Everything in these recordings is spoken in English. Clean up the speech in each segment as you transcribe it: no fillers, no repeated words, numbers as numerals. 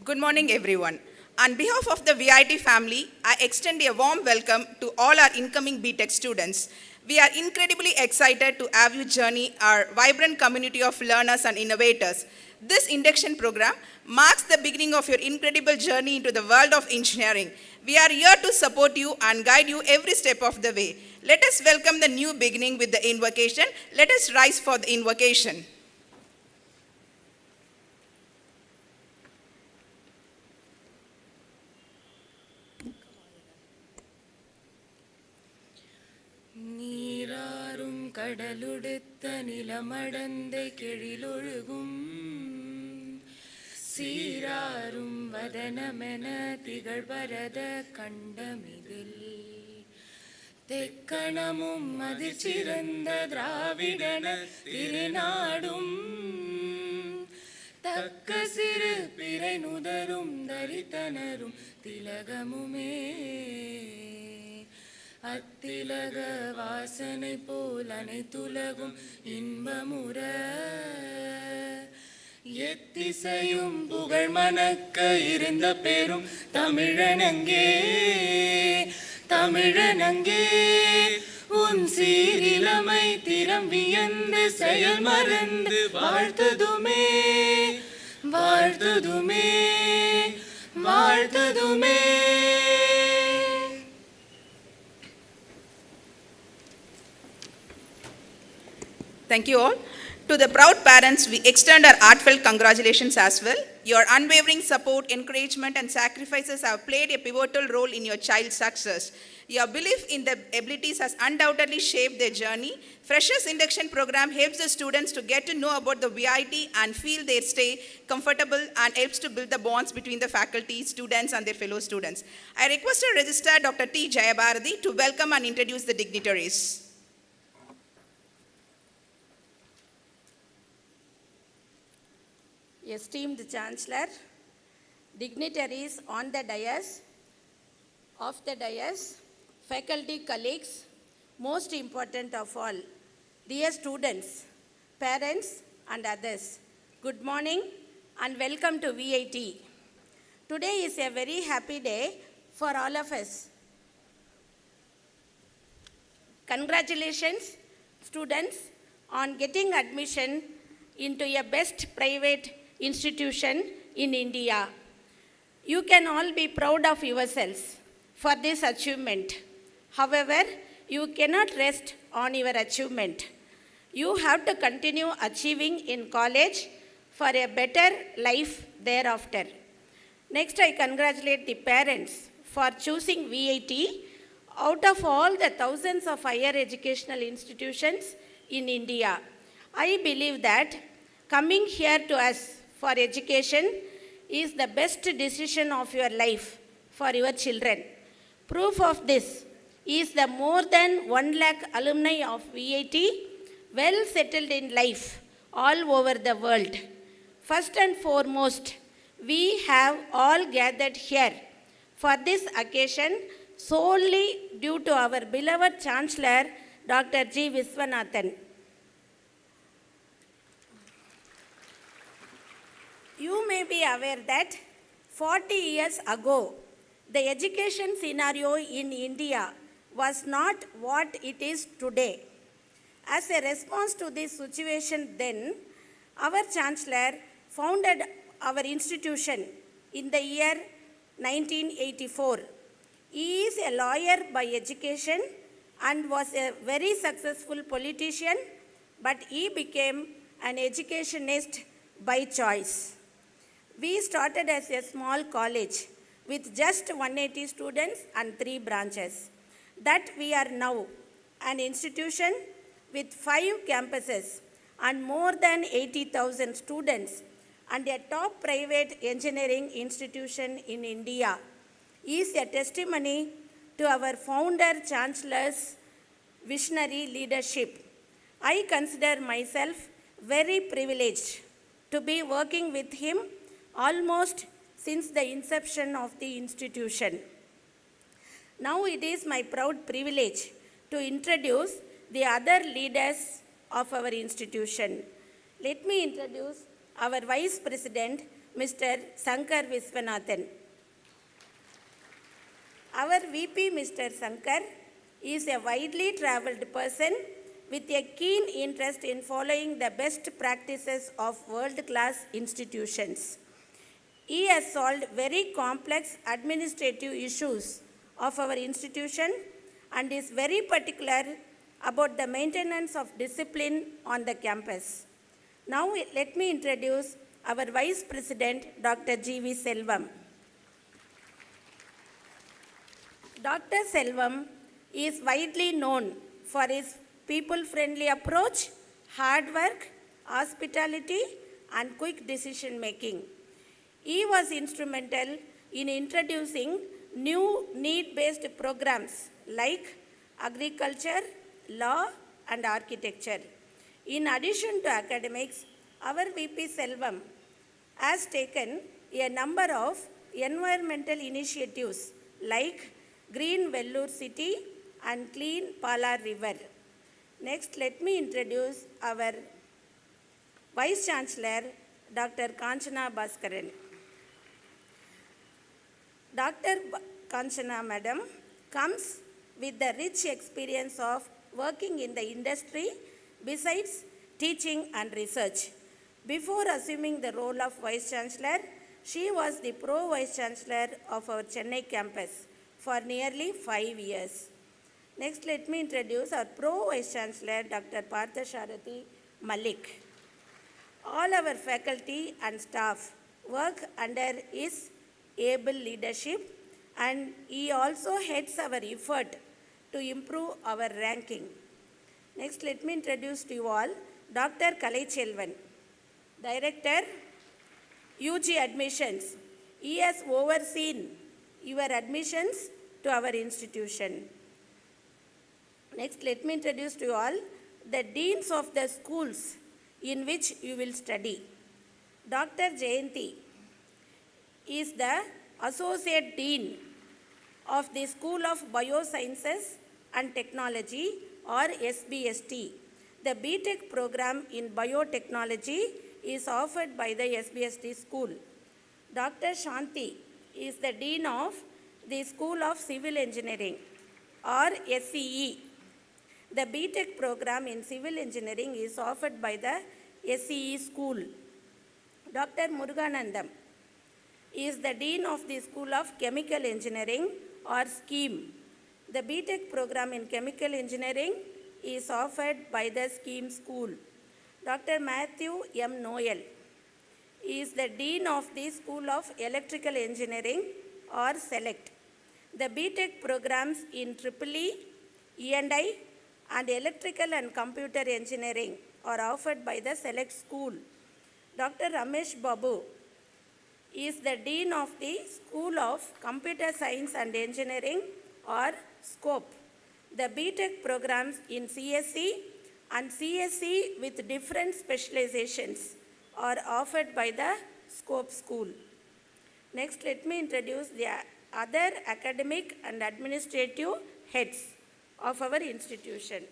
Good morning, everyone. On behalf of the VIT family, I extend a warm welcome to all our incoming BTech students. We are incredibly excited to have you journey our vibrant community of learners and innovators. This induction program marks the beginning of your incredible journey into the world of engineering. We are here to support you and guide you every step of the way. Let us welcome the new beginning with the invocation. Let us rise for the invocation. நீராறும் கடலுடுத்த நிலமடந்தை கெழிலொழுகும் சீராறும் வதனமென திகழ்பரத கண்டமிதில் தெக்கணமும் அதிர்ச்சிறந்த திராவிடன திருநாடும் தக்க சிறு பிறை நுதரும் தரித்தனரும் திலகமுமே அத்திலக வாசனை போல் அனைத்துலகும் இன்பமுற எத்திசையும் புகழ் மணக்க இருந்த பெரும் தமிழனங்கே தமிழனங்கே உன் சீரிலமை திறம் வியந்து செயல் மறந்து வாழ்த்ததுமே வாழ்த்ததுமே வாழ்த்ததுமே. Thank you all. To the proud parents, we extend our heartfelt congratulations as well. Your unwavering support, encouragement, and sacrifices have played a pivotal role in your child's success. Your belief in their abilities has undoubtedly shaped their journey. Freshers Induction Program helps the students to get to know about the VIT and feel they stay comfortable and helps to build the bonds between the faculty, students, and their fellow students. I request to register Dr. T. Jayabharati to welcome and introduce the dignitaries. Esteemed Chancellor, dignitaries on the dais, off the dais, faculty colleagues, most important of all, dear students, parents and others, good morning and welcome to VIT. Today is a very happy day for all of us. Congratulations, students, on getting admission into a best private institution in India. You can all be proud of yourselves for this achievement. However, you cannot rest on your achievement. You have to continue achieving in college for a better life thereafter. Next, I congratulate the parents for choosing VIT out of all the thousands of higher educational institutions in India. I believe that coming here to us for education is the best decision of your life for your children. Proof of this is the more than 1 lakh alumni of VIT well settled in life all over the world. First and foremost, we have all gathered here for this occasion solely due to our beloved Chancellor, Dr. G. Viswanathan. You may be aware that 40 years ago, the education scenario in India was not what it is today. As a response to this situation then, our Chancellor founded our institution in the year 1984. He is a lawyer by education and was a very successful politician, but he became an educationist by choice. We started as a small college with just 180 students and 3 branches. That we are now an institution with 5 campuses and more than 80,000 students and a top private engineering institution in India is a testimony to our founder Chancellor's visionary leadership. I consider myself very privileged to be working with him almost since the inception of the institution. Now it is my proud privilege to introduce the other leaders of our institution. Let me introduce our Vice President, Mr. Sankar Viswanathan. Our VP, Mr. Sankar, is a widely traveled person with a keen interest in following the best practices of world-class institutions. He has solved very complex administrative issues of our institution and is very particular about the maintenance of discipline on the campus. Now let me introduce our Vice President, Dr. G.V. Selvam. Dr. Selvam is widely known for his people-friendly approach, hard work, hospitality, and quick decision-making. He was instrumental in introducing new need-based programs like agriculture, law, and architecture. In addition to academics, our VP Selvam has taken a number of environmental initiatives like Green Vellore City and Clean Pala River. Next, let me introduce our Vice Chancellor, Dr. Kanchana Bhaskaran. Dr. Kanchana Madam comes with the rich experience of working in the industry besides teaching and research. Before assuming the role of Vice Chancellor, she was the Pro Vice Chancellor of our Chennai campus for nearly 5 years. Next, let me introduce our Pro Vice Chancellor, Dr. Parthasarathi Malik. All our faculty and staff work under his able leadership, and he also heads our effort to improve our ranking. Next, let me introduce to you all Dr. Kalai Chelvan, Director, UG Admissions. He has overseen your admissions to our institution. Next, let me introduce to you all the deans of the schools in which you will study. Dr. Jayanti is the Associate Dean of the School of Biosciences and Technology, or SBST. The BTech program in biotechnology is offered by the SBST school. Dr. Shanti is the Dean of the School of Civil Engineering, or SCE. The BTech program in Civil Engineering is offered by the SCE school. Dr. Muruganandam is the Dean of the School of Chemical Engineering, or SCHEME. The BTech program in Chemical Engineering is offered by the SCHEME school. Dr. Matthew M. Noel is the Dean of the School of Electrical Engineering, or SELECT. The BTech programs in EEE, E&I, and Electrical and Computer Engineering are offered by the SELECT school. Dr. Ramesh Babu is the Dean of the School of Computer Science and Engineering, or SCOPE. The BTech programs in CSE and CSE with different specializations are offered by the SCOPE school. Next, let me introduce the other academic and administrative heads of our institution.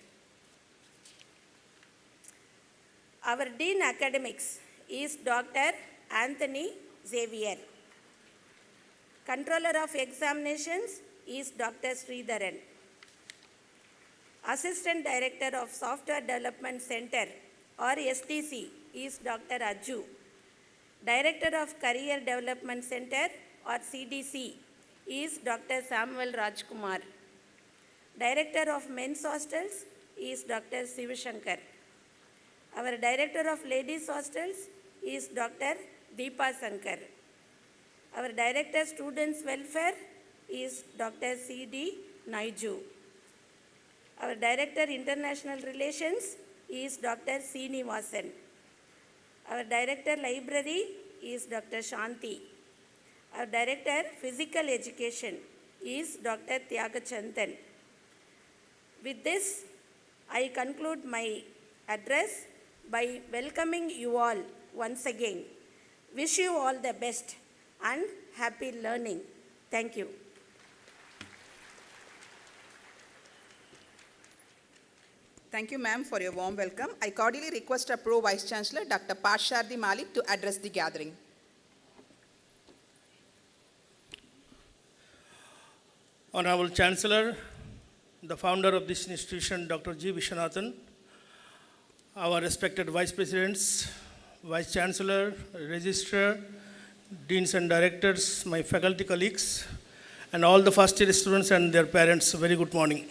Our Dean Academics is Dr. Anthony Xavier. Controller of Examinations is Dr. Sridharan. Assistant Director of Software Development Center, or SDC, is Dr. Ajju. Director of Career Development Center, or CDC, is Dr. Samuel Rajkumar. Director of Men's Hostels is Dr. Sivashankar. Our Director of Ladies Hostels is Dr. Deepa Sankar. Our Director Students Welfare is Dr. C.D. Naiju. Our Director International Relations is Dr. Srinivasan. Our Director Library is Dr. Shanti. Our Director Physical Education is Dr. Tyagachandan. With this, I conclude my address by welcoming you all once again. Wish you all the best and happy learning. Thank you. Thank you, ma'am, for your warm welcome. I cordially request our Pro Vice Chancellor, Dr. Parthasarathi Malik, to address the gathering. Honorable Chancellor, the founder of this institution, Dr. G. Viswanathan, our respected Vice Presidents, Vice Chancellor, Registrar, Deans and Directors, my faculty colleagues, and all the first year students and their parents, very good morning.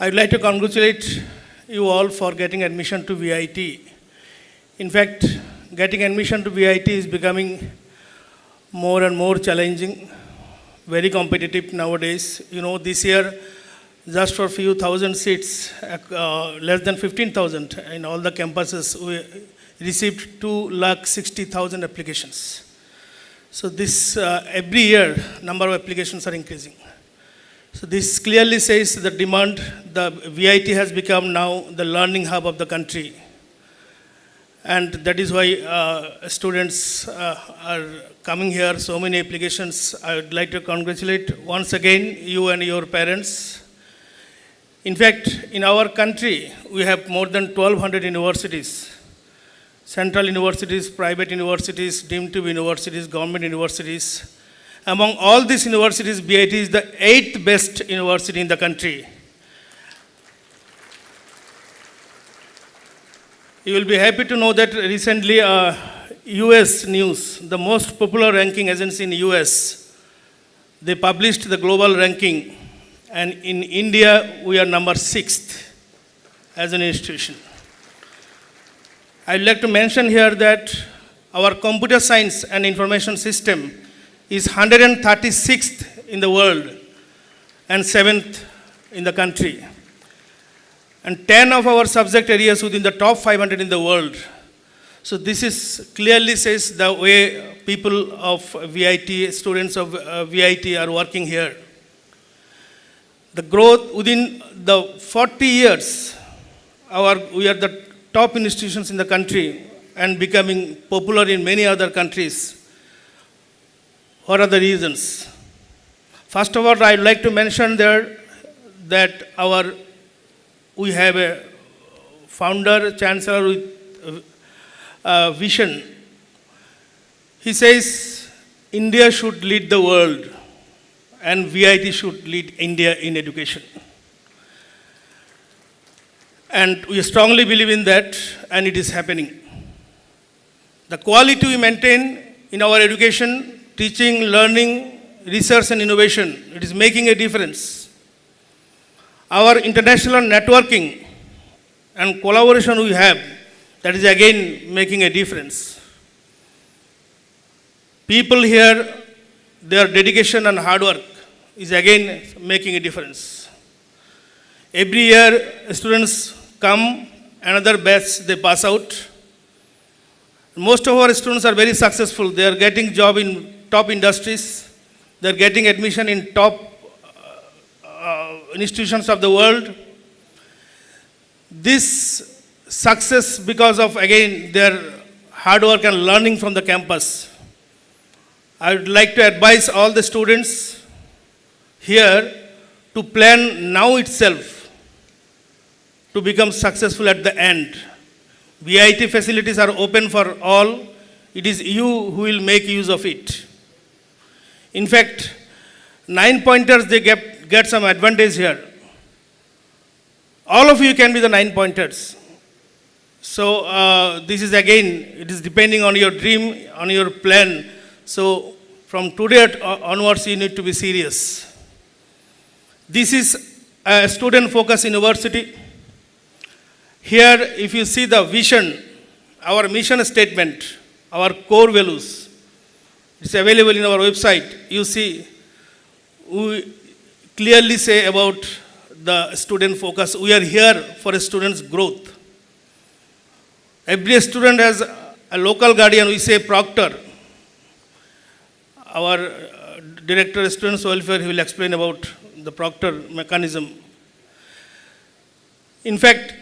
I would like to congratulate you all for getting admission to VIT. In fact, getting admission to VIT is becoming more and more challenging, very competitive nowadays. You know, this year, just for a few thousand seats, less than 15,000 in all the campuses, we received 260,000 applications. So this, every year, number of applications are increasing. So this clearly says the demand, the VIT has become now the learning hub of the country. And that is why students are coming here, so many applications. I would like to congratulate once again you and your parents. In fact, in our country, we have more than 1,200 universities. Central universities, private universities, deemed to be universities, government universities. Among all these universities, VIT is the 8th best university in the country. You will be happy to know that recently US News, the most popular ranking agency in US, they published the global ranking, and in India we are number 6th as an institution. I'd like to mention here that our computer science and information system is 136th in the world and 7th in the country. And 10 of our subject areas within the top 500 in the world. So this is clearly says the way people of VIT, students of VIT are working here. The growth within the 40 years, we are the top institutions in the country and becoming popular in many other countries. What are the reasons? First of all, I'd like to mention there that we have a founder, chancellor with vision. He says India should lead the world and VIT should lead India in education. And we strongly believe in that, and it is happening. The quality we maintain in our education, teaching, learning, research and innovation, it is making a difference. Our international networking and collaboration we have, that is again making a difference. People here, their dedication and hard work is again making a difference. Every year, students come, another batch, they pass out. Most of our students are very successful. They are getting job in top industries. They are getting admission in top institutions of the world. This success because of, again, their hard work and learning from the campus. I would like to advise all the students here to plan now itself to become successful at the end. VIT facilities are open for all. It is you who will make use of it. In fact, 9-pointers, they get some advantage here. All of you can be the 9-pointers. So this is again, it is depending on your dream, on your plan. So from today onwards, you need to be serious. This is a student-focused university. Here, if you see the vision, our mission statement, our core values, it's available in our website. You see, we clearly say about the student focus. We are here for a student's growth. Every student has a local guardian, we say proctor. Our director of students welfare, he will explain about the proctor mechanism. In fact,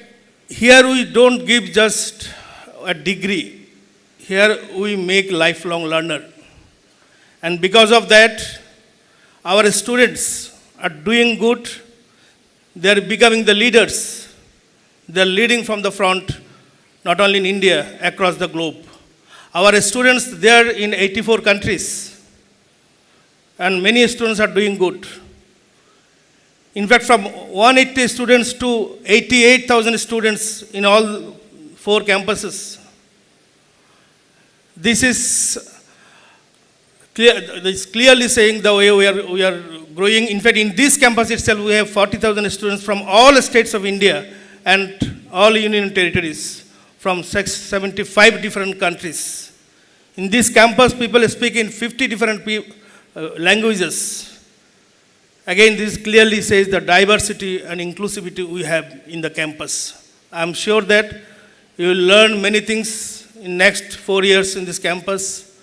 here we don't give just a degree. Here we make lifelong learner. And because of that, our students are doing good. They are becoming the leaders. They are leading from the front, not only in India, across the globe. Our students, they are in 84 countries. and many students are doing good. In fact, from 180 students to 88,000 students in all 4 campuses. This is clearly saying the way we are growing. In fact, in this campus itself, we have 40,000 students from all states of India and all union territories from 75 different countries. In this campus, people speak in 50 different languages. Again, this clearly says the diversity and inclusivity we have in the campus. I'm sure that you will learn many things in next 4 years in this campus.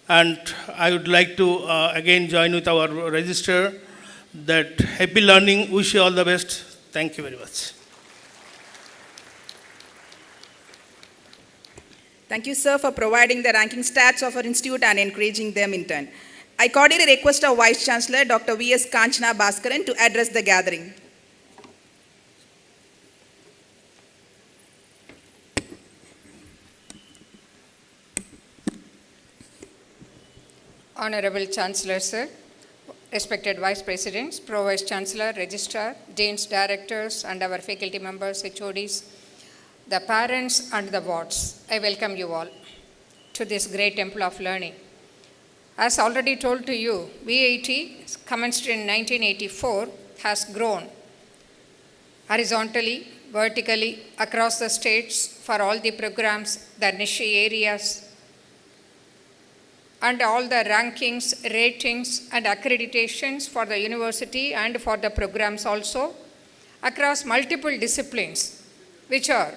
And I would like to again join with our registrar that happy learning, wish you all the best. Thank you very much. Thank you, sir, for providing the ranking stats of our institute and encouraging them in turn. I cordially request our Vice Chancellor, Dr. V.S. Kanchana Bhaskaran, to address the gathering. Honorable Chancellor, sir, respected Vice Presidents, Pro Vice Chancellor, Registrar, Deans, Directors, and our faculty members, HODs, the parents and the wards, I welcome you all to this great temple of learning. As already told to you, VAT, commenced in 1984, has grown horizontally, vertically, across the states for all the programs, the niche areas, and all the rankings, ratings, and accreditations for the university and for the programs also, across multiple disciplines, which are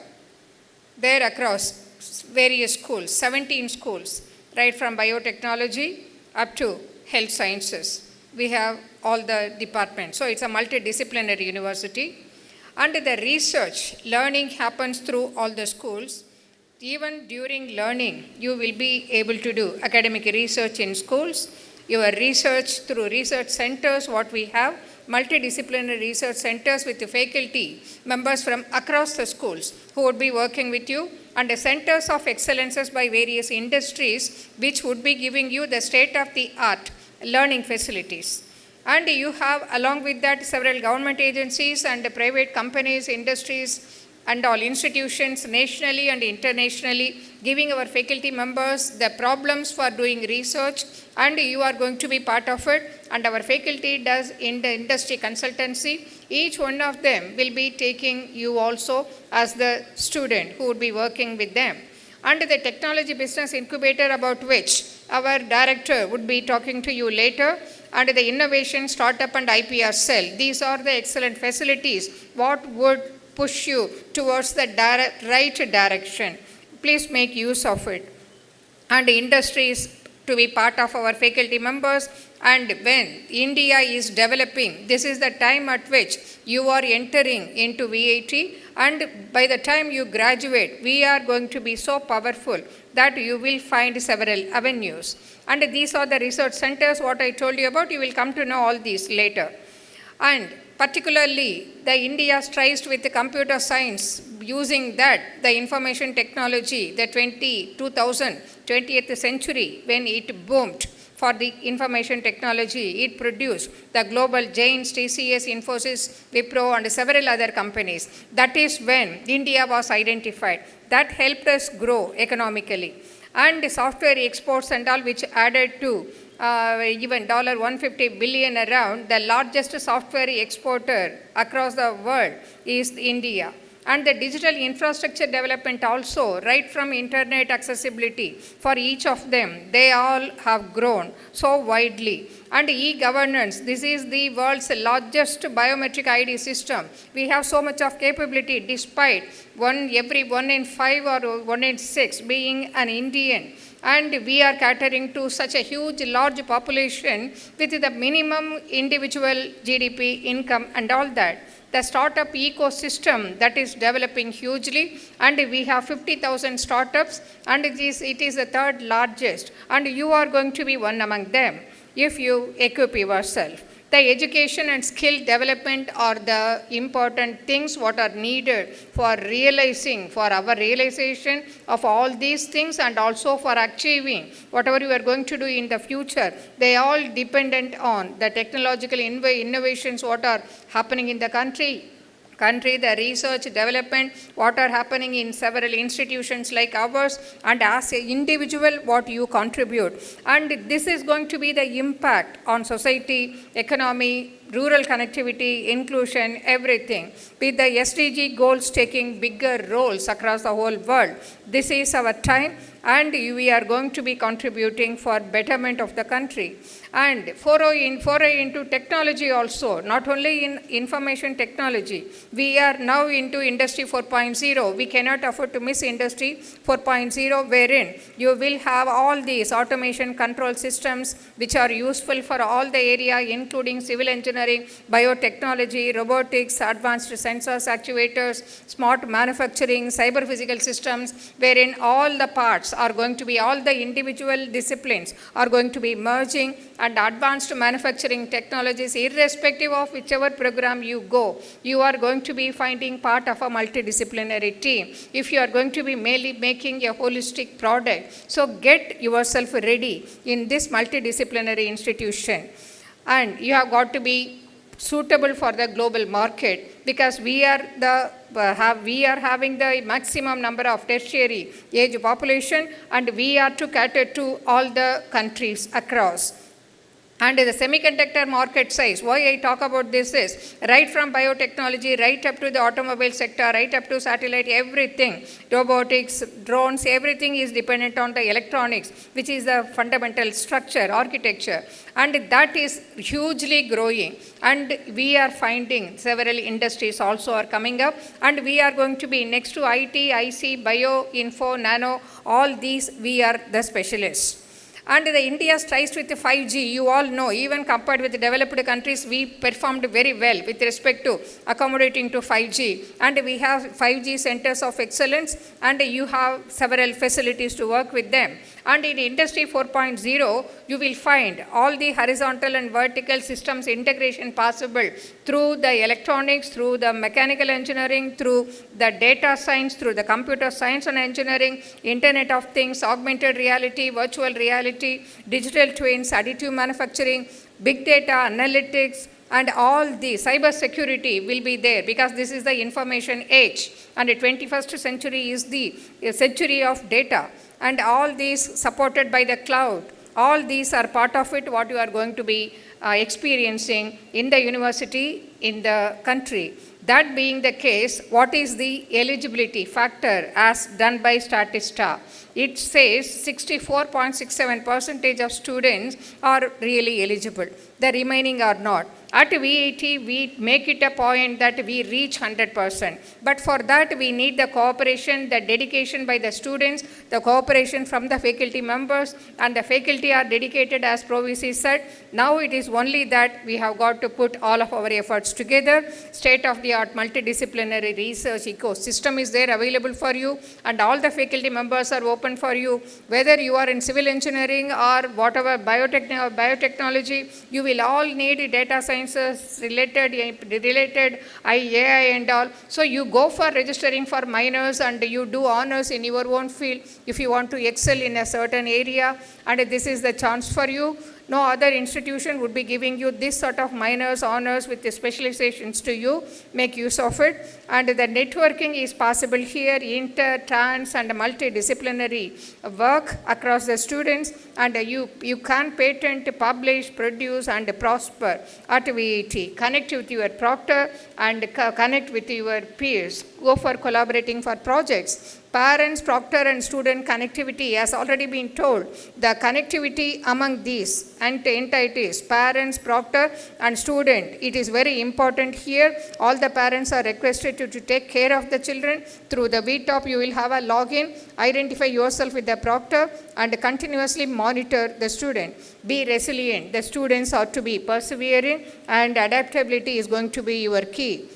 there across various schools, 17 schools, right from biotechnology up to health sciences. We have all the departments. So it's a multidisciplinary university. And the research, learning happens through all the schools. Even during learning, you will be able to do academic research in schools, your research through research centers, what we have, multidisciplinary research centers with the faculty members from across the schools who would be working with you, and the centers of excellences by various industries which would be giving you the state-of-the-art learning facilities. And you have along with that several government agencies and private companies, industries, and all institutions nationally and internationally giving our faculty members the problems for doing research, and you are going to be part of it, and our faculty does in the industry consultancy. Each one of them will be taking you also as the student who would be working with them. And the technology business incubator about which our director would be talking to you later, and the innovation startup and IPR cell. These are the excellent facilities what would push you towards the right direction. Please make use of it. And industries to be part of our faculty members. And when India is developing, this is the time at which you are entering into VAT, and by the time you graduate, we are going to be so powerful that you will find several avenues. And these are the research centers, what I told you about. You will come to know all these later. And particularly, the India strives with the computer science, using that, the information technology, the 20th century, when it boomed for the information technology, it produced the global giants, TCS, Infosys, Wipro, and several other companies. That is when India was identified. That helped us grow economically. And the software exports and all, which added to even $150 billion around, the largest software exporter across the world is India. And the digital infrastructure development also, right from internet accessibility for each of them, they all have grown so widely. And e-governance, this is the world's largest biometric ID system. We have so much of capability despite every 1 in 5 or 1 in 6 being an Indian. And we are catering to such a huge, large population with the minimum individual GDP income and all that. The startup ecosystem that is developing hugely, and we have 50,000 startups, and it is the third largest, and you are going to be one among them if you equip yourself. The education and skill development are the important things what are needed for realizing, for our realization of all these things, and also for achieving whatever you are going to do in the future. They all dependent on the technological innovations what are happening in the country, the research development, what are happening in several institutions like ours, and as an individual what you contribute. And this is going to be the impact on society, economy, rural connectivity, inclusion, everything. With the SDG goals taking bigger roles across the whole world, this is our time, and we are going to be contributing for betterment of the country. And foray into technology also, not only in information technology. We are now into Industry 4.0. We cannot afford to miss Industry 4.0, wherein you will have all these automation control systems which are useful for all the area, including civil engineering, biotechnology, robotics, advanced sensors, actuators, smart manufacturing, cyber physical systems, wherein all the parts are going to be, all the individual disciplines are going to be merging, and advanced manufacturing technologies, irrespective of whichever program you go, you are going to be finding part of a multidisciplinary team if you are going to be mainly making a holistic product. So get yourself ready in this multidisciplinary institution, and you have got to be suitable for the global market, because we are having the maximum number of tertiary age population, and we are to cater to all the countries across. And the semiconductor market size, why I talk about this is, right from biotechnology, right up to the automobile sector, right up to satellite, everything, robotics, drones, everything is dependent on the electronics, which is the fundamental structure, architecture. And that is hugely growing. And we are finding several industries also are coming up. And we are going to be next to IT, IC, bio, info, nano, all these, we are the specialists. And the India strives with 5G, you all know, even compared with the developed countries, we performed very well with respect to accommodating to 5G. And we have 5G centers of excellence, and you have several facilities to work with them. And in Industry 4.0, you will find all the horizontal and vertical systems integration possible through the electronics, through the mechanical engineering, through the data science, through the computer science and engineering, Internet of Things, augmented reality, virtual reality, digital twins, additive manufacturing, big data, analytics, and all the cyber security will be there, because this is the information age, and the 21st century is the century of data. And all these supported by the cloud, all these are part of it, what you are going to be experiencing in the university, in the country. That being the case, what is the eligibility factor as done by Statista? It says 64.67% of students are really eligible. The remaining are not. At VET, we make it a point that we reach 100%. But for that, we need the cooperation, the dedication by the students, the cooperation from the faculty members, and the faculty are dedicated, as Provisy said. Now it is only that we have got to put all of our efforts together. State-of-the-art multidisciplinary research ecosystem is there available for you, and all the faculty members are open for you. Whether you are in civil engineering or whatever, biotechnology, you will all need data science related AI and all. So you go for registering for minors, and you do honors in your own field if you want to excel in a certain area, and this is the chance for you. No other institution would be giving you this sort of minors, honors with the specializations to you. Make use of it. And the networking is possible here, inter, trans, and multidisciplinary work across the students. And you can patent, publish, produce, and prosper at VET. Connect with your proctor and connect with your peers. Go for collaborating for projects. Parents, proctor, and student connectivity has already been told. The connectivity among these entities, parents, proctor, and student, it is very important here. All the parents are requested to take care of the children. Through the VTOP, you will have a login, identify yourself with the proctor, and continuously monitor the student. Be resilient. The students are to be persevering, and adaptability is going to be your key.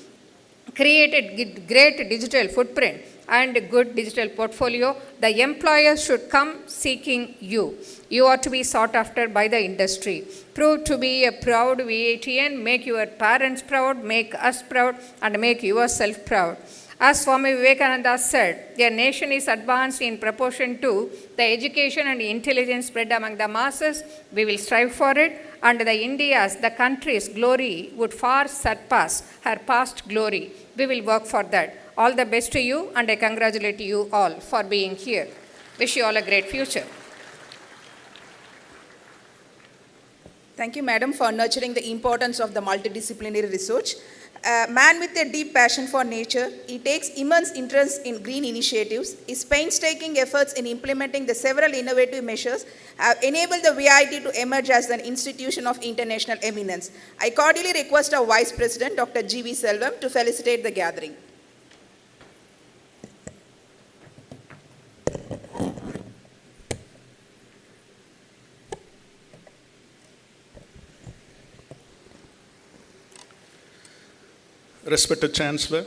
Create a great digital footprint and good digital portfolio, the employers should come seeking you. You are to be sought after by the industry. Prove to be a proud VATN, make your parents proud, make us proud, and make yourself proud. As Swami Vivekananda said, a nation is advanced in proportion to the education and intelligence spread among the masses. We will strive for it, and the country's glory would far surpass her past glory. We will work for that. All the best to you, and I congratulate you all for being here. Wish you all a great future. Thank you, Madam, for nurturing the importance of the multidisciplinary research. A man with a deep passion for nature, he takes immense interest in green initiatives. His painstaking efforts in implementing the several innovative measures have enabled the VIT to emerge as an institution of international eminence. I cordially request our Vice President, Dr. G.V. Selvam, to felicitate the gathering. Respected Chancellor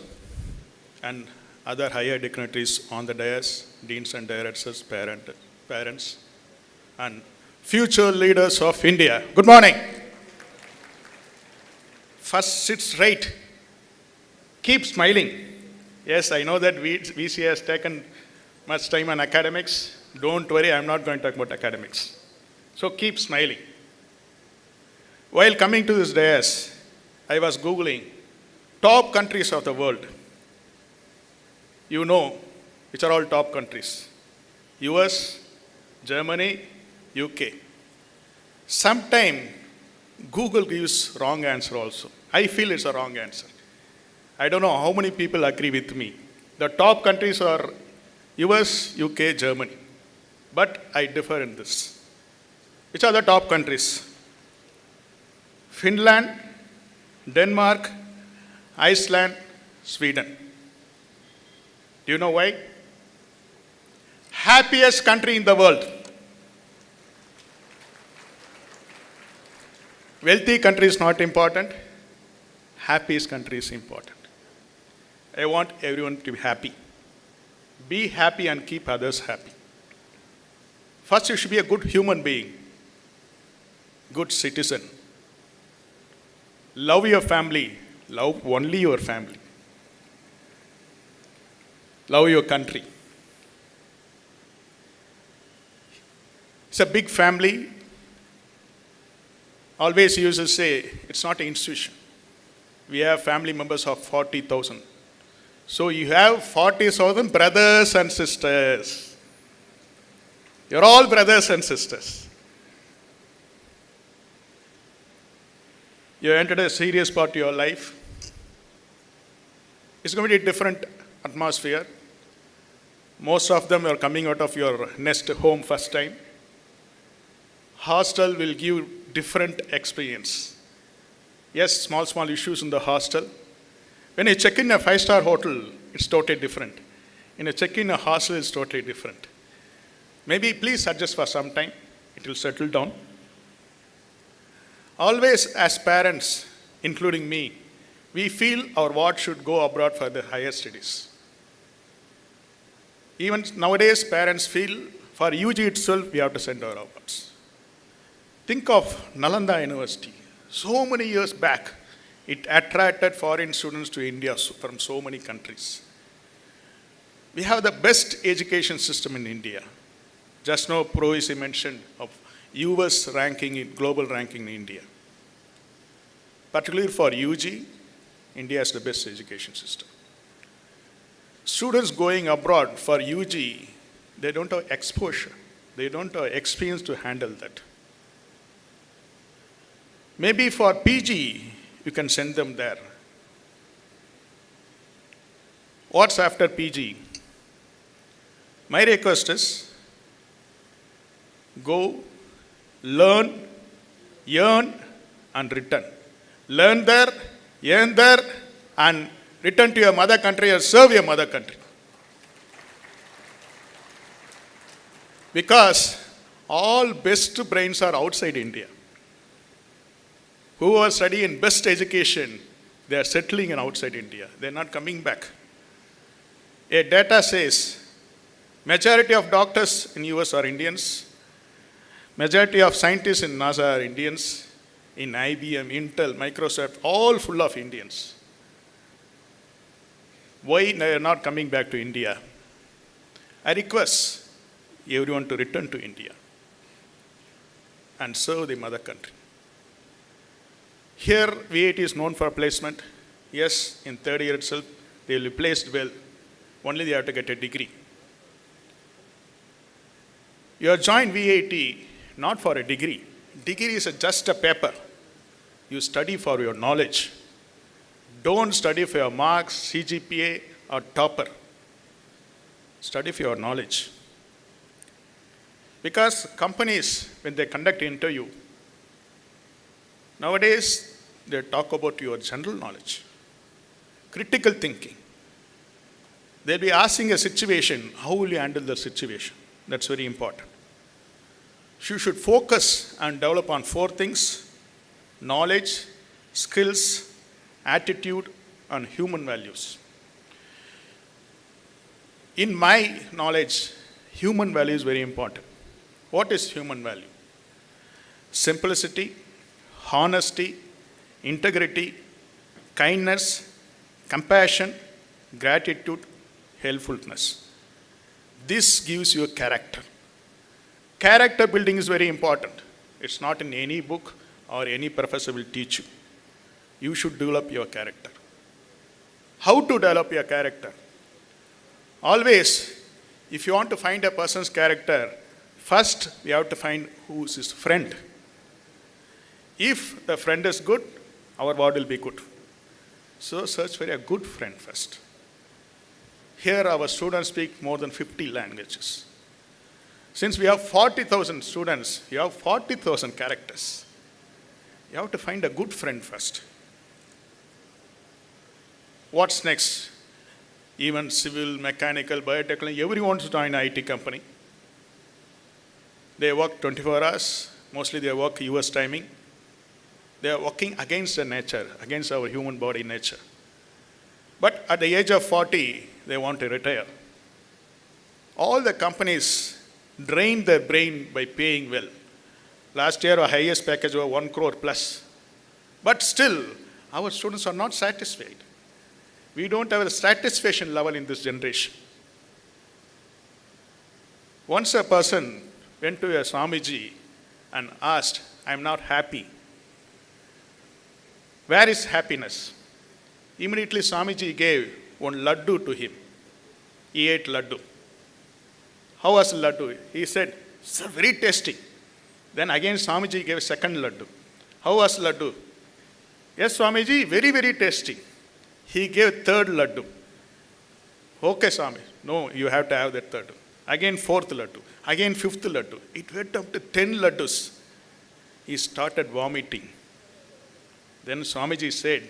and other higher dignitaries on the dais, deans and directors, parents, and future leaders of India. Good morning. First, sit straight. Keep smiling. Yes, I know that VC has taken much time on academics. Don't worry, I'm not going to talk about academics. So keep smiling. While coming to this dais, I was Googling top countries of the world. You know which are all top countries. US, Germany, UK. Sometime Google gives wrong answer also. I feel it's a wrong answer. I don't know how many people agree with me. The top countries are US, UK, Germany. But I differ in this. Which are the top countries? Finland, Denmark, Iceland, Sweden. Do you know why? Happiest country in the world. Wealthy country is not important. Happiest country is important. I want everyone to be happy. Be happy and keep others happy. First, you should be a good human being, good citizen. Love your family. Love only your family. Love your country. It's a big family. Always used to say, it's not an institution. We have family members of 40,000. So you have 40,000 brothers and sisters. You're all brothers and sisters. You entered a serious part of your life. It's going to be a different atmosphere. Most of them are coming out of your nest home first time. Hostel will give different experience. Yes, small issues in the hostel. When you check in a 5-star hotel, it's totally different. When you check in a hostel, it's totally different. Maybe please adjust for some time. It will settle down. Always as parents, including me, we feel our ward should go abroad for the higher studies. Even nowadays, parents feel for UG itself, we have to send our wards. Think of Nalanda University. So many years back, it attracted foreign students to India from so many countries. We have the best education system in India. Just now, Proisi mentioned of US ranking, global ranking in India. Particularly for UG, India has the best education system. Students going abroad for UG, they don't have exposure. They don't have experience to handle that. Maybe for PG, you can send them there. What's after PG? My request is, go, learn, earn, and return. Learn there, earn there, and return to your mother country or serve your mother country. Because all best brains are outside India. Who are studying best education, they are settling in outside India. They are not coming back. A data says majority of doctors in US are Indians, majority of scientists in NASA are Indians, in IBM, Intel, Microsoft, all full of Indians. Why they are not coming back to India? I request everyone to return to India and serve the mother country. Here, VIT is known for placement. Yes, in third year itself, they will be placed well. Only they have to get a degree. You have joined VIT not for a degree. Degree is just a paper. You study for your knowledge. Don't study for your marks, CGPA, or topper. Study for your knowledge. Because companies, when they conduct an interview, nowadays they talk about your general knowledge, critical thinking. They'll be asking a situation, how will you handle the situation? That's very important. You should focus and develop on 4 things: knowledge, skills, attitude, and human values. In my knowledge, human value is very important. What is human value? Simplicity, honesty, integrity, kindness, compassion, gratitude, helpfulness. This gives you a character. Character building is very important. It's not in any book or any professor will teach you. You should develop your character. How to develop your character? Always, if you want to find a person's character, first we have to find who is his friend. If the friend is good, our word will be good. So search for a good friend first. Here our students speak more than 50 languages. Since we have 40,000 students, you have 40,000 characters. You have to find a good friend first. What's next? Even civil, mechanical, biotechnology, everyone wants to join an IT company. They work 24 hours. Mostly they work US timing. They are working against the nature, against our human body nature. But at the age of 40, they want to retire. All the companies drain their brain by paying well. Last year, our highest package was 1 crore plus. But still, our students are not satisfied. We don't have a satisfaction level in this generation. Once a person went to a Swamiji and asked, I'm not happy. Where is happiness? Immediately Swamiji gave 1 laddu to him. He ate laddu. How was laddu? He said, sir, very tasty. Then again Swamiji gave a 2nd laddu. How was laddu? Yes, Swamiji, very, very tasty. He gave 3rd laddu. Okay, Swami. No, you have to have that 3rd. Again 4th laddu. Again 5th laddu. It went up to 10 laddus. He started vomiting. Then Swamiji said,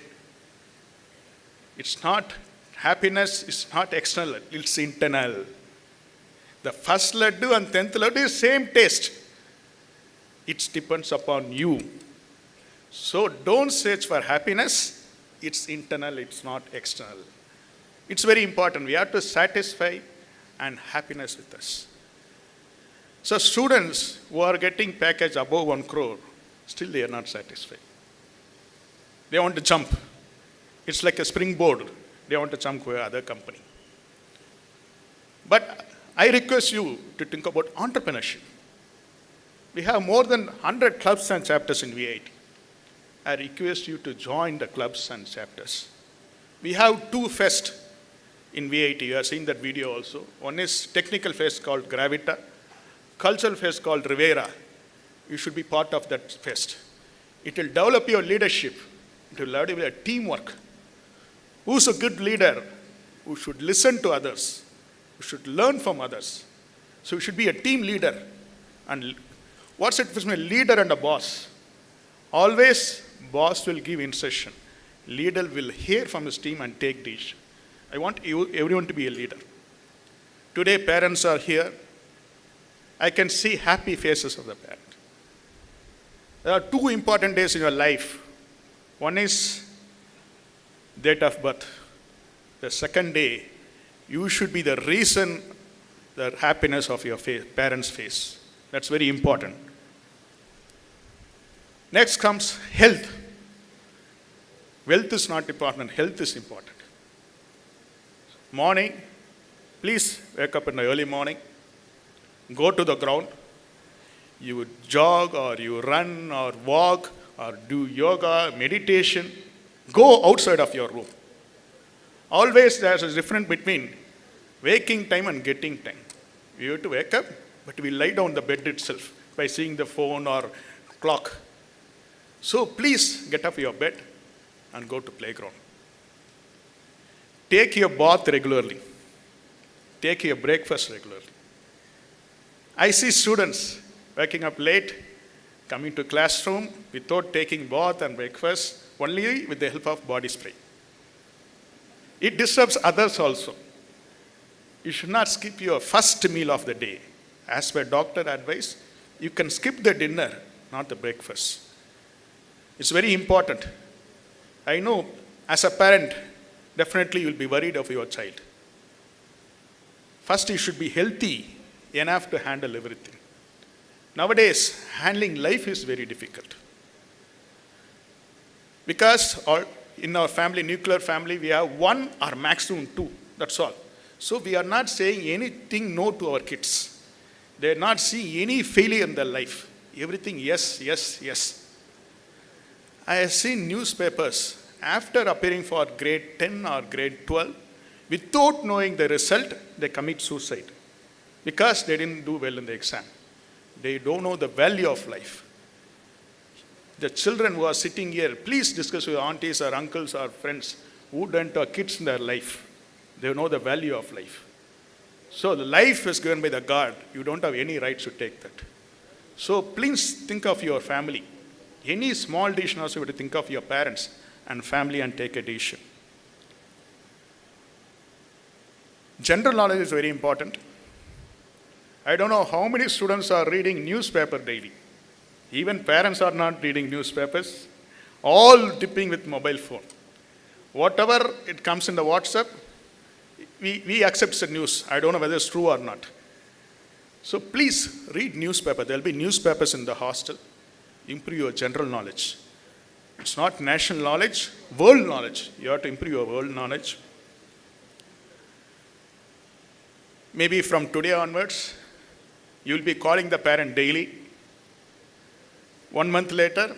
it's not happiness, it's not external, it's internal. The first laddu and 10th laddu is same taste. It depends upon you. So don't search for happiness. It's internal, it's not external. It's very important. We have to satisfy and happiness with us. So students who are getting package above 1 crore, still they are not satisfied. They want to jump. It's like a springboard. They want to jump to another company. But I request you to think about entrepreneurship. We have more than 100 clubs and chapters in VIT. I request you to join the clubs and chapters. We have 2 fests in VIT. You have seen that video also. One is technical fest called Gravita, cultural fest called Rivera. You should be part of that fest. It will develop your leadership. It will develop your teamwork. Who's a good leader? Who should listen to others? Who should learn from others? So you should be a team leader. And what's it between a leader and a boss? Always, boss will give instruction. Leader will hear from his team and take decision. I want everyone to be a leader. Today, parents are here. I can see happy faces of the parents. There are 2 important days in your life. One is date of birth. The second day You should be the reason, the happiness of your parents' face. That's very important. Next comes health. Wealth is not important, health is important. Morning, please wake up in the early morning, go to the ground. You would jog or you run or walk or do yoga, meditation. Go outside of your room. Always there's a difference between waking time and getting time. You have to wake up, but we lie down the bed itself by seeing the phone or clock. So please get up your bed and go to playground. Take your bath regularly. Take your breakfast regularly. I see students waking up late, coming to classroom without taking bath and breakfast, only with the help of body spray. It disturbs others also. You should not skip your first meal of the day. As per doctor advice, you can skip the dinner, not the breakfast. It's very important. I know as a parent, definitely you'll be worried of your child. First, you should be healthy enough to handle everything. Nowadays, handling life is very difficult. Because in our family, nuclear family, we have one or maximum two. That's all. So we are not saying anything no to our kids. They are not seeing any failure in their life. Everything yes, yes, yes. I have seen newspapers after appearing for grade 10 or grade 12, without knowing the result, they commit suicide because they didn't do well in the exam. They don't know the value of life. The children who are sitting here, please discuss with aunties or uncles or friends who don't have kids in their life. They know the value of life. So the life is given by the God. You don't have any rights to take that. So please think of your family. Any small decision also you have to think of your parents and family and take a decision. General knowledge is very important. I don't know how many students are reading newspaper daily. Even parents are not reading newspapers, all dipping with mobile phone. Whatever it comes in the WhatsApp, we accept the news. I don't know whether it's true or not. So please read newspaper. There will be newspapers in the hostel. Improve your general knowledge. It's not national knowledge, world knowledge. You have to improve your world knowledge. Maybe from today onwards, you will be calling the parent daily. 1 month later,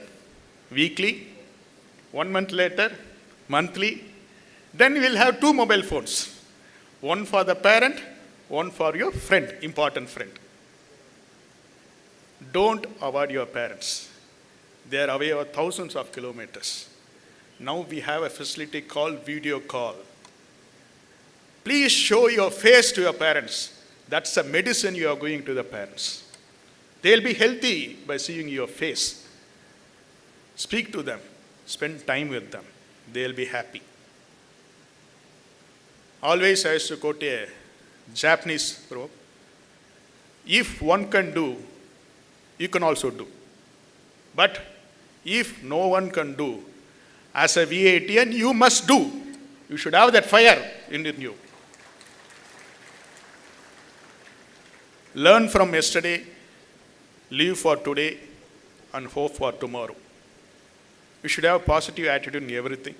weekly. 1 month later, monthly. Then you will have 2 mobile phones. One for the parent, one for your friend, important friend. Don't avoid your parents. They are away over thousands of kilometers. Now we have a facility called video call. Please show your face to your parents. That's a medicine you are going to the parents. They'll be healthy by seeing your face. Speak to them. Spend time with them. They'll be happy. Always I used to quote a Japanese proverb. If one can do, you can also do. But if no one can do, as a VATN, you must do. You should have that fire in you. Learn from yesterday, live for today, and hope for tomorrow. You should have a positive attitude in everything.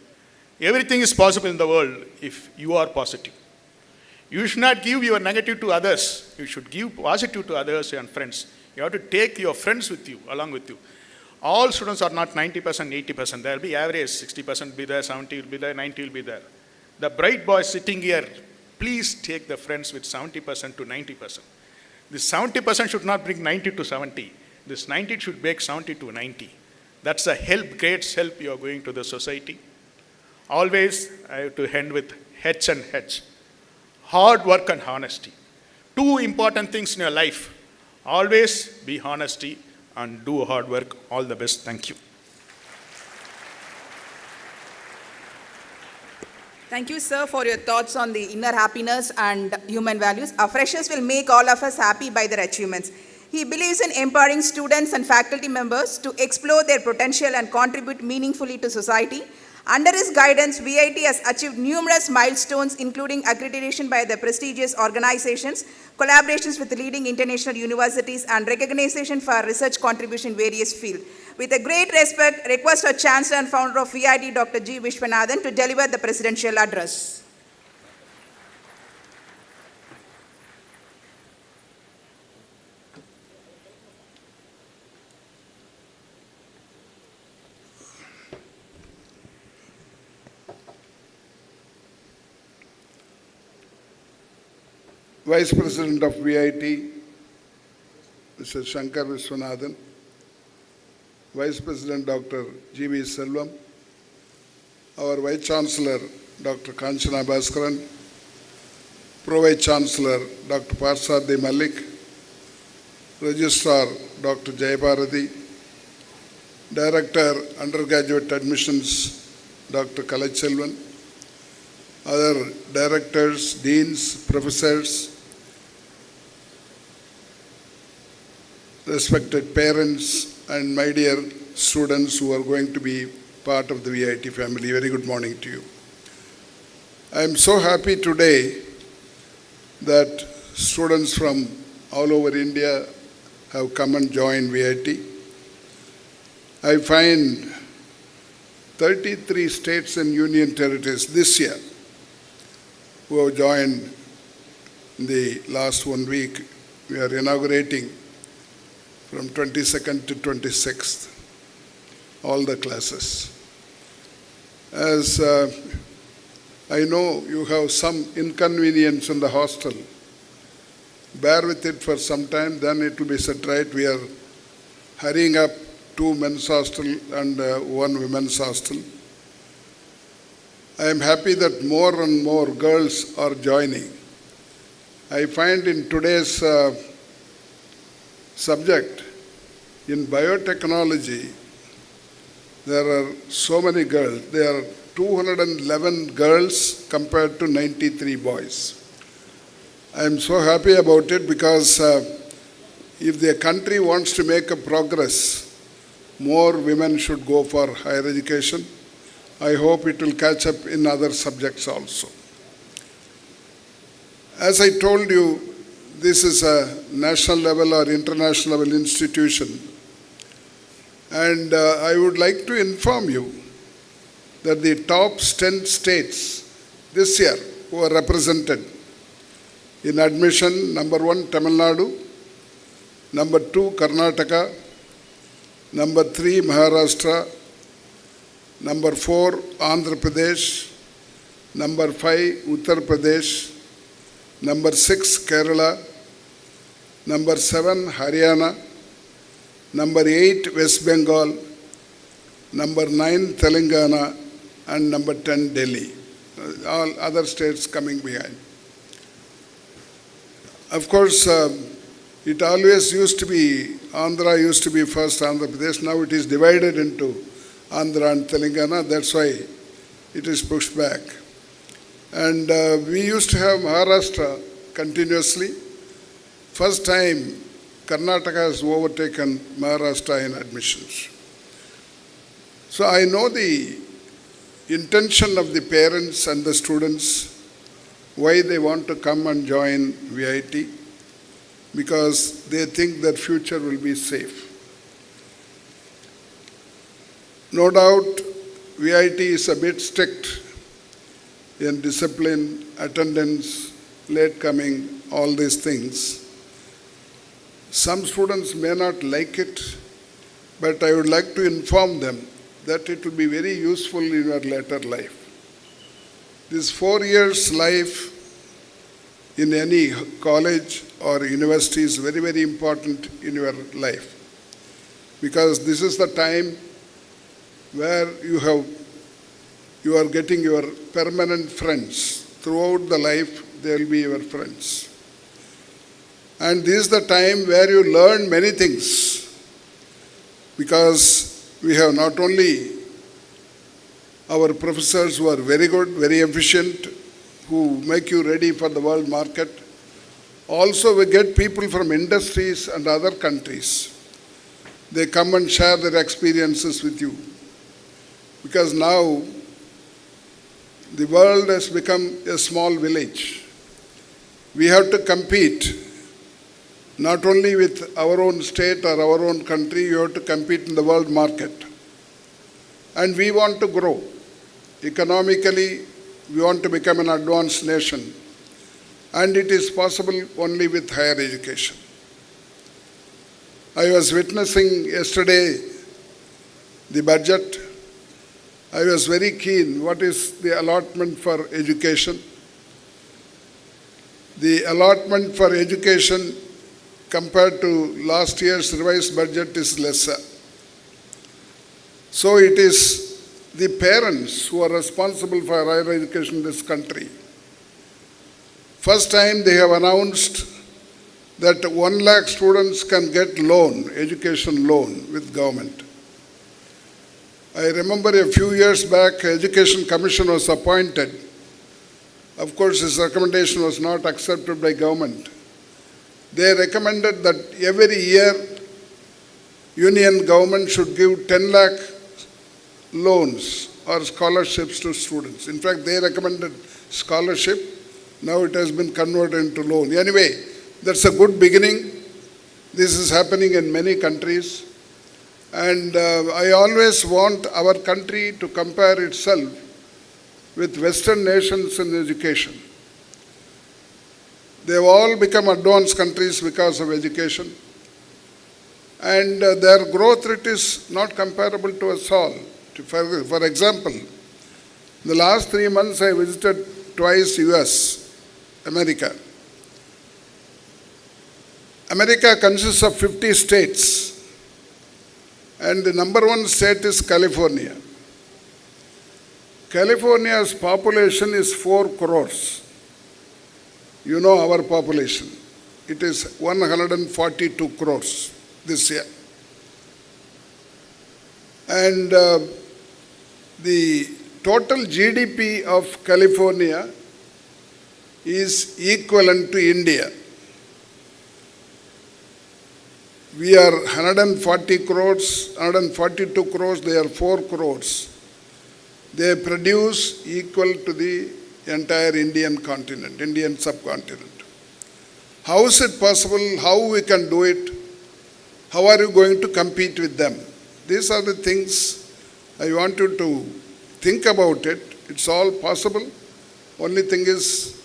Everything is possible in the world if you are positive. You should not give your negative to others. You should give positive to others and friends. You have to take your friends with you, along with you. All students are not 90%, 80%. There will be average, 60% be there, 70 will be there, 90 will be there. The bright boys sitting here, please take the friends with 70% to 90%. This 70% should not bring 90 to 70. This 90 should make 70 to 90. That's a help, great help you are going to the society. Always, I have to end with H and H. Hard work and honesty. 2 important things in your life. Always be honesty and do hard work. All the best. Thank you. Thank you, sir, for your thoughts on the inner happiness and human values. Our freshers will make all of us happy by their achievements. He believes in empowering students and faculty members to explore their potential and contribute meaningfully to society. Under his guidance, VIT has achieved numerous milestones, including accreditation by the prestigious organizations, collaborations with leading international universities, and recognition for research contribution in various fields. With a great respect, request our Chancellor and founder of VIT, Dr. G. Vishwanathan, to deliver the presidential address. Vice President of VIT, Mr. Shankar Vishwanathan, Vice President Dr. G.V. Selvam, our Vice Chancellor Dr. Kanchana Bhaskaran, Pro-Vice Chancellor Dr. Parsadhi Malik, Registrar Dr. Jayabharati, Director Undergraduate Admissions Dr. Kalachelvan, other directors, deans, professors, respected parents, and my dear students who are going to be part of the VIT family, very good morning to you. I am so happy today that students from all over India have come and joined VIT. I find 33 states and union territories this year who have joined in the last 1 week. We are inaugurating from 22nd to 26th, all the classes. As I know you have some inconvenience in the hostel, bear with it for some time, then it will be set right. We are hurrying up 2 men's hostel and 1 women's hostel. I am happy that more and more girls are joining. I find in today's subject, in biotechnology, there are so many girls. There are 211 girls compared to 93 boys. I am so happy about it because if the country wants to make a progress, more women should go for higher education. I hope it will catch up in other subjects also. As I told you, this is a national level or international level institution. And I would like to inform you that the top 10 states this year who are represented in admission, number 1, Tamil Nadu, number 2, Karnataka, number 3, Maharashtra, number 4, Andhra Pradesh, number 5, Uttar Pradesh, number 6, Kerala, number 7, Haryana, number 8, West Bengal, number 9, Telangana, and number 10, Delhi. All other states coming behind. Of course, it always used to be, Andhra used to be first, Andhra Pradesh. Now it is divided into Andhra and Telangana. That's why it is pushed back. And we used to have Maharashtra continuously. First time, Karnataka has overtaken Maharashtra in admissions. So I know the intention of the parents and the students, why they want to come and join VIT, because they think their future will be safe. No doubt, VIT is a bit strict in discipline, attendance, late coming, all these things. Some students may not like it, but I would like to inform them that it will be very useful in your later life. This 4 years life in any college or university is very, very important in your life, because this is the time where you are getting your permanent friends. Throughout the life, they will be your friends. And this is the time where you learn many things, because we have not only our professors who are very good, very efficient, who make you ready for the world market. Also, we get people from industries and other countries. They come and share their experiences with you. Because now The world has become a small village. We have to compete not only with our own state or our own country, you have to compete in the world market. And we want to grow. Economically, we want to become an advanced nation. And it is possible only with higher education. I was witnessing yesterday the budget. I was very keen. What is the allotment for education? The allotment for education compared to last year's revised budget is lesser. So it is the parents who are responsible for higher education in this country. First time they have announced that 1 lakh students can get loan, education loan with government. I remember a few years back, Education Commission was appointed. Of course, his recommendation was not accepted by government. They recommended that every year, union government should give 10 lakh loans or scholarships to students. In fact, they recommended scholarship. Now it has been converted into loan. Anyway, that's a good beginning. This is happening in many countries. And I always want our country to compare itself with Western nations in education. They've all become advanced countries because of education. And their growth rate is not comparable to us all. For example, in the last 3 months I visited twice US, America. America consists of 50 states. And the number 1 state is California. California's population is 4 crores. You know our population. It is 142 crores this year. And the total GDP of California is equivalent to India. We are 140 crores, 142 crores, they are 4 crores. They produce equal to the entire Indian continent, Indian subcontinent. How is it possible? How we can do it? How are you going to compete with them? These are the things I want you to think about it. It's all possible. Only thing is,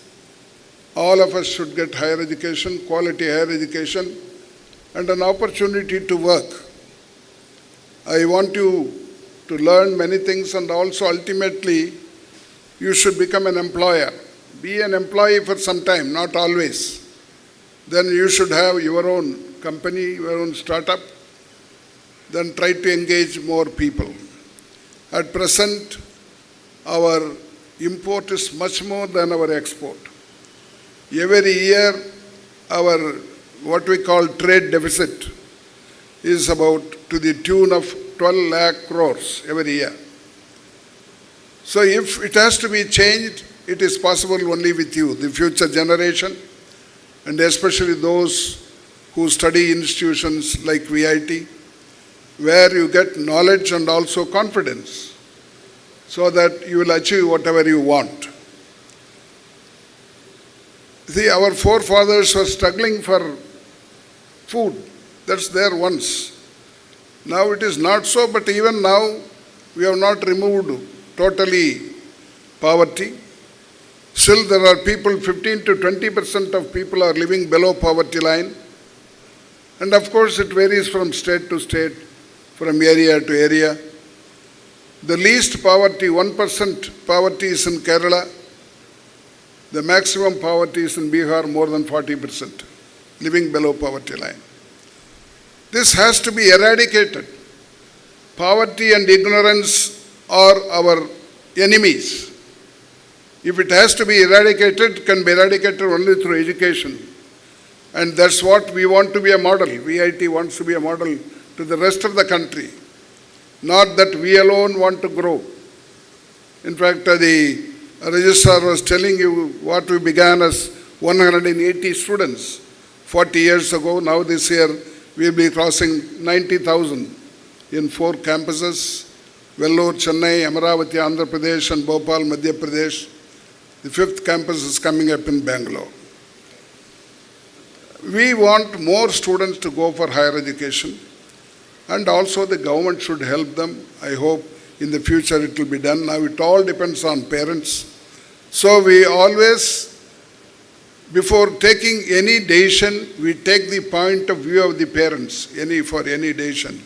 all of us should get higher education, quality higher education, and an opportunity to work. I want you to learn many things, and also ultimately you should become an employer. Be an employee for some time, not always. Then you should have your own company, your own startup. Then try to engage more people. At present, our import is much more than our export. Every year, our what we call trade deficit is about to the tune of 12 lakh crores every year. So if it has to be changed, it is possible only with you, the future generation, and especially those who study institutions like VIT, where you get knowledge and also confidence, so that you will achieve whatever you want. See, our forefathers were struggling for food. That's there once. Now it is not so, but even now we have not removed totally poverty. Still there are people, 15 to 20% of people are living below poverty line. And of course it varies from state to state, from area to area. The least poverty, 1% poverty is in Kerala. The maximum poverty is in Bihar, more than 40%, living below poverty line. This has to be eradicated. Poverty and ignorance are our enemies. If it has to be eradicated, it can be eradicated only through education. And that's what we want to be a model. VIT wants to be a model to the rest of the country. Not that we alone want to grow. In fact, the registrar was telling you what we began as 180 students 40 years ago. Now this year we will be crossing 90,000 in 4 campuses. Vellore, Chennai, Amaravati, Andhra Pradesh, and Bhopal, Madhya Pradesh. The 5th campus is coming up in Bangalore. We want more students to go for higher education, and also the government should help them. I hope in the future it will be done. Now it all depends on parents. So we always, before taking any decision, we take the point of view of the parents for any decision,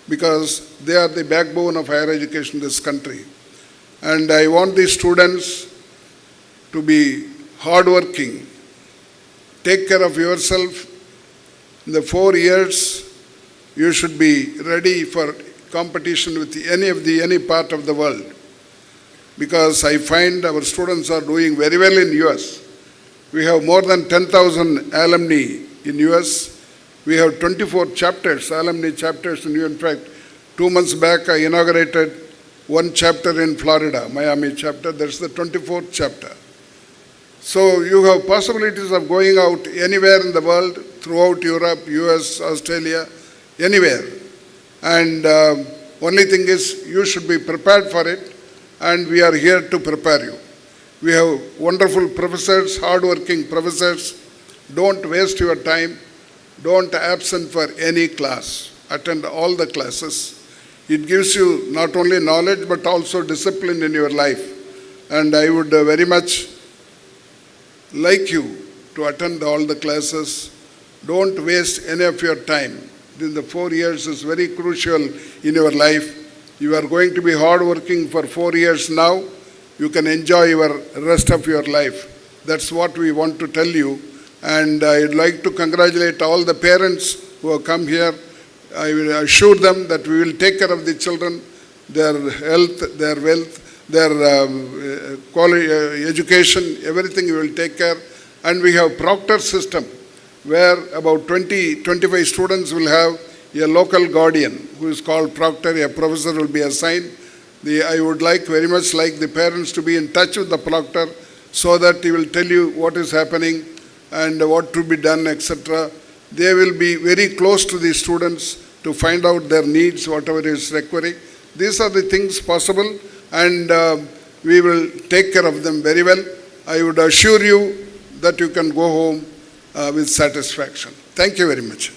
because they are the backbone of higher education in this country. And I want the students to be hardworking. Take care of yourself. In the 4 years, you should be ready for competition with any part of the world. Because I find our students are doing very well in US. We have more than 10,000 alumni in US. We have 24 chapters, alumni chapters in US. In fact, 2 months back I inaugurated one chapter in Florida, Miami chapter. That's the 24th chapter. So you have possibilities of going out anywhere in the world, throughout Europe, US, Australia, anywhere. And only thing is you should be prepared for it, and we are here to prepare you. We have wonderful professors, hardworking professors. Don't waste your time. Don't absent for any class. Attend all the classes. It gives you not only knowledge but also discipline in your life. And I would very much like you to attend all the classes. Don't waste any of your time. In the 4 years is very crucial in your life. You are going to be hardworking for 4 years now. You can enjoy your rest of your life. That's what we want to tell you. And I'd like to congratulate all the parents who have come here. I will assure them that we will take care of the children, their health, their wealth, their quality, education, everything we will take care. And we have proctor system where about 20-25 students will have a local guardian who is called proctor. A professor will be assigned. I would very much like the parents to be in touch with the proctor so that he will tell you what is happening and what to be done, etc. They will be very close to the students to find out their needs, whatever is requiring. These are the things possible, and we will take care of them very well. I would assure you that you can go home with satisfaction. Thank you very much.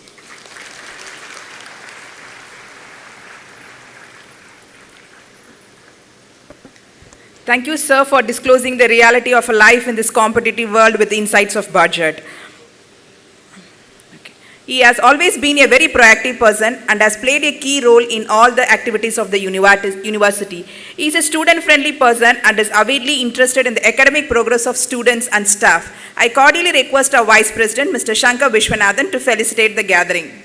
Thank you, sir, for disclosing the reality of a life in this competitive world with insights of budget. He has always been a very proactive person and has played a key role in all the activities of the university. He is a student-friendly person and is avidly interested in the academic progress of students and staff. I cordially request our Vice President, Mr. Shankar Vishwanathan, to felicitate the gathering.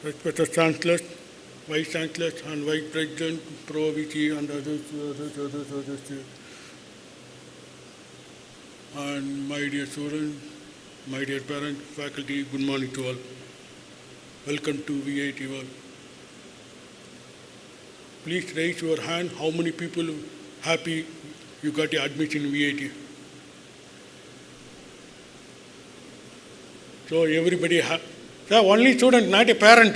Respected Chancellors, Vice Chancellors and Vice President, Pro VC and others, and my dear students, my dear parents, faculty, good morning to all. Welcome to VIT World. Please raise your hand how many people happy you got your admission in VIT. So everybody Sir, only student, not a parent.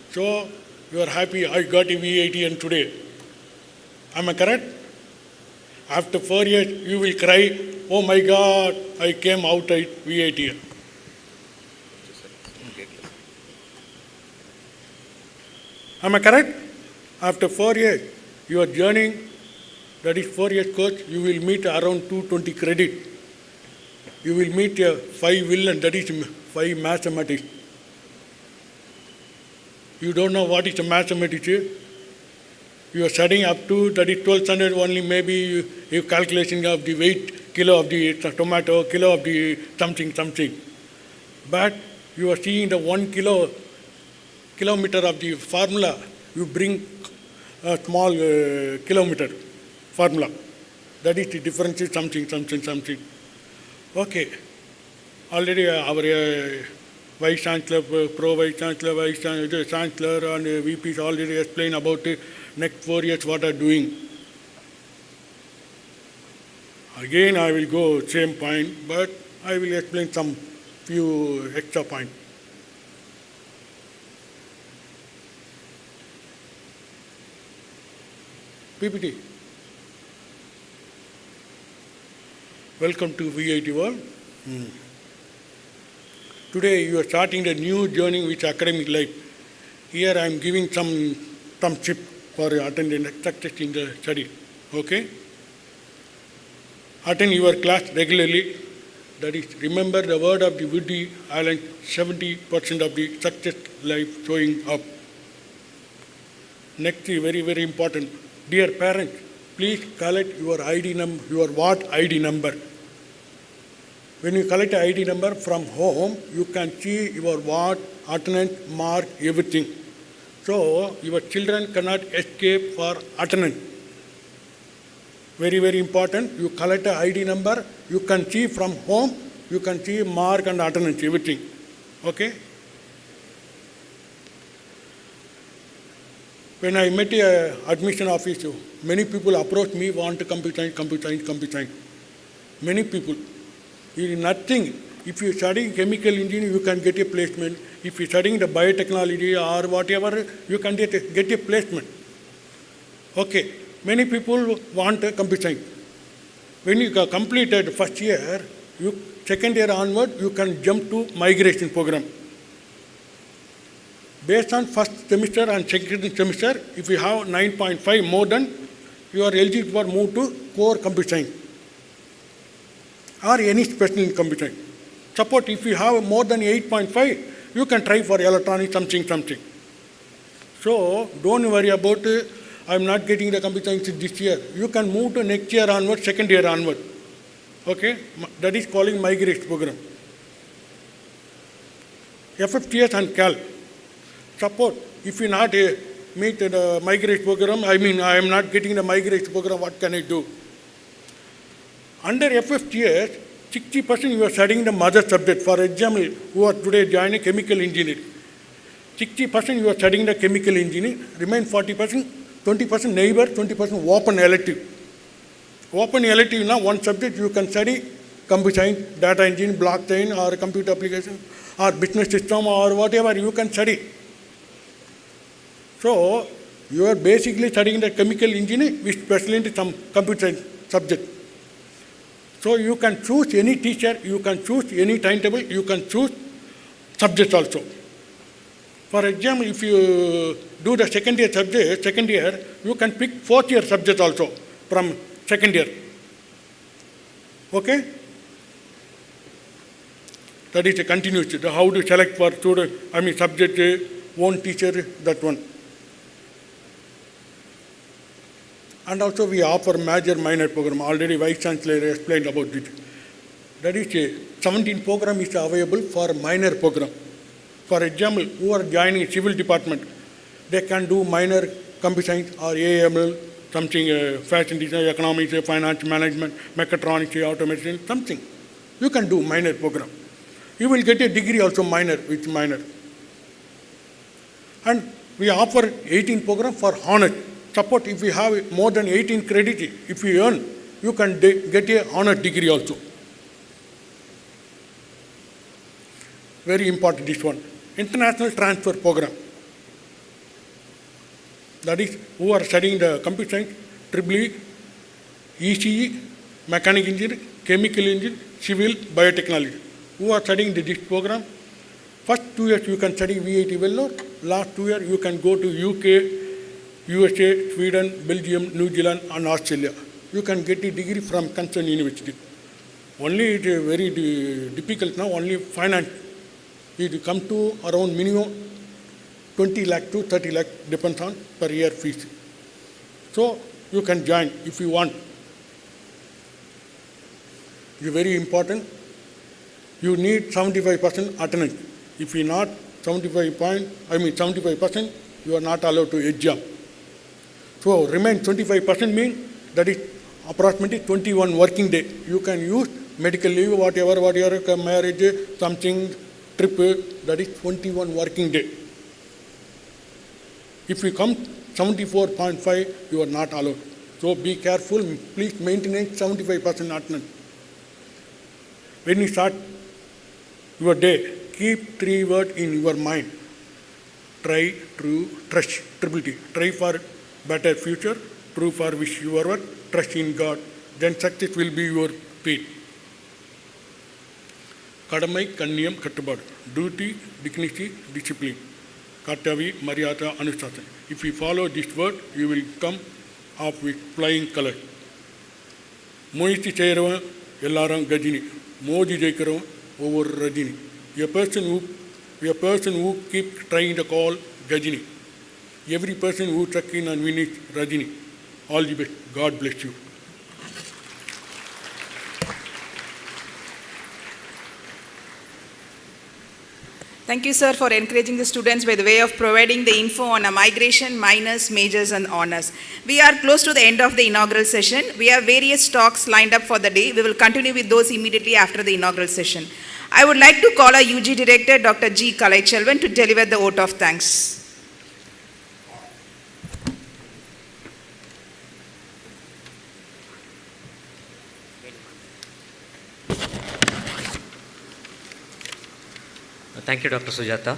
So, you are happy, I got a VIT today. Am I correct? After 4 years, you will cry, oh my God, I came out at VIT. Am I correct? After 4 years, you are journeying, that is 4 years course, you will meet around 220 credit. you will meet a 5 villain, that is 5 mathematics. You don't know what is a mathematics. You are studying up to, that is 12th standard only, maybe you calculation of the weight, kilo of the tomato, kilo of the something. But you are seeing the 1 kilometer of the formula, you bring a small kilometer formula. That is the difference is something. Okay. Already our Vice Chancellor, Pro-Vice Chancellor, Vice Chancellor and VPs already explained about the next 4 years what are doing. Again, I will go same point, but I will explain some few extra points. PPT. Welcome to VIT World. Today you are starting a new journey with academic life. Here I am giving some tip for attending success in the study. Okay? Attend your class regularly. That is, remember the word of the Woody Allen, 70% of the success life showing up. Next is very, very important. Dear parents, please collect your ID number, your what ID number. When you collect an ID number from home, you can see your what, attendance, mark, everything. So your children cannot escape for attendance. Very, very important. You collect an ID number, you can see from home, you can see mark and attendance, everything. Okay? When I met a admission office, many people approached me, want to computer science. Many people. It is nothing. If you study chemical engineering, you can get a placement. If you studying the biotechnology or whatever, you can get a placement. Okay. Many people want a computer science. When you completed first year, second year onward, you can jump to migration program. Based on first semester and second semester, if you have 9.5 more than, you are eligible for move to core computer science or any special in computer science. Suppose if you have more than 8.5, you can try for electronics something. So don't worry about I am not getting the computer science this year. You can move to next year onward, second year onward. Okay? That is calling migration program. FFTS and CAL. Suppose if you not meet the migration program, I am not getting the migration program, what can I do? Under FFTS, 60% you are studying the mother subject. For example, who are today joining chemical engineering. 60% you are studying the chemical engineering, remain 40%, 20% neighbor, 20% open elective. Open elective, now one subject you can study computer science, data engineering, blockchain or computer application or business system or whatever you can study. So, you are basically studying the chemical engineering with specialty some computer science subject. So, you can choose any teacher, you can choose any timetable, you can choose subject also. For example, if you do the second year, you can pick fourth year subject also from second year. Okay? That is a continuous, how to select for student, subject, one teacher, that one. And also we offer major minor program. Already Vice Chancellor explained about it. That is 17 program is available for minor program. For example, who are joining civil department, they can do minor computer science or AML, something fashion design, economics, finance management, mechatronics, automation, something. You can do minor program. You will get a degree also minor, with minor. And we offer 18 program for honors. Suppose if you have more than 18 credit, if you earn, you can get a honor degree also. Very important this one. International transfer program. That is, who are studying the computer science, EEE, ECE, mechanical engineering, chemical engineering, civil, biotechnology. Who are studying this program? First 2 years you can study VIT Vellore. Last 2 years you can go to UK, USA, Sweden, Belgium, New Zealand and Australia. You can get a degree from concerned university. Only it is very difficult now, only finance. It come to around minimum 20 lakh to 30 lakh, depends on per year fees. So you can join if you want. It is very important. You need 75% attendance. If you not 75%, you are not allowed to exam. So remain 25% means that is approximately 21 working day. You can use medical leave, whatever, marriage, something, trip, that is 21 working day. If you come 74.5, you are not allowed. So be careful, please maintain 75% attendance. When you start your day, keep 3 words in your mind. Try, true, trust, triple T. Try for better future, true for wish your work, trust in God. Then success will be your fate. கடமை கண்ணியம் கட்டுப்பாடு, duty, dignity, discipline, கர்த்தவி மரியாதை அனுசாசன். If you follow this word, you will come up with flying color. முயற்சி செய்கிறவன் எல்லாரும் கஜினி, மோதி ஜெயிக்கிறவன் ஒவ்வொரு Rajini. A person who keep trying to call Gajini. Every person who truck in and win is Rajini. All the best. God bless you. Thank you, sir, for encouraging the students by the way of providing the info on migration, minors, majors, and honors. We are close to the end of the inaugural session. We have various talks lined up for the day. We will continue with those immediately after the inaugural session. I would like to call our UG Director, Dr. G. Kalaiselvan, to deliver the vote of thanks. Thank you, Dr. Sujata.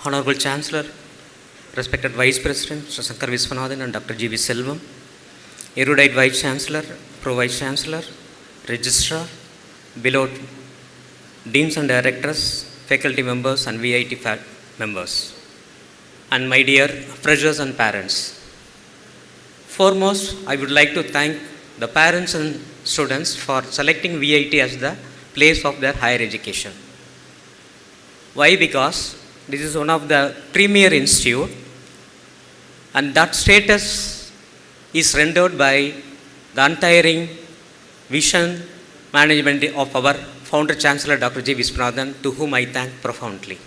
Honorable Chancellor, respected Vice President, Mr. Sankar Viswanathan and Dr. G.V. Selvam, erudite Vice Chancellor, Pro Vice Chancellor, Registrar, beloved Deans and Directors, faculty members and VIT members, and my dear freshers and parents. Foremost, I would like to thank the parents and students for selecting VIT as the place of their higher education. Why? Because this is one of the premier institute, and that status is rendered by the untiring vision management of our founder Chancellor Dr. G. Viswanathan, to whom I thank profoundly.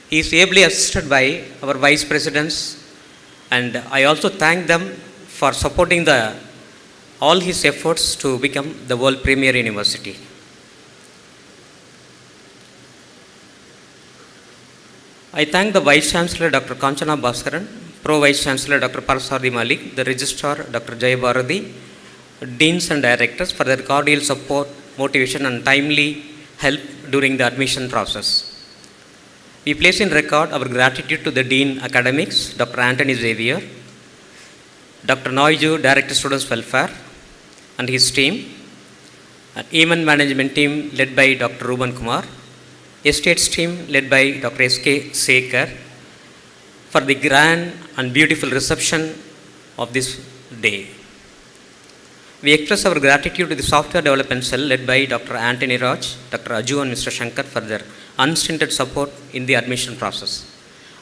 He is ably assisted by our vice presidents, and I also thank them for supporting all his efforts to become the world premier university. I thank the Vice Chancellor Dr. Kanchana Bhaskaran, Pro Vice Chancellor Dr. Parasarthi Malik, the Registrar Dr. Jay Bharati, Deans and Directors for their cordial support, motivation and timely help during the admission process. We place in record our gratitude to the Dean Academics, Dr. Anthony Xavier, Dr. Noiju, Director Students Welfare and his team, an event management team led by Dr. Ruban Kumar, Estates team led by Dr. S.K. Sekar, for the grand and beautiful reception of this day. We express our gratitude to the software development cell led by Dr. Anthony Raj, Dr. Aju and Mr. Shankar for their unstinted support in the admission process.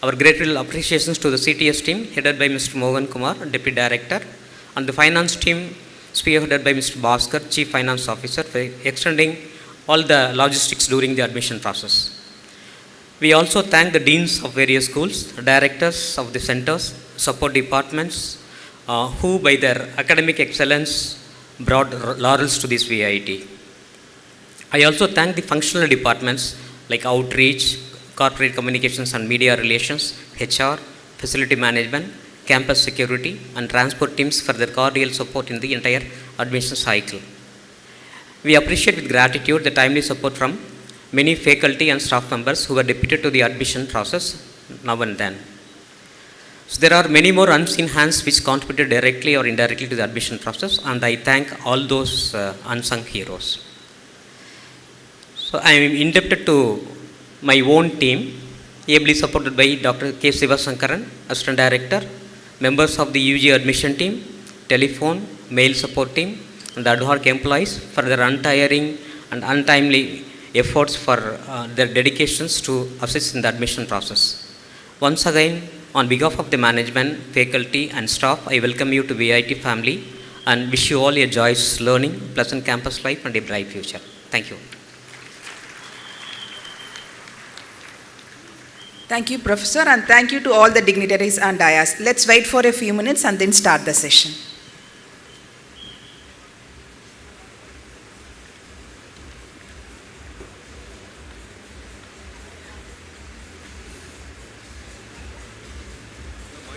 Our grateful appreciations to the CTS team headed by Mr. Mohan Kumar, Deputy Director, and the finance team spearheaded by Mr. Bhaskar, Chief Finance Officer, for extending all the logistics during the admission process. We also thank the deans of various schools, directors of the centers, support departments, who by their academic excellence brought laurels to this VIT. I also thank the functional departments like outreach, corporate communications and media relations, HR, facility management, campus security and transport teams for their cordial support in the entire admission cycle. We appreciate with gratitude the timely support from many faculty and staff members who were deputed to the admission process now and then. So there are many more unseen hands which contributed directly or indirectly to the admission process, and I thank all those unsung heroes. So I am indebted to my own team, ably supported by Dr. K. Sivasankaran, Assistant Director, members of the UG admission team, telephone, mail support team, and the ad hoc employees for their untiring and untimely efforts for their dedications to assist in the admission process. Once again, on behalf of the management, faculty and staff, I welcome you to VIT family and wish you all a joyous learning, pleasant campus life and a bright future. Thank you. Thank you, Professor, and thank you to all the dignitaries and dayas. Let's wait for a few minutes and then start the session.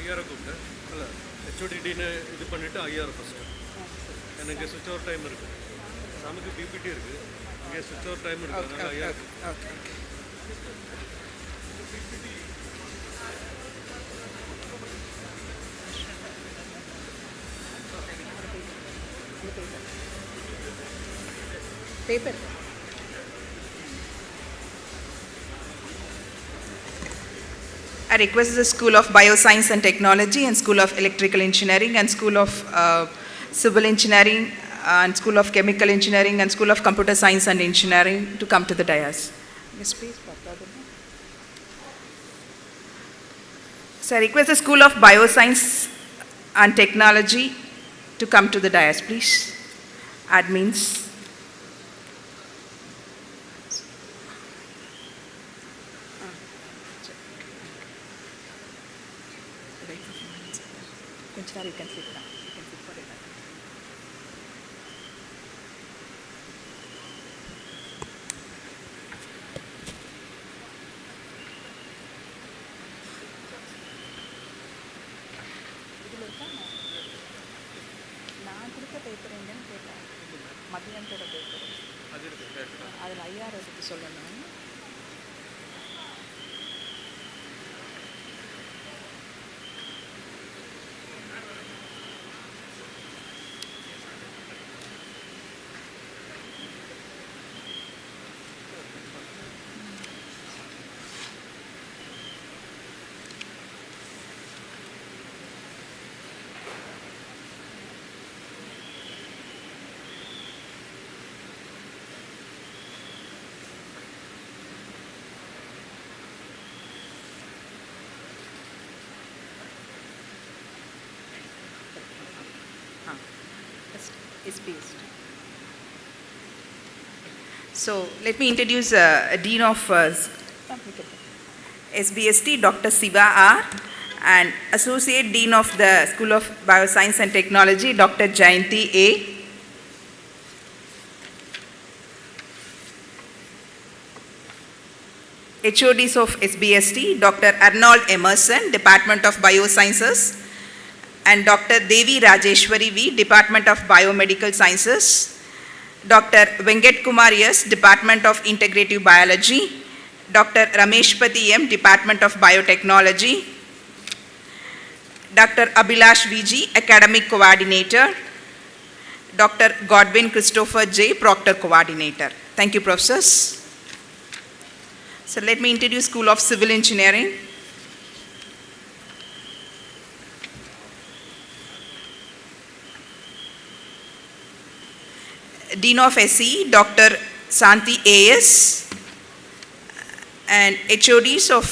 ஐஆரை கூப்பிட்டேன் இல்லை ஹெச்ஓடிடின்னு இது பண்ணிவிட்டு IR first எனக்கு சுவிட்ச் over time இருக்குது நமக்கு PPT இருக்குது இங்கே சுவிட்ச் ஓவர் டைம் இருக்குது அதனால் IR Paper. I request the School of Bioscience and Technology and School of Electrical Engineering and School of Civil Engineering and School of Chemical Engineering and School of Computer Science and Engineering to come to the dais. Yes, please. So I request the School of Bioscience and Technology to come to the dais, please. Admins. You can sit down. You can sit for a while. நான் கொடுத்த paper எங்கன்னு கேட்டேன் மதியானத்தோட paper அதில் IR எடுத்து சொல்லணும். Is based. So let me introduce Dean of SBST, Dr. Siva R, and Associate Dean of the School of Bioscience and Technology, Dr. Jayanti A. HODs of SBST, Dr. Arnold Emerson, Department of Biosciences, and Dr. Devi Rajeshwari V, Department of Biomedical Sciences, Dr. Venkat Kumar S, Department of Integrative Biology, Dr. Rameshpati M, Department of Biotechnology, Dr. Abhilash VG, Academic Coordinator, Dr. Godwin Christopher J, Proctor Coordinator. Thank you, professors. So let me introduce School of Civil Engineering. Dean of SE, Dr. Santi A.S. and HODs of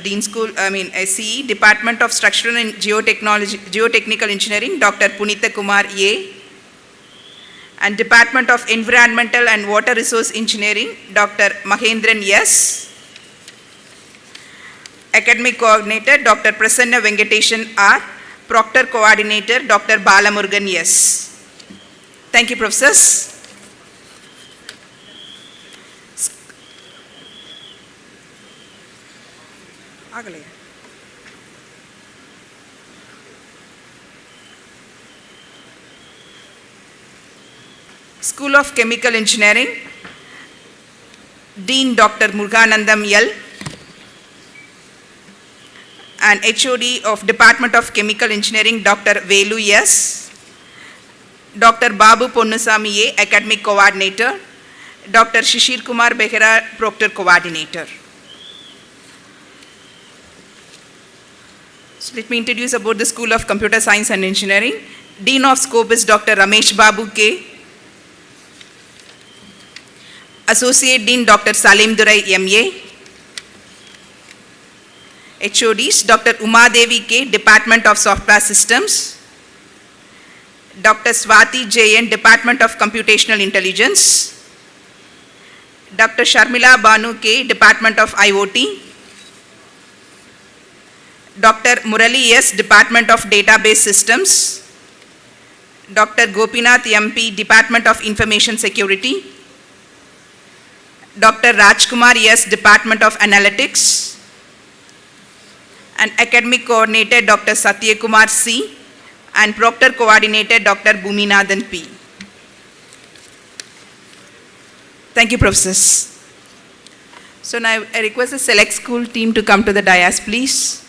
Dean School, SE, Department of Structural and Geotechnical Engineering, Dr. Punita Kumar A. and Department of Environmental and Water Resource Engineering, Dr. Mahendran S. Academic Coordinator, Dr. Prasanna Venkateshan R. Proctor Coordinator, Dr. Balamurgan S. Thank you, professors. School of Chemical Engineering, Dean Dr. Muruganandam L. and HOD of Department of Chemical Engineering, Dr. Velu S. Dr. Babu Ponnusamy A, Academic Coordinator, Dr. Shishir Kumar Behera, Proctor Coordinator. So let me introduce about the School of Computer Science and Engineering. Dean of Scope is Dr. Ramesh Babu K. Associate Dean Dr. Salim Durai, MA. HODs, Dr. Uma Devi K, Department of Software Systems. Dr. Swati JN, Department of Computational Intelligence. Dr. Sharmila Banu K, Department of IoT. Dr. Murali S, Department of Database Systems. Dr. Gopinath MP, Department of Information Security. Dr. Rajkumar S, Department of Analytics. And Academic Coordinator, Dr. Satyakumar C. And Proctor Coordinator, Dr. Bhuminathan P. Thank you, professors. So now I request the select school team to come to the dais, please.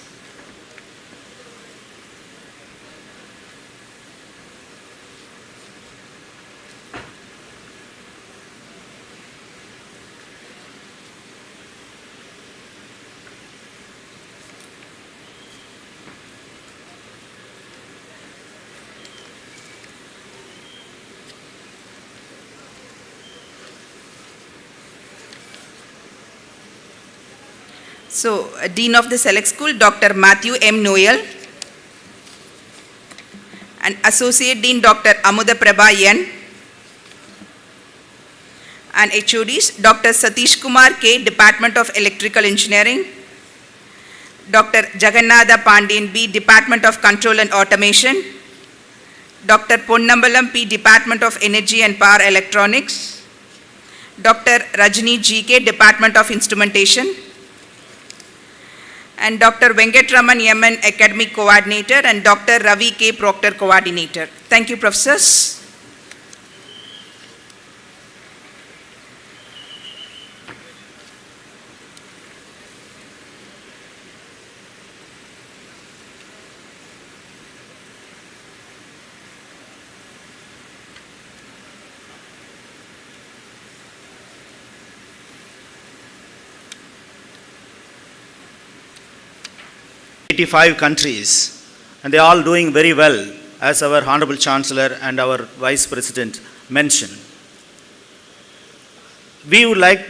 So, Dean of the Select School, Dr. Matthew M. Noel. And Associate Dean, Dr. Amuda Prabha N. And HODs, Dr. Satish Kumar K, Department of Electrical Engineering. Dr. Jagannatha Pandian B, Department of Control and Automation. Dr. Ponnambalam P, Department of Energy and Power Electronics. Dr. Rajni GK, Department of Instrumentation. And Dr. Venkatraman MN, Academic Coordinator, and Dr. Ravi K, Proctor Coordinator. Thank you, professors. Countries, and they are all doing very well, as our Honorable Chancellor and our Vice President mentioned. We would like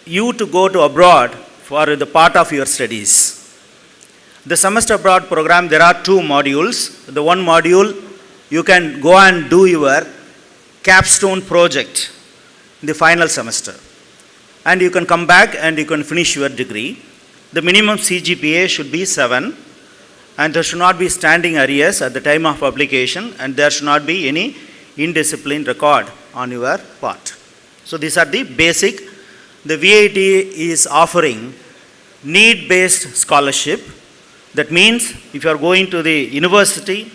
you to go to abroad for the part of your studies. The semester abroad program, there are two modules. The one module, you can go and do your capstone project in the final semester. And you can come back and you can finish your degree. The minimum CGPA should be 7. And there should not be standing arrears at the time of application, and there should not be any indisciplined record on your part. So these are the basic. The VIT is offering need-based scholarship. That means if you are going to the university,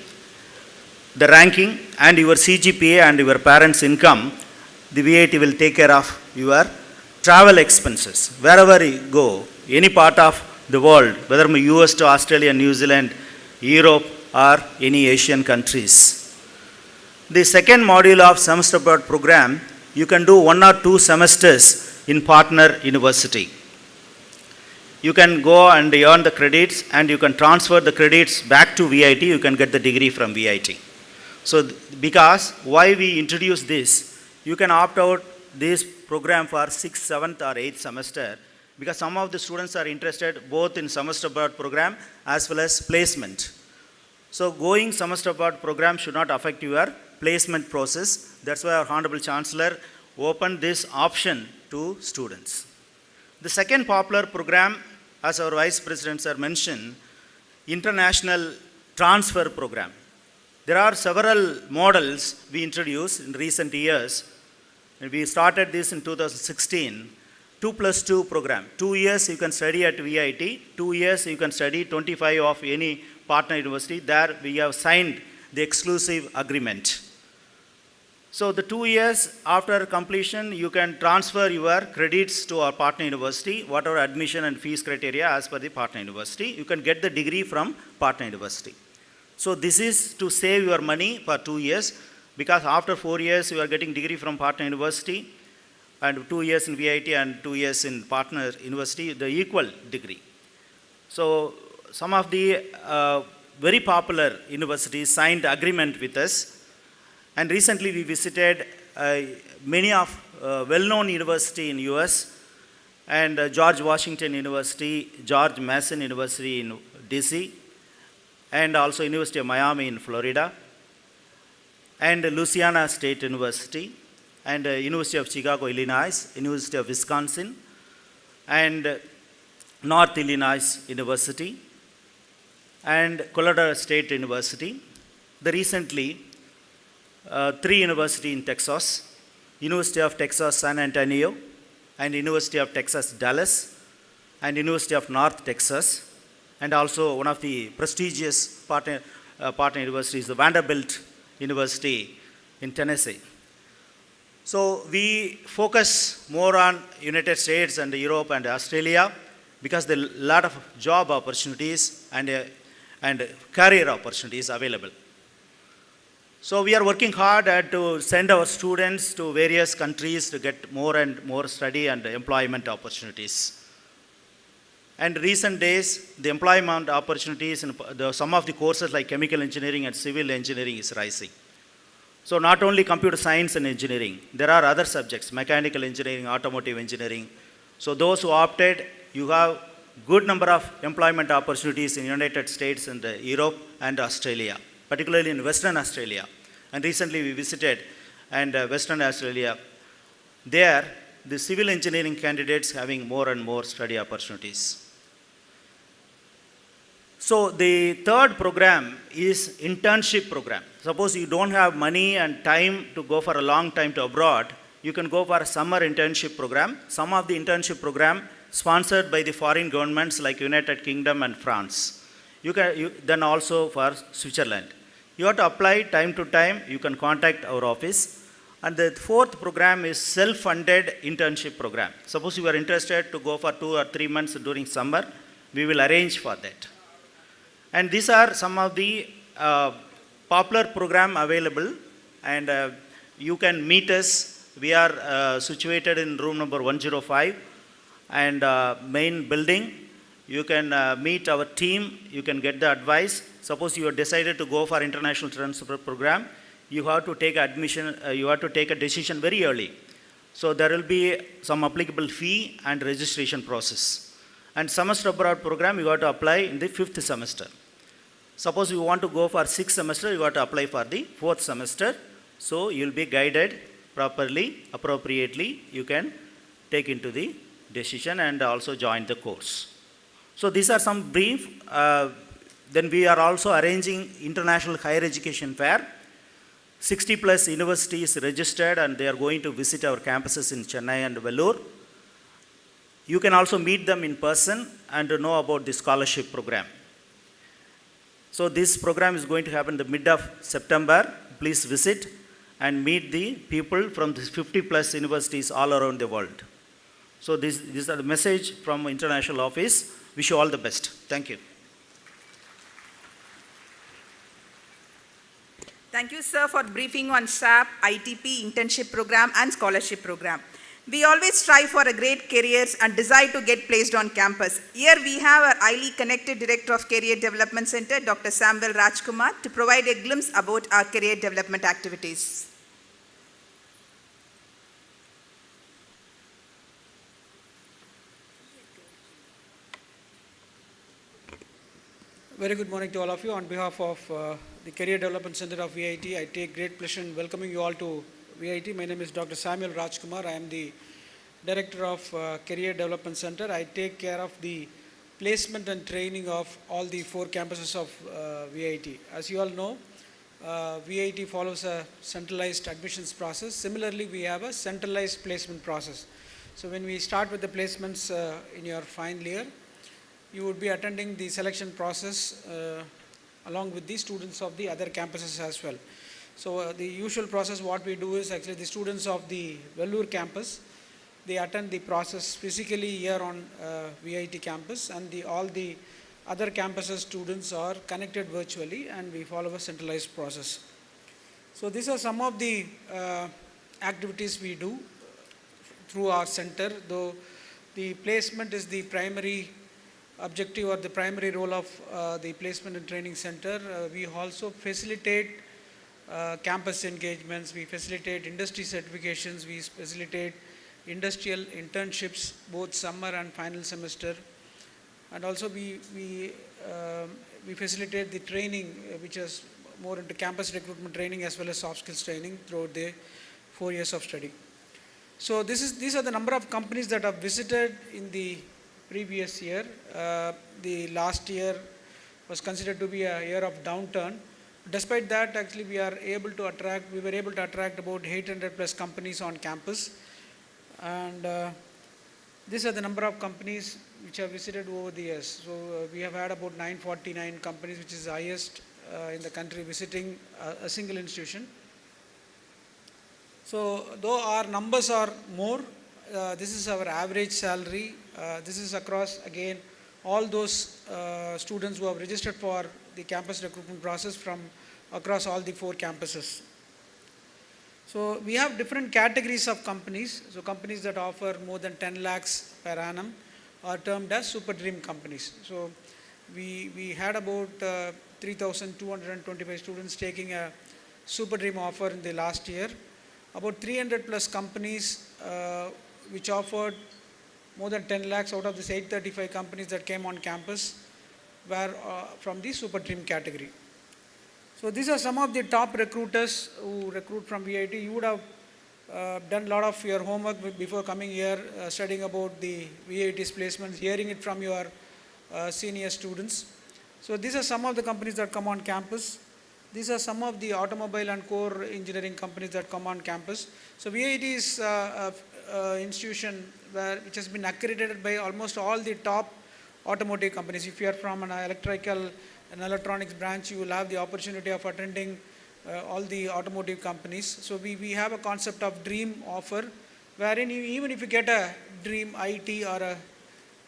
the ranking and your CGPA and your parents' income, the VIT will take care of your travel expenses. Wherever you go, any part of the world, whether from US to Australia, New Zealand, Europe, or any Asian countries. The second module of semester abroad program, you can do 1 or 2 semesters in partner university. You can go and earn the credits, and you can transfer the credits back to VIT, you can get the degree from VIT. So, because why we introduce this, you can opt out this program for 6th, 7th or 8th semester, because some of the students are interested both in semester abroad program as well as placement. So going semester abroad program should not affect your placement process. That's why our Honorable Chancellor opened this option to students. The second popular program, as our Vice President sir mentioned, International Transfer Program. There are several models we introduced in recent years. We started this in 2016. 2+2 program. 2 years you can study at VIT, 2 years you can study 25 of any partner university. There we have signed the exclusive agreement. So the 2 years after completion, you can transfer your credits to our partner university, whatever admission and fees criteria as per the partner university. You can get the degree from partner university. So this is to save your money for 2 years, because after 4 years you are getting degree from partner university, and 2 years in VIT and 2 years in partner university, the equal degree. So some of the very popular universities signed agreement with us, and recently we visited many of well-known university in US, and George Washington University, George Mason University in DC, and also University of Miami in Florida, and Louisiana State University, and University of Chicago, Illinois, University of Wisconsin, and North Illinois University, and Colorado State University. The recently, 3 universities in Texas, University of Texas San Antonio, and University of Texas Dallas, and University of North Texas, and also one of the prestigious partner universities, the Vanderbilt University in Tennessee. So we focus more on United States and Europe and Australia because there are a lot of job opportunities and career opportunities available. So we are working hard to send our students to various countries to get more and more study and employment opportunities. And recent days, the employment opportunities in some of the courses like chemical engineering and civil engineering is rising. So not only computer science and engineering, there are other subjects, mechanical engineering, automotive engineering. So those who opted, you have good number of employment opportunities in United States and Europe and Australia, particularly in Western Australia. And recently we visited Western Australia. There, the civil engineering candidates having more and more study opportunities. So the third program is internship program. Suppose you don't have money and time to go for a long time to abroad, you can go for a summer internship program. Some of the internship program sponsored by the foreign governments like United Kingdom and France. Then also for Switzerland. You have to apply time to time. You can contact our office. And the fourth program is self-funded internship program. Suppose you are interested to go for 2 or 3 months during summer, we will arrange for that. And these are some of the popular program available, and you can meet us. We are situated in room number 105 and main building. You can meet our team. You can get the advice. Suppose you have decided to go for international transfer program, you have to take admission. You have to take a decision very early. So there will be some applicable fee and registration process. And semester abroad program, you have to apply in the 5th semester. Suppose you want to go for 6th semester, you have to apply for the 4th semester. So you will be guided properly, appropriately. You can take into the decision and also join the course. So these are some brief. Then we are also arranging International Higher Education Fair. 60 plus universities registered and they are going to visit our campuses in Chennai and Vellore. You can also meet them in person and know about the scholarship program. So this program is going to happen in the mid of September. Please visit and meet the people from the 50 plus universities all around the world. So these are the message from International Office. Wish you all the best. Thank you. Thank you, sir, for briefing on SAP, ITP, internship program, and scholarship program. We always strive for a great careers and desire to get placed on campus. Here we have our highly connected Director of Career Development Center, Dr. Samuel Rajkumar, to provide a glimpse about our career development activities. Very good morning to all of you. On behalf of the Career Development Center of VIT, I take great pleasure in welcoming you all to VIT. My name is Dr. Samuel Rajkumar. I am the Director of Career Development Center. I take care of the placement and training of all the 4 campuses of VIT. As you all know, VIT follows a centralized admissions process. Similarly, we have a centralized placement process. So when we start with the placements in your final year, you would be attending the selection process along with the students of the other campuses as well. So the usual process, what we do is actually the students of the Vellore campus, they attend the process physically here on VIT campus, and all the other campuses students are connected virtually, and we follow a centralized process. So these are some of the activities we do through our center, though the placement is the primary objective or the primary role of the Placement and Training Center. We also facilitate campus engagements, we facilitate industry certifications, we facilitate industrial internships, both summer and final semester. And also we facilitate the training, which is more into campus recruitment training as well as soft skills training throughout the 4 years of study. So these are the number of companies that have visited in the previous year. The last year was considered to be a year of downturn. Despite that, actually we were able to attract about 800 plus companies on campus. And these are the number of companies which have visited over the years. So we have had about 949 companies, which is the highest in the country visiting a single institution. So though our numbers are more, this is our average salary. This is across, again, all those students who have registered for the campus recruitment process from across all the 4 campuses. So we have different categories of companies. So companies that offer more than 10 lakhs per annum are termed as super dream companies. So we had about 3,225 students taking a super dream offer in the last year. About 300 plus companies which offered more than 10 lakhs out of this 835 companies that came on campus were from the super dream category. So these are some of the top recruiters who recruit from VIT. You would have done a lot of your homework before coming here, studying about the VIT's placements, hearing it from your senior students. So these are some of the companies that come on campus. These are some of the automobile and core engineering companies that come on campus. So VIT is an institution which has been accredited by almost all the top automotive companies. If you are from an electrical and electronics branch, you will have the opportunity of attending all the automotive companies. So we have a concept of dream offer, wherein even if you get a dream IT or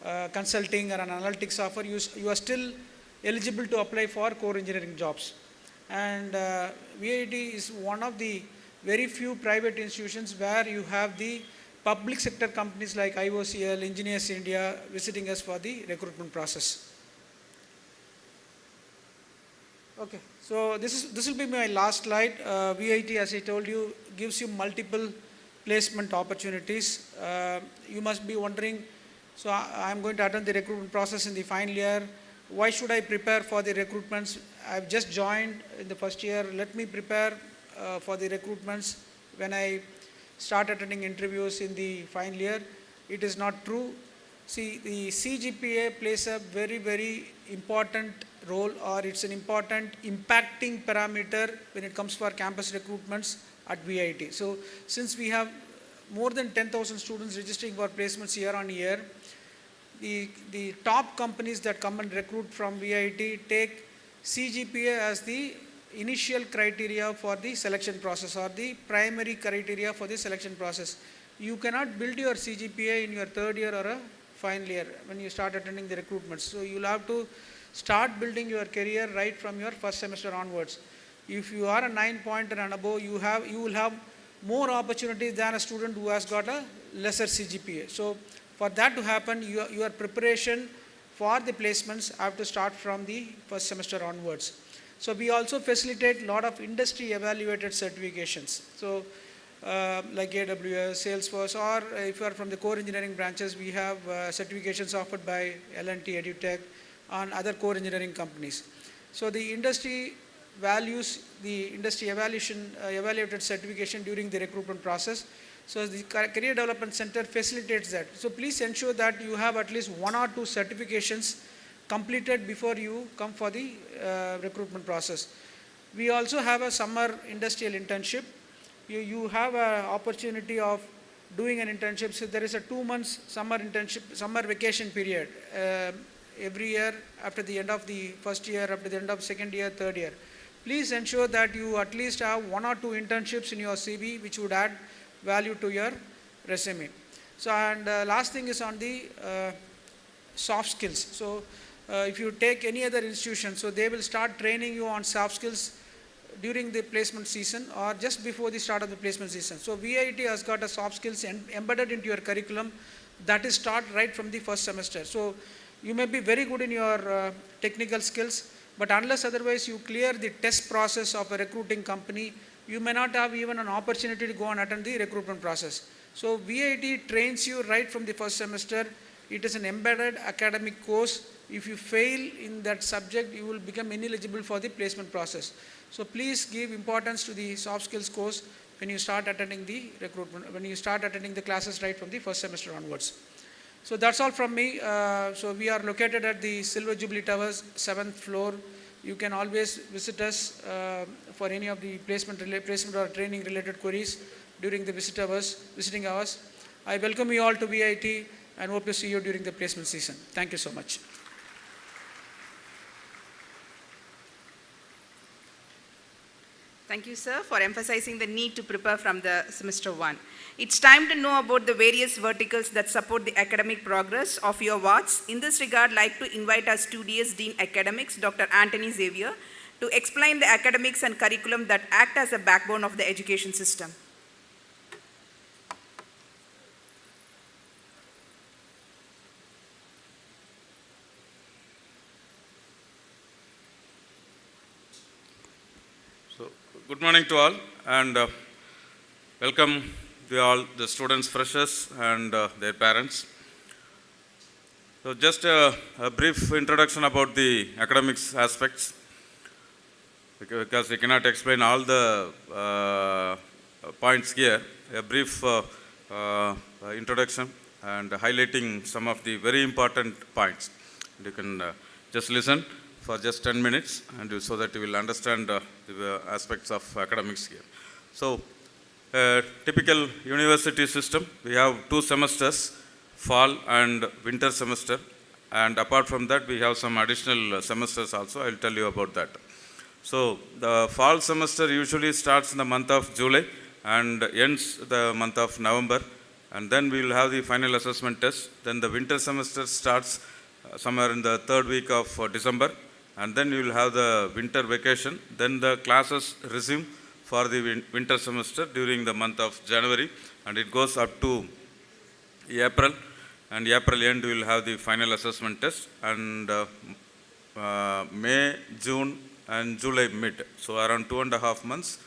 a consulting or an analytics offer, you are still eligible to apply for core engineering jobs. And VIT is one of the very few private institutions where you have the public sector companies like IOCL, Engineers India visiting us for the recruitment process. Okay, so this will be my last slide. VIT, as I told you, gives you multiple placement opportunities. You must be wondering, so I am going to attend the recruitment process in the final year. Why should I prepare for the recruitments? I've just joined in the first year. Let me prepare for the recruitments when I start attending interviews in the final year. It is not true. See, the CGPA plays a very, very important role, or it's an important impacting parameter when it comes for campus recruitments at VIT. So since we have more than 10,000 students registering for placements year on year, the top companies that come and recruit from VIT take CGPA as the initial criteria for the selection process, or the primary criteria for the selection process. You cannot build your CGPA in your third year or a final year when you start attending the recruitments. So you'll have to start building your career right from your first semester onwards. If you are a 9-pointer and above, you will have more opportunities than a student who has got a lesser CGPA. So for that to happen, your preparation for the placements have to start from the first semester onwards. So we also facilitate a lot of industry evaluated certifications. So like AWS, Salesforce, or if you are from the core engineering branches, we have certifications offered by L&T, EduTech, and other core engineering companies. So the industry values the industry evaluated certification during the recruitment process. So the Career Development Center facilitates that. So please ensure that you have at least 1 or 2 certifications completed before you come for the recruitment process. We also have a summer industrial internship. You have an opportunity of doing an internship. So there is a 2 months summer internship, summer vacation period every year after the end of the first year, after the end of second year, third year. Please ensure that you at least have 1 or 2 internships in your CV, which would add value to your resume. So, and last thing is on the soft skills. So if you take any other institution, so they will start training you on soft skills during the placement season or just before the start of the placement season. So VIT has got a soft skills embedded into your curriculum that is start right from the first semester. So you may be very good in your technical skills, but unless otherwise you clear the test process of a recruiting company, you may not have even an opportunity to go and attend the recruitment process. So VIT trains you right from the first semester. It is an embedded academic course. If you fail in that subject, you will become ineligible for the placement process. So please give importance to the soft skills course when you start attending the recruitment, when you start attending the classes right from the first semester onwards. So that's all from me. So we are located at the Silver Jubilee Towers, 7th floor. You can always visit us for any of the placement or training related queries during the visiting hours. I welcome you all to VIT and hope to see you during the placement season. Thank you so much. Thank you, sir, for emphasizing the need to prepare from the semester 1. It's time to know about the various verticals that support the academic progress of your wards. In this regard, I'd like to invite our studious Dean Academics, Dr. Anthony Xavier, to explain the academics and curriculum that act as a backbone of the education system. Good morning to all, and welcome to all the students, freshers, and their parents. So just a brief introduction about the academics aspects, because we cannot explain all the points here. A brief introduction and highlighting some of the very important points. You can just listen for just 10 minutes, and so that you will understand the aspects of academics here. So, typical university system, we have 2 semesters, fall and winter semester, and apart from that, we have some additional semesters also. I will tell you about that. So, the fall semester usually starts in the month of July and ends the month of November, and then we will have the final assessment test. Then the winter semester starts somewhere in the 3rd week of December, and then you will have the winter vacation. Then the classes resume for the winter semester during the month of January, and it goes up to April, and April end we will have the final assessment test, and May, June and July mid. So around 2.5 months,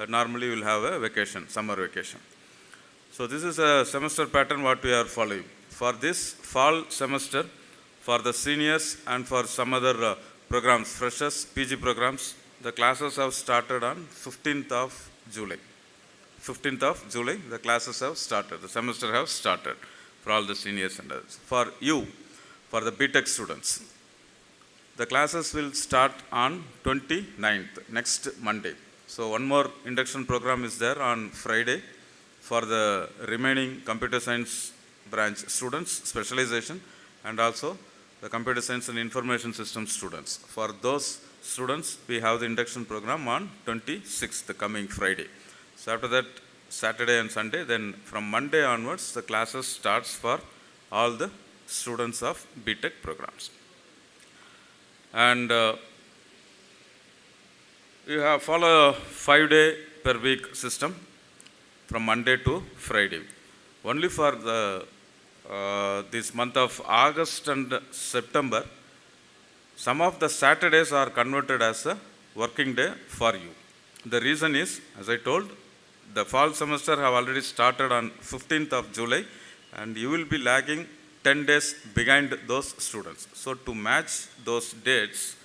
normally we will have a vacation, summer vacation. So this is a semester pattern what we are following. For this fall semester, for the seniors and for some other programs, freshers, PG programs, the classes have started on 15th of July. 15th of July, the classes have started, the semester have started for all the seniors and others. For you, for the BTech students, the classes will start on 29th, next Monday. So one more induction program is there on Friday for the remaining computer science branch students, specialization, and also the computer science and information system students. For those students, we have the induction program on 26th, the coming Friday. So after that, Saturday and Sunday, then from Monday onwards, the classes starts for all the students of BTech programs. And you have follow a 5-day per week system from Monday to Friday. Only for the this month of August and September, some of the Saturdays are converted as a working day for you. The reason is, as I told, the fall semester have already started on 15th of July, and you will be lagging 10 days behind those students. So to match those dates,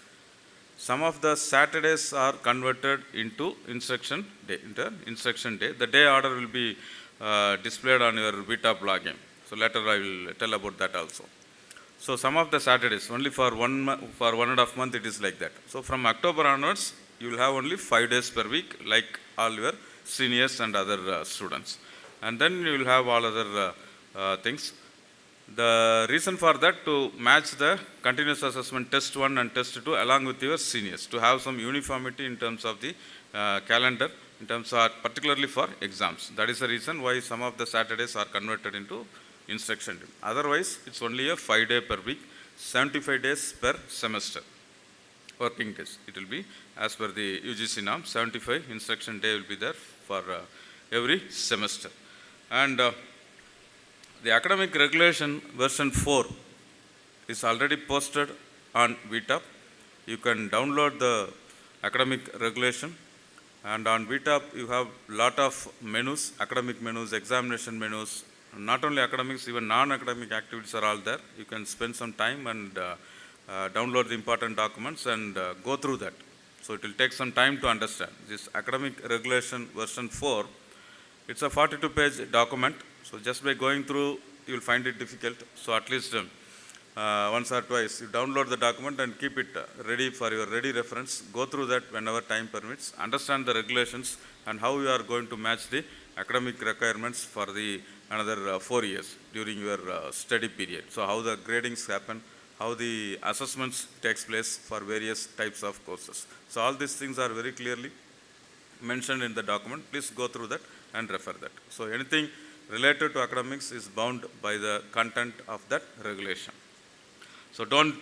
some of the Saturdays are converted into instruction day. The day order will be displayed on your Vita blogging. So later I will tell about that also. So some of the Saturdays, only for 1.5 months it is like that. So from October onwards, you will have only 5 days per week, like all your seniors and other students. And then you will have all other things. The reason for that, to match the continuous assessment test 1 and test 2 along with your seniors, to have some uniformity in terms of the calendar, in terms of particularly for exams. That is the reason why some of the Saturdays are converted into instruction day. Otherwise, it's only a 5-day per week, 75 days per semester, working days. It will be as per the UGC norm, 75 instruction day will be there for every semester. And the academic regulation version 4 is already posted on Vita, you can download the academic regulation, and on VTAP you have lot of menus, academic menus, examination menus. Not only academics, even non-academic activities are all there. You can spend some time and download the important documents and go through that. So it will take some time to understand. This academic regulation version 4, it's a 42-page document. So just by going through, you will find it difficult. So at least once or twice, you download the document and keep it ready for your ready reference. Go through that whenever time permits. Understand the regulations and how you are going to match the academic requirements for the another 4 years during your study period. So how the gradings happen, how the assessments takes place for various types of courses. So all these things are very clearly mentioned in the document. Please go through that and refer that. So anything related to academics is bound by the content of that regulation. So don't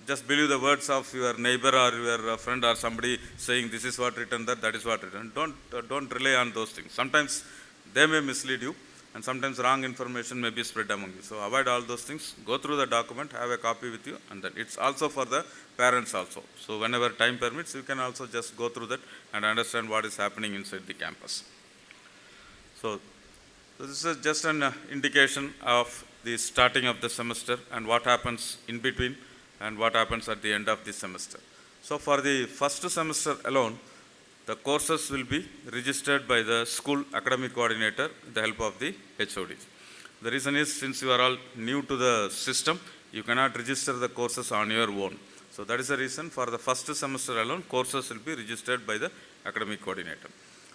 just believe the words of your neighbor or your friend or somebody saying this is what written there, that is what written. Don't rely on those things. Sometimes they may mislead you, and sometimes wrong information may be spread among you. So avoid all those things. Go through the document, have a copy with you, and then it's also for the parents also. So whenever time permits, you can also just go through that and understand what is happening inside the campus. So this is just an indication of the starting of the semester and what happens in between and what happens at the end of the semester. So for the first semester alone, the courses will be registered by the school academic coordinator with the help of the HODs. The reason is, since you are all new to the system, you cannot register the courses on your own. So that is the reason for the first semester alone, courses will be registered by the academic coordinator.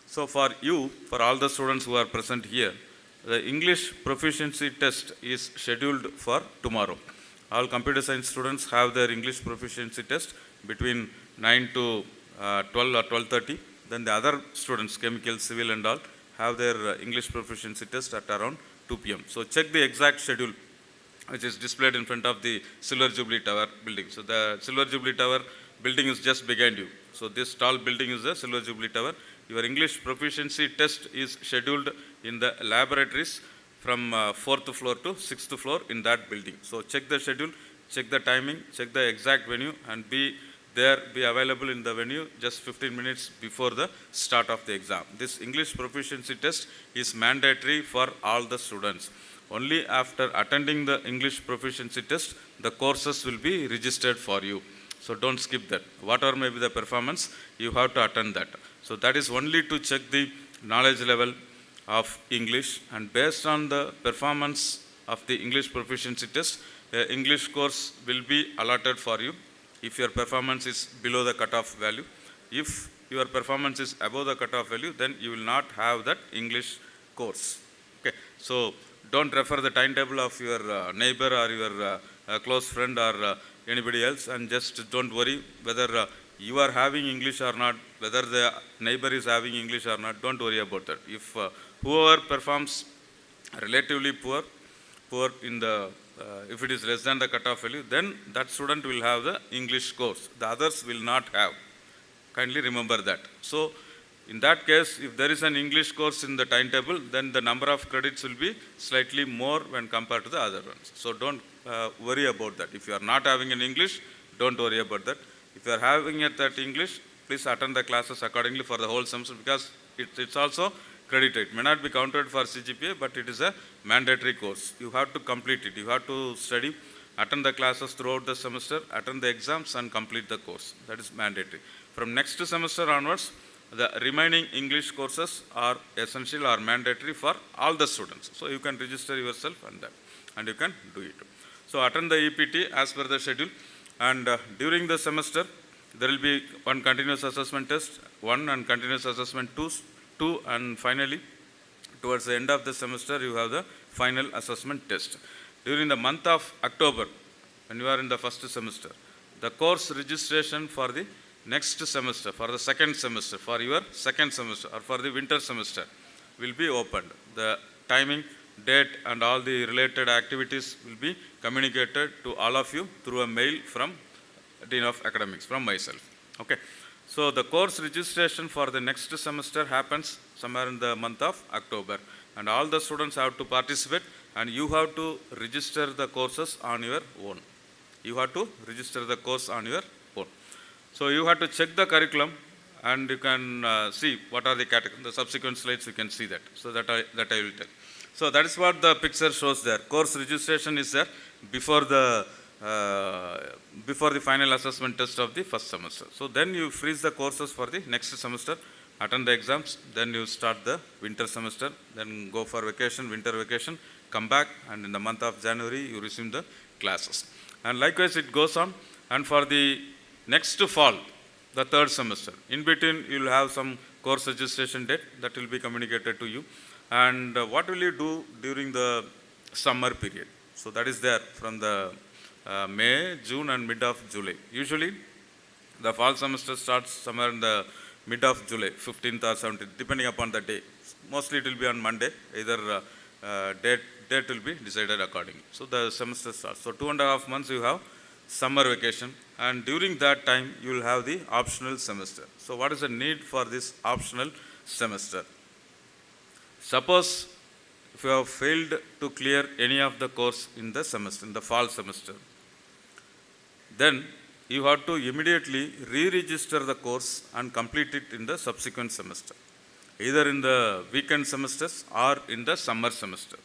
So for you, for all the students who are present here, the English proficiency test is scheduled for tomorrow. All computer science students have their English proficiency test between 9 to 12 or 12:30. Then the other students, chemical, civil and all, have their English proficiency test at around 2 p.m. So check the exact schedule which is displayed in front of the Silver Jubilee Tower building. So the Silver Jubilee Tower building is just behind you. So this tall building is the Silver Jubilee Tower. Your English proficiency test is scheduled in the laboratories from 4th floor to 6th floor in that building. So check the schedule, check the timing, check the exact venue, and be available in the venue just 15 minutes before the start of the exam. This English proficiency test is mandatory for all the students. Only after attending the English proficiency test, the courses will be registered for you. So don't skip that. Whatever may be the performance, you have to attend that. So that is only to check the knowledge level of English, and based on the performance of the English proficiency test, the English course will be allotted for you if your performance is below the cutoff value. If your performance is above the cutoff value, then you will not have that English course. Okay. So don't refer the timetable of your neighbor or your close friend or anybody else, and just don't worry whether you are having English or not, whether the neighbor is having English or not. Don't worry about that. If whoever performs relatively poor in the if it is less than the cutoff value, then that student will have the English course. The others will not have. Kindly remember that. So in that case, if there is an English course in the timetable, then the number of credits will be slightly more when compared to the other ones. So don't worry about that. If you are not having an English, don't worry about that. If you are having that English, please attend the classes accordingly for the whole semester, because it's also credited. It may not be counted for CGPA, but it is a mandatory course. You have to complete it. You have to study, attend the classes throughout the semester, attend the exams and complete the course. That is mandatory. From next semester onwards, the remaining English courses are essential or mandatory for all the students. So you can register yourself and you can do it. So attend the EPT as per the schedule, and during the semester there will be one continuous assessment test, one and continuous assessment two, and finally towards the end of the semester you have the final assessment test. During the month of October, when you are in the first semester, the course registration for the next semester, for the second semester, for your second semester or for the winter semester will be opened. The timing, date and all the related activities will be communicated to all of you through a mail from Dean of Academics, from myself. Okay. So the course registration for the next semester happens somewhere in the month of October, and all the students have to participate, and you have to register the courses on your own. You have to register the course on your own. So you have to check the curriculum and you can see what are the categories. The subsequent slides you can see that. So that I will tell. So that is what the picture shows there. Course registration is there before the final assessment test of the first semester. So then you freeze the courses for the next semester, attend the exams, then you start the winter semester, then go for vacation, winter vacation, come back, and in the month of January you resume the classes. And likewise it goes on, and for the next fall, the third semester, in between you will have some course registration date that will be communicated to you. And what will you do during the summer period? So that is there from the May, June and mid of July. Usually the fall semester starts somewhere in the mid of July, 15th or 17th, depending upon the day. Mostly it will be on Monday, either date will be decided accordingly. So the semester starts. So 2.5 months you have summer vacation, and during that time you will have the optional semester. So what is the need for this optional semester? Suppose if you have failed to clear any of the course in the semester, in the fall semester, then you have to immediately re-register the course and complete it in the subsequent semester, either in the weekend semesters or in the summer semester.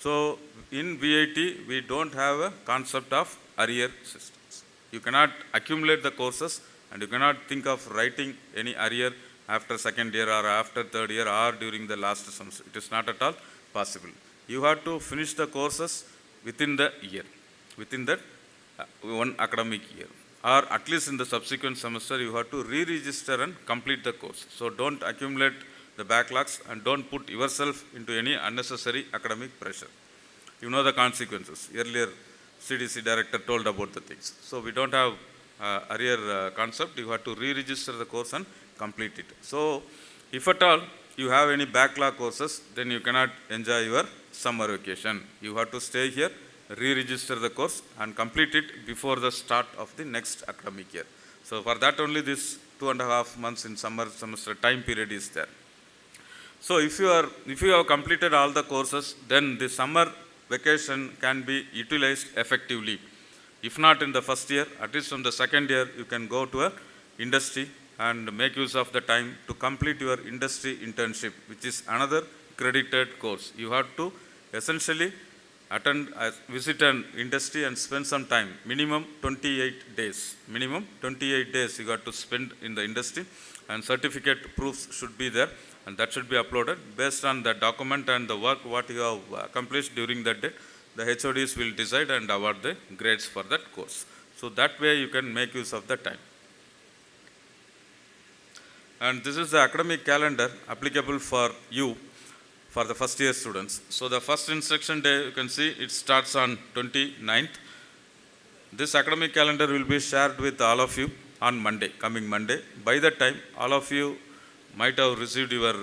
So in VIT, we don't have a concept of arrear systems. You cannot accumulate the courses and you cannot think of writing any arrear after second year or after third year or during the last semester. It is not at all possible. You have to finish the courses within the year, within that one academic year, or at least in the subsequent semester you have to re-register and complete the course. So don't accumulate the backlogs and don't put yourself into any unnecessary academic pressure. You know the consequences. Earlier CDC director told about the things. So we don't have arrear concept. You have to re-register the course and complete it. So if at all you have any backlog courses, then you cannot enjoy your summer vacation. You have to stay here, re-register the course and complete it before the start of the next academic year. So for that only this 2.5 months in summer semester time period is there. So if you have completed all the courses, then the summer vacation can be utilized effectively. If not in the first year, at least from the second year, you can go to an industry and make use of the time to complete your industry internship, which is another credited course. You have to essentially visit an industry and spend some time, minimum 28 days. Minimum 28 days you got to spend in the industry, and certificate proofs should be there, and that should be uploaded based on the document and the work what you have accomplished during that day. The HODs will decide and award the grades for that course. So that way you can make use of the time. And this is the academic calendar applicable for you, for the first year students. So the first instruction day, you can see it starts on 29th. This academic calendar will be shared with all of you on Monday, coming Monday. By that time, all of you might have received your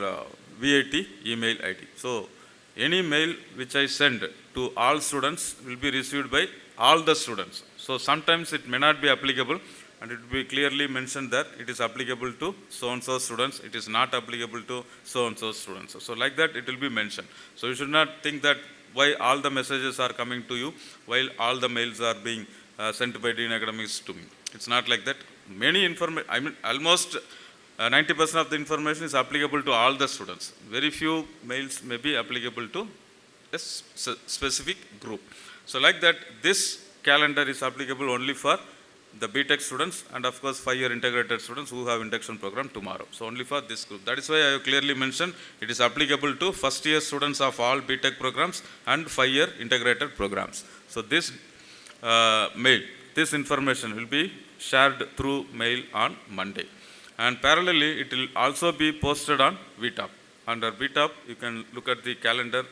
VIT email ID. So any mail which I send to all students will be received by all the students. So sometimes it may not be applicable, and it will be clearly mentioned that it is applicable to so-and-so students, it is not applicable to so-and-so students. So like that it will be mentioned. So you should not think that why all the messages are coming to you while all the mails are being sent by Dean Academics to me. It's not like that. Many information, I mean almost 90% of the information is applicable to all the students. Very few mails may be applicable to a specific group. So like that, this calendar is applicable only for the BTech students and of course 5-year integrated students who have induction program tomorrow. So only for this group. That is why I have clearly mentioned it is applicable to first year students of all BTech programs and 5-year integrated programs. So this mail, this information will be shared through mail on Monday. And parallelly, it will also be posted on VTOP. Under VTOP, you can look at the calendar,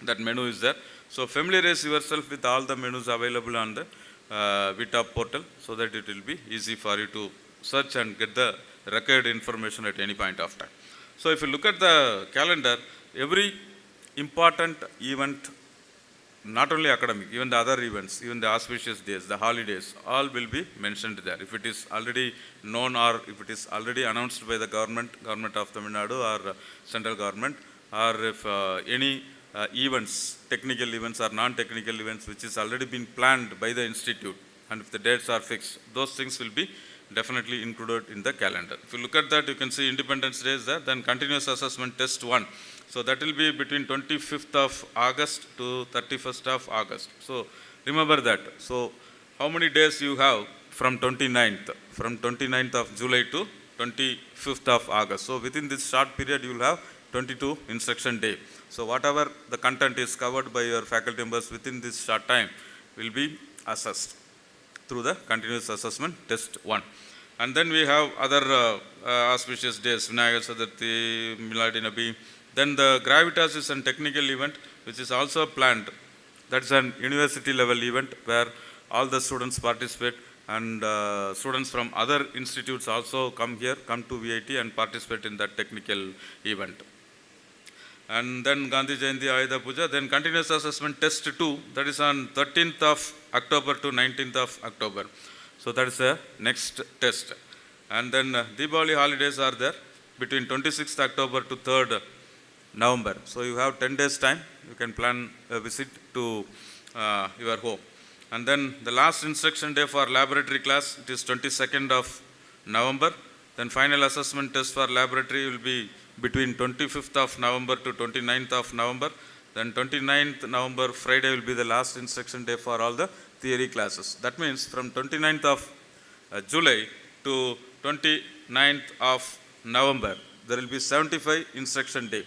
that menu is there. So familiarize yourself with all the menus available on the VTOP portal so that it will be easy for you to search and get the required information at any point of time. So if you look at the calendar, every important event, not only academic, even the other events, even the auspicious days, the holidays, all will be mentioned there. If it is already known or if it is already announced by the government of Tamil Nadu or central government, or if any events, technical events or non-technical events which is already been planned by the institute, and if the dates are fixed, those things will be definitely included in the calendar. If you look at that, you can see Independence Day is there, then continuous assessment test 1. So that will be between 25th of August to 31st of August. So remember that. So how many days you have from 29th? From 29th of July to 25th of August. So within this short period, you will have 22 instruction day. So whatever the content is covered by your faculty members within this short time will be assessed through the continuous assessment test 1. And then we have other auspicious days, Vinayak Chaturthi, Miladi Nabi. Then the Gravitas is a technical event which is also planned. That's an university level event where all the students participate, and students from other institutes also come to VIT and participate in that technical event. And then Gandhi Jayanti, Ayuda Puja, then continuous assessment test 2, that is on 13th of October to 19th of October. So that is the next test. And then Deepavali holidays are there between 26th October to 3rd November. So you have 10 days time, you can plan a visit to your home. And then the last instruction day for laboratory class, it is 22nd of November. Then final assessment test for laboratory will be between 25th of November to 29th of November. Then 29th November, Friday will be the last instruction day for all the theory classes. That means from 29th of July to 29th of November, there will be 75 instruction day.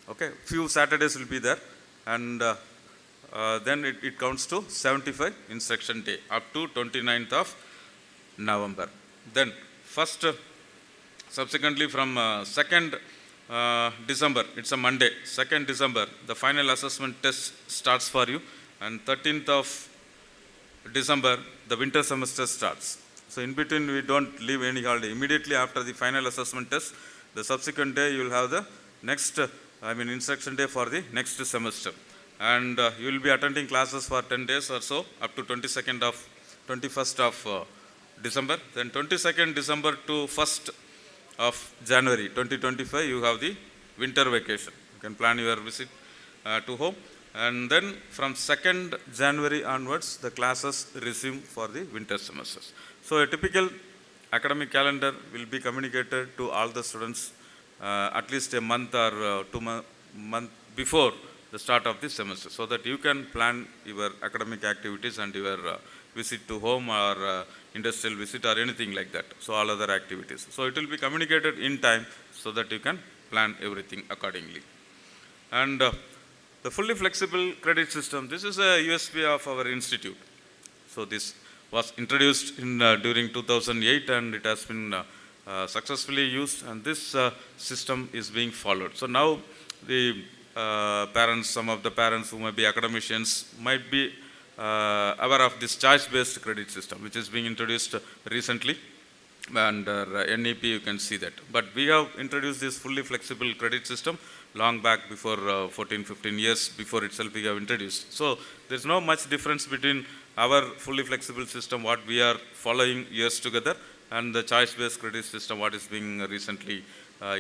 Okay, few Saturdays will be there, and then it counts to 75 instruction day up to 29th of November. Then subsequently from 2nd December, it's a Monday, 2nd December, the final assessment test starts for you, and 13th of December, the winter semester starts. So in between, we don't leave any holiday. Immediately after the final assessment test, the subsequent day, you will have the next, instruction day for the next semester. And you will be attending classes for 10 days or so, up to 21st of December. Then 22nd December to 1st of January 2025, you have the winter vacation. You can plan your visit to home. And then from 2nd January onwards, the classes resume for the winter semesters. So a typical academic calendar will be communicated to all the students at least a month or 2 months before the start of the semester, so that you can plan your academic activities and your visit to home or industrial visit or anything like that. So all other activities. So it will be communicated in time so that you can plan everything accordingly. And the fully flexible credit system, this is a USP of our institute. So this was introduced during 2008, and it has been successfully used, and this system is being followed. So now the parents, some of the parents who may be academicians might be aware of this choice-based credit system, which is being introduced recently, and NEP you can see that. But we have introduced this fully flexible credit system long back, before 14-15 years before itself we have introduced. So there's no much difference between our fully flexible system, what we are following years together, and the choice-based credit system, what is being recently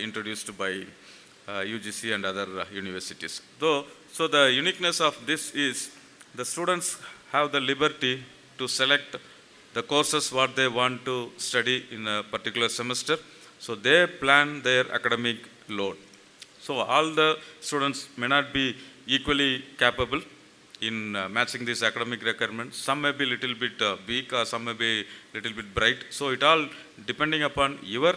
introduced by UGC and other universities. So the uniqueness of this is the students have the liberty to select the courses what they want to study in a particular semester. So they plan their academic load. So all the students may not be equally capable in matching these academic requirements. Some may be little bit weak, or some may be little bit bright. So it all depending upon your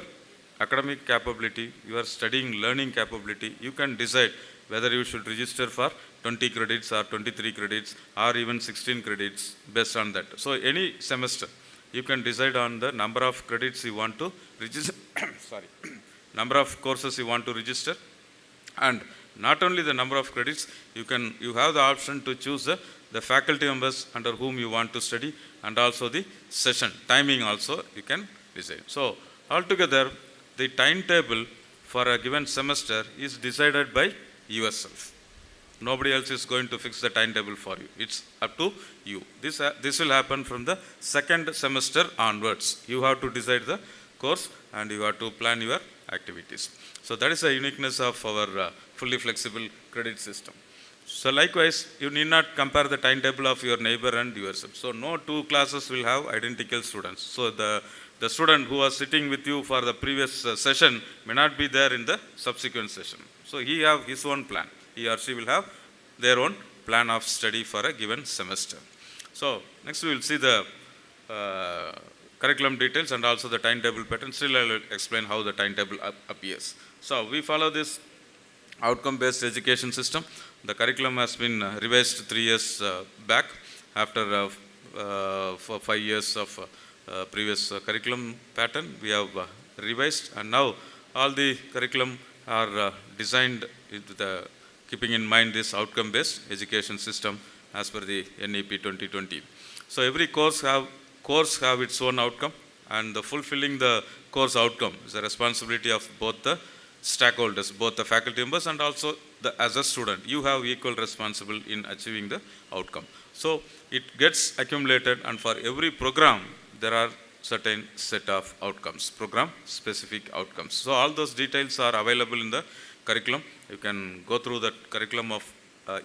academic capability, your studying, learning capability, you can decide whether you should register for 20 credits or 23 credits or even 16 credits based on that. So any semester, you can decide on the number of credits you want to register, number of courses you want to register, and not only the number of credits, you have the option to choose the faculty members under whom you want to study, and also the session timing also you can decide. So altogether, the timetable for a given semester is decided by yourself. Nobody else is going to fix the timetable for you. It's up to you. This will happen from the second semester onwards. You have to decide the course and you have to plan your activities. So that is the uniqueness of our fully flexible credit system. So likewise, you need not compare the timetable of your neighbor and yourself. So no two classes will have identical students. So the the student who was sitting with you for the previous session may not be there in the subsequent session. So he have his own plan. He or she will have their own plan of study for a given semester. So next we will see the curriculum details and also the timetable pattern. Still I will explain how the timetable appears. So we follow this outcome-based education system. The curriculum has been revised 3 years back after for 5 years of previous curriculum pattern. We have revised, and now all the curriculum are designed with keeping in mind this outcome-based education system as per the NEP 2020. So every course have its own outcome, and fulfilling the course outcome is the responsibility of both the stakeholders, both the faculty members and also as a student. You have equal responsible in achieving the outcome. So it gets accumulated, and for every program there are certain set of outcomes, program specific outcomes. So all those details are available in the curriculum. You can go through the curriculum of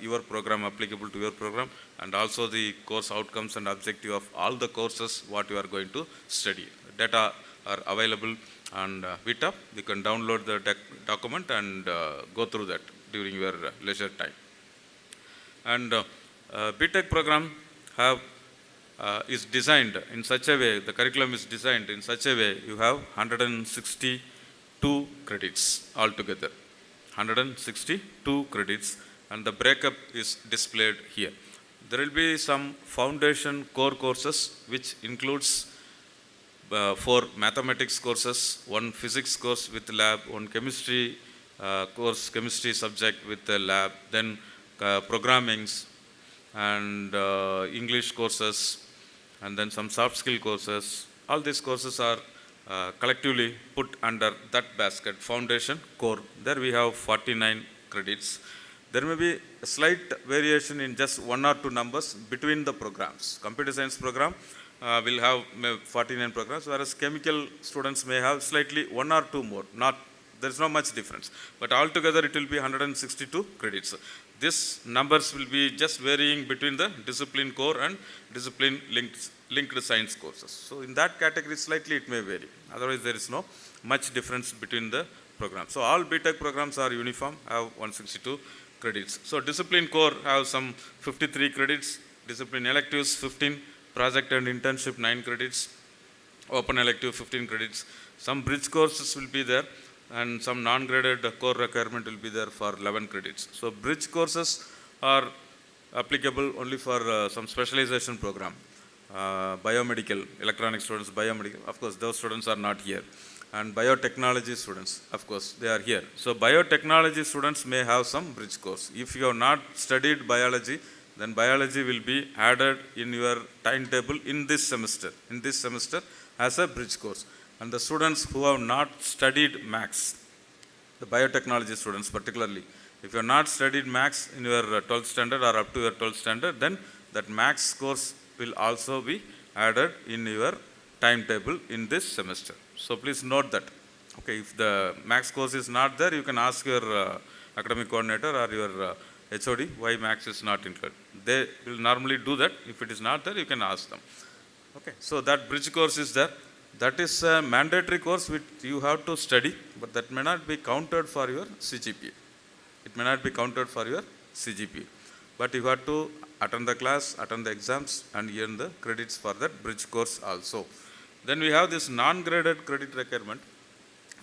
your program, applicable to your program, and also the course outcomes and objective of all the courses what you are going to study. Data are available on VITA. You can download the document and go through that during your leisure time. And BTech program is designed in such a way, the curriculum is designed in such a way, you have 162 credits altogether. 162 credits, and the breakup is displayed here. There will be some foundation core courses which includes 4 mathematics courses, 1 physics course with lab, 1 chemistry course, chemistry subject with the lab, then programmings and English courses, and then some soft skill courses. All these courses are collectively put under that basket, foundation core. There we have 49 credits. There may be a slight variation in just 1 or 2 numbers between the programs. Computer science program will have 49 programs, whereas chemical students may have slightly 1 or 2 more. There is no much difference, but altogether it will be 162 credits. These numbers will be just varying between the discipline core and discipline linked science courses. So in that category slightly it may vary. Otherwise there is no much difference between the programs. So all BTech programs are uniform, have 162 credits. So discipline core have some 53 credits, discipline electives 15, project and internship 9 credits, open elective 15 credits. Some bridge courses will be there, and some non-graded core requirement will be there for 11 credits. So bridge courses are applicable only for some specialization program. Biomedical, electronic students, biomedical, of course those students are not here. And biotechnology students, of course they are here. So biotechnology students may have some bridge course. If you have not studied biology, then biology will be added in your timetable in this semester as a bridge course. And the students who have not studied maths, the biotechnology students particularly, if you have not studied maths in your 12th standard or up to your 12th standard, then that maths course will also be added in your timetable in this semester. So please note that. Okay, if the maths course is not there, you can ask your academic coordinator or your HOD why maths is not included. They will normally do that. If it is not there, you can ask them. Okay, so that bridge course is there. That is a mandatory course which you have to study, but that may not be counted for your CGPA. It may not be counted for your CGPA. But you have to attend the class, attend the exams, and earn the credits for that bridge course also. Then we have this non-graded credit requirement.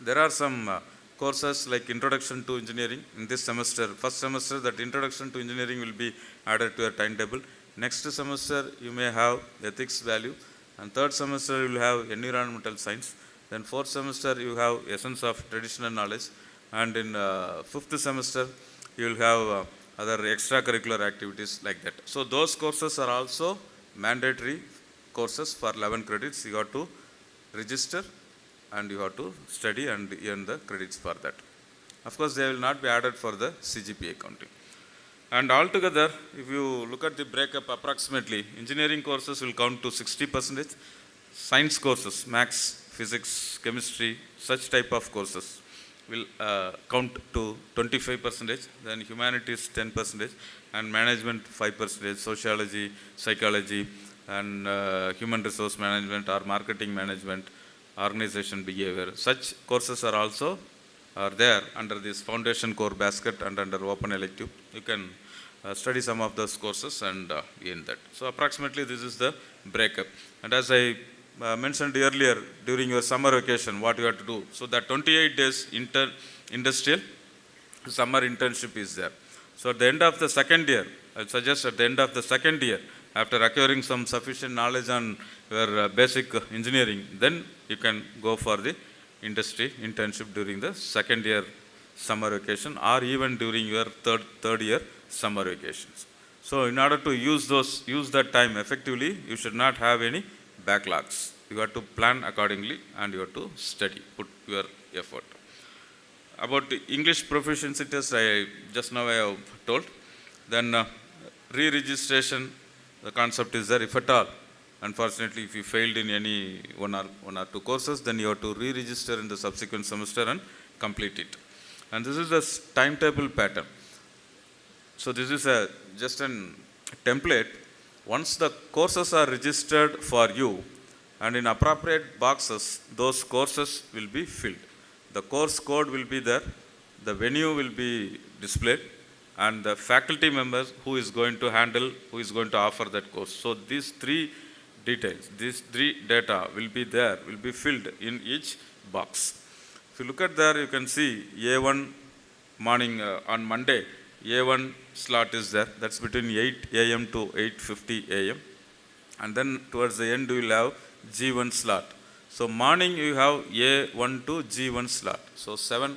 There are some courses like Introduction to Engineering in this semester. First semester, that Introduction to Engineering will be added to your timetable. Next semester, you may have Ethics Value. And third semester you will have environmental science. Then fourth semester you have essence of traditional knowledge. And in fifth semester you will have other extracurricular activities like that. So those courses are also mandatory courses for 11 credits. You have to register and you have to study and earn the credits for that. Of course they will not be added for the CGPA counting. And altogether, if you look at the breakup approximately, engineering courses will count to 60%, science courses, maths, physics, chemistry, such type of courses will count to 25%, then humanities 10%, and management 5%, sociology, psychology, and human resource management or marketing management, organization behavior. Such courses are also there under this foundation core basket and under open elective. You can study some of those courses and in that. So approximately this is the breakup. And as I mentioned earlier, during your summer vacation, what you have to do. So that 28 days industrial summer internship is there. So at the end of the second year, I suggest at the end of the second year, after acquiring some sufficient knowledge on your basic engineering, then you can go for the industry internship during the second year summer vacation or even during your third year summer vacations. So in order to use that time effectively, you should not have any backlogs. You have to plan accordingly and you have to study, put your effort. About the English proficiency test, I have told. Then re-registration, the concept is there. If at all, unfortunately, if you failed in any one or two courses, then you have to re-register in the subsequent semester and complete it. And this is the timetable pattern. So this is just a template. Once the courses are registered for you and in appropriate boxes, those courses will be filled. The course code will be there, the venue will be displayed, and the faculty members who is going to handle, who is going to offer that course. So these three details, these three data will be there, will be filled in each box. If you look at there, you can see A1 morning on Monday, A1 slot is there. That's between 8 a.m. to 8:50 a.m. And then towards the end, you will have G1 slot. So morning you have A1 to G1 slot. So 7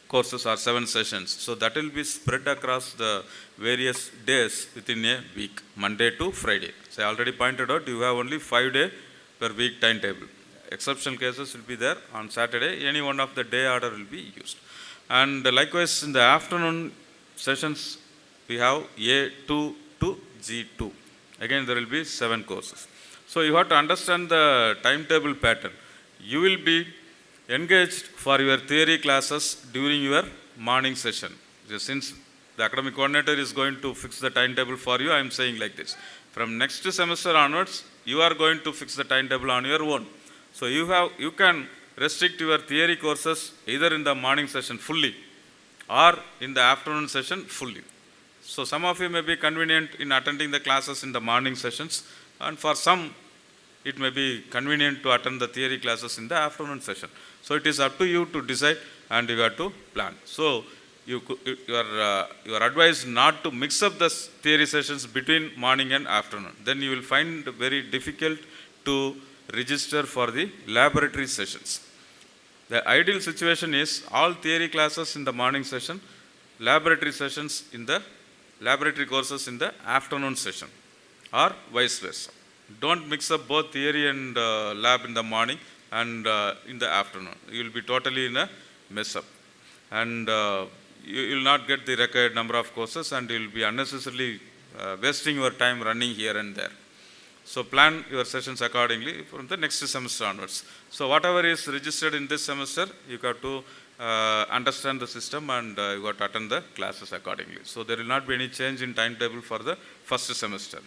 courses or 7 sessions. So that will be spread across the various days within a week, Monday to Friday. So I already pointed out, you have only 5-day per week timetable. Exceptional cases will be there on Saturday. Any one of the day order will be used. And likewise in the afternoon sessions, we have A2 to G2. Again, there will be 7 courses. So you have to understand the timetable pattern. You will be engaged for your theory classes during your morning session. Since the academic coordinator is going to fix the timetable for you, I am saying like this. From next semester onwards, you are going to fix the timetable on your own. So you can restrict your theory courses either in the morning session fully or in the afternoon session fully. So some of you may be convenient in attending the classes in the morning sessions, and for some it may be convenient to attend the theory classes in the afternoon session. So it is up to you to decide and you have to plan. So you are advised not to mix up the theory sessions between morning and afternoon. Then you will find it very difficult to register for the laboratory sessions. The ideal situation is all theory classes in the morning session, laboratory sessions in the laboratory courses in the afternoon session, or vice versa. Don't mix up both theory and lab in the morning and in the afternoon. You will be totally in a mess up. And you will not get the required number of courses and you will be unnecessarily wasting your time running here and there. So plan your sessions accordingly from the next semester onwards. So whatever is registered in this semester, you have to understand the system and you have to attend the classes accordingly. So there will not be any change in timetable for the first semester,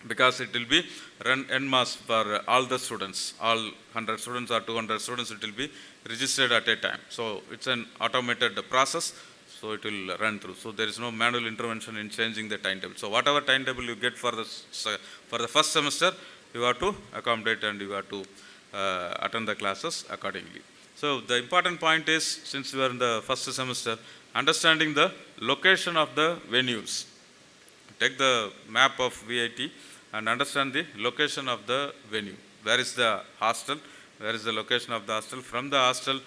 because it will be run en masse for all the students, all 100 students or 200 students, it will be registered at a time. So it's an automated process, so it will run through. So there is no manual intervention in changing the timetable. So whatever timetable you get for the first semester, you have to accommodate and you have to attend the classes accordingly. So the important point is, since you are in the first semester, understanding the location of the venues. Take the map of VIT and understand the location of the venue. Where is the hostel? Where is the location of the hostel? From the hostel,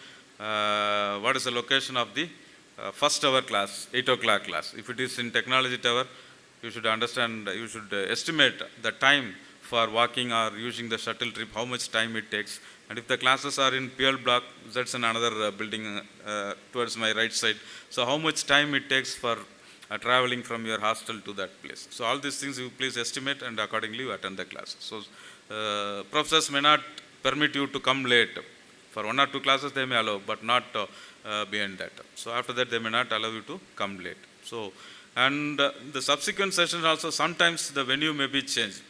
what is the location of the first hour class, 8 o'clock class? If it is in technology tower, you should understand, you should estimate the time for walking or using the shuttle trip, how much time it takes. And if the classes are in PL block, that's in another building towards my right side. So how much time it takes for traveling from your hostel to that place. So all these things you please estimate and accordingly you attend the classes. So professors may not permit you to come late. For 1 or 2 classes they may allow, but not beyond that. So after that they may not allow you to come late. So, and the subsequent sessions also, sometimes the venue may be changed.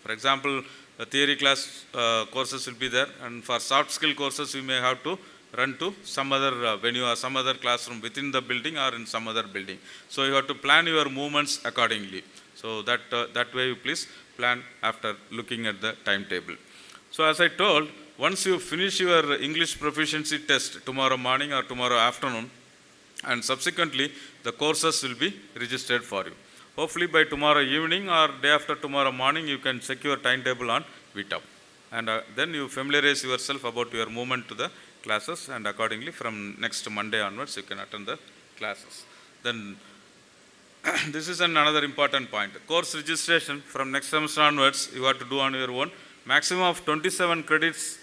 For example, theory class courses will be there, and for soft skill courses you may have to run to some other venue or some other classroom within the building or in some other building. So you have to plan your movements accordingly. So that way you please plan after looking at the timetable. So as I told, once you finish your English proficiency test tomorrow morning or tomorrow afternoon, and subsequently the courses will be registered for you. Hopefully by tomorrow evening or day after tomorrow morning you can check your timetable on VTUP, and then you familiarize yourself about your movement to the classes, and accordingly from next Monday onwards you can attend the classes. Then this is another important point. Course registration from next semester onwards you have to do on your own. Maximum of 27 credits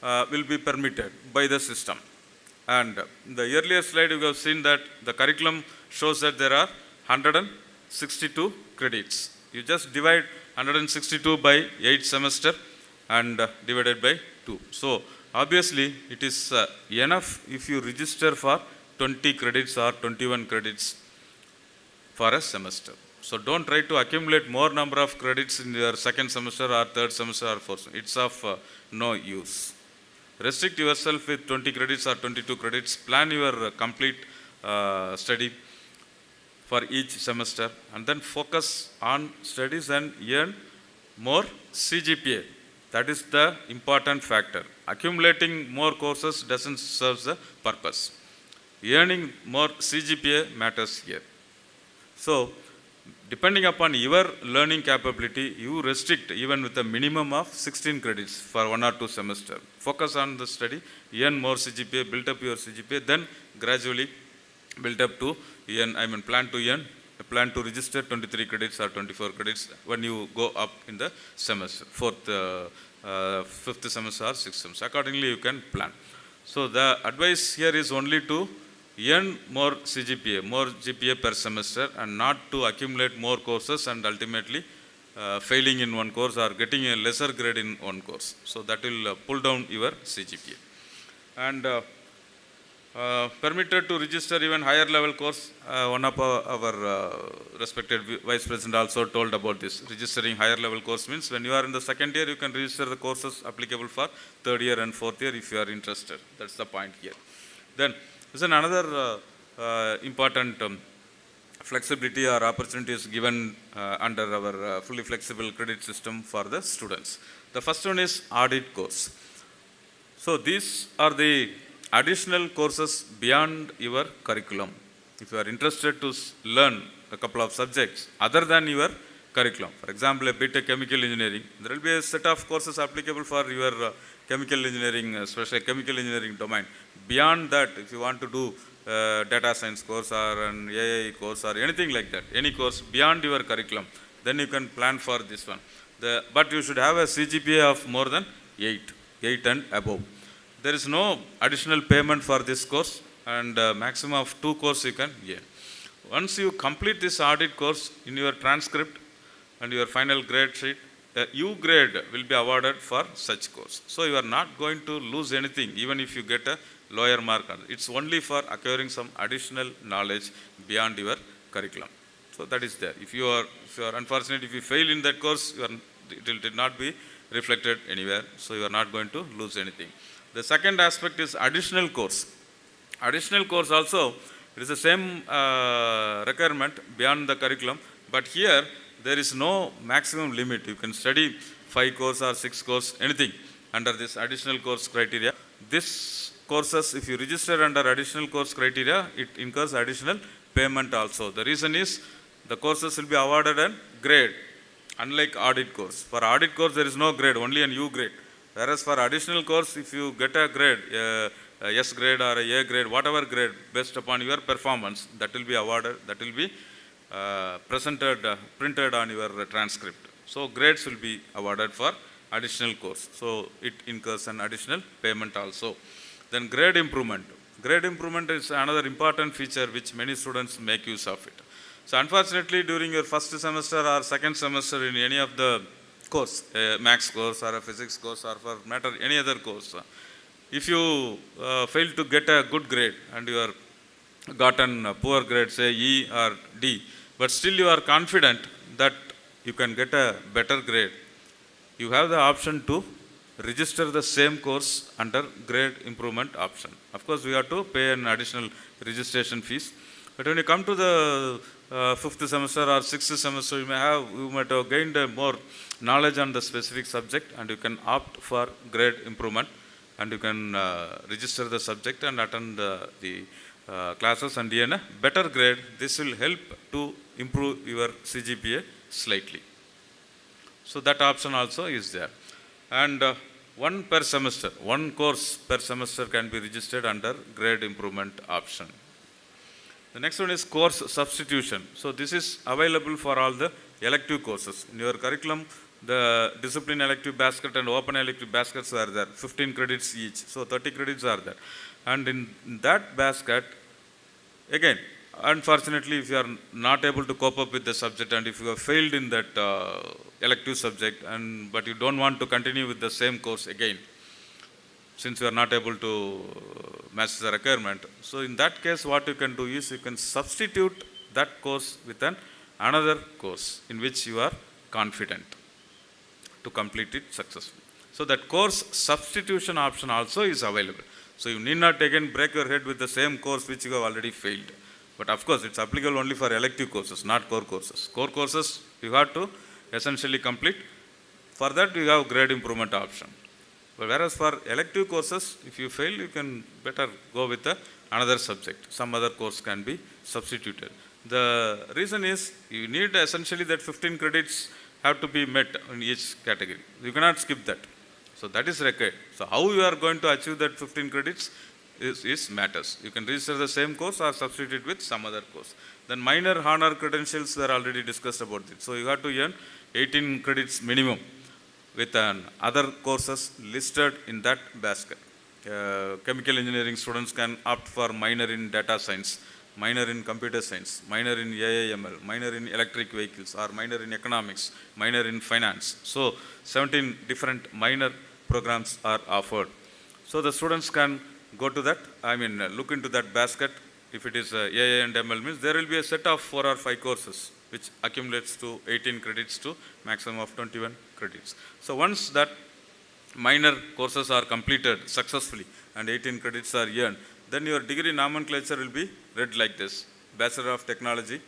will be permitted by the system. And in the earlier slide you have seen that the curriculum shows that there are 162 credits. You just divide 162 by 8 semester and divided by 2. So obviously it is enough if you register for 20 credits or 21 credits for a semester. So don't try to accumulate more number of credits in your second semester or third semester or fourth. It's of no use. Restrict yourself with 20 credits or 22 credits. Plan your complete study for each semester, and then focus on studies and earn more CGPA. That is the important factor. Accumulating more courses doesn't serve the purpose. Earning more CGPA matters here. So depending upon your learning capability, you restrict even with a minimum of 16 credits for 1 or 2 semester. Focus on the study, earn more CGPA, build up your CGPA, then gradually build up to plan to register 23 credits or 24 credits when you go up in the semester, 4th, 5th semester or 6th semester. Accordingly you can plan. So the advice here is only to earn more CGPA, more GPA per semester, and not to accumulate more courses and ultimately failing in one course or getting a lesser grade in one course. So that will pull down your CGPA. And permitted to register even higher level course. One of our respected Vice President also told about this. Registering higher level course means when you are in the second year, you can register the courses applicable for third year and fourth year if you are interested. That's the point here. Then there's another important flexibility or opportunities given under our fully flexible credit system for the students. The first one is audit course. So these are the additional courses beyond your curriculum. If you are interested to learn a couple of subjects other than your curriculum, for example, a BTech chemical engineering, there will be a set of courses applicable for your chemical engineering, especially chemical engineering domain. Beyond that, if you want to do data science course or an AI course or anything like that, any course beyond your curriculum, then you can plan for this one. But you should have a CGPA of more than 8 and above. There is no additional payment for this course, and maximum of 2 courses you can earn. Once you complete this audit course, in your transcript and your final grade sheet, a U grade will be awarded for such course. So you are not going to lose anything even if you get a lower mark. It's only for acquiring some additional knowledge beyond your curriculum. So that is there. If you are unfortunate, if you fail in that course, it will not be reflected anywhere. So you are not going to lose anything. The second aspect is additional course. Additional course also, it is the same requirement beyond the curriculum, but here there is no maximum limit. You can study 5 course or 6 course, anything under this additional course criteria. This courses, if you register under additional course criteria, it incurs additional payment also. The reason is the courses will be awarded a grade, unlike audit course. For audit course there is no grade, only an U grade. Whereas for additional course, if you get a grade, a S grade or a A grade, whatever grade, based upon your performance, that will be awarded, that will be printed on your transcript. So grades will be awarded for additional course. So it incurs an additional payment also. Then grade improvement. Grade improvement is another important feature which many students make use of it. So unfortunately, during your first semester or second semester in any of the course, a maths course or a physics course or for matter any other course, if you fail to get a good grade and you are gotten a poor grade, say E or D, but still you are confident that you can get a better grade, you have the option to register the same course under grade improvement option. Of course, we have to pay an additional registration fees. But when you come to the fifth semester or sixth semester, you might have gained more knowledge on the specific subject, and you can opt for grade improvement, and you can register the subject and attend the classes and earn a better grade. This will help to improve your CGPA slightly. So that option also is there. And one per semester, one course per semester can be registered under grade improvement option. The next one is course substitution. So this is available for all the elective courses. In your curriculum, the discipline elective basket and open elective baskets are there, 15 credits each. So 30 credits are there. And in that basket, again, unfortunately, if you are not able to cope up with the subject, and if you have failed in that elective subject, but you don't want to continue with the same course again, since you are not able to match the requirement. So in that case, what you can do is you can substitute that course with another course in which you are confident to complete it successfully. So that course substitution option also is available. So you need not again break your head with the same course which you have already failed. But of course, it's applicable only for elective courses, not core courses. Core courses you have to essentially complete. For that, you have grade improvement option. But whereas for elective courses, if you fail, you can better go with another subject. Some other course can be substituted. The reason is you need essentially that 15 credits have to be met in each category. You cannot skip that. So that is required. So how you are going to achieve that 15 credits is matters. You can register the same course or substitute with some other course. Then minor honor credentials were already discussed about it. So you have to earn 18 credits minimum with other courses listed in that basket. Chemical engineering students can opt for minor in data science, minor in computer science, minor in AIML, minor in electric vehicles, or minor in economics, minor in finance. So 17 different minor programs are offered. So the students can go to that, look into that basket. If it is AI and ML means there will be a set of 4 or 5 courses which accumulates to 18 credits to maximum of 21 credits. So once that minor courses are completed successfully and 18 credits are earned, then your degree nomenclature will be read like this: Bachelor of Technology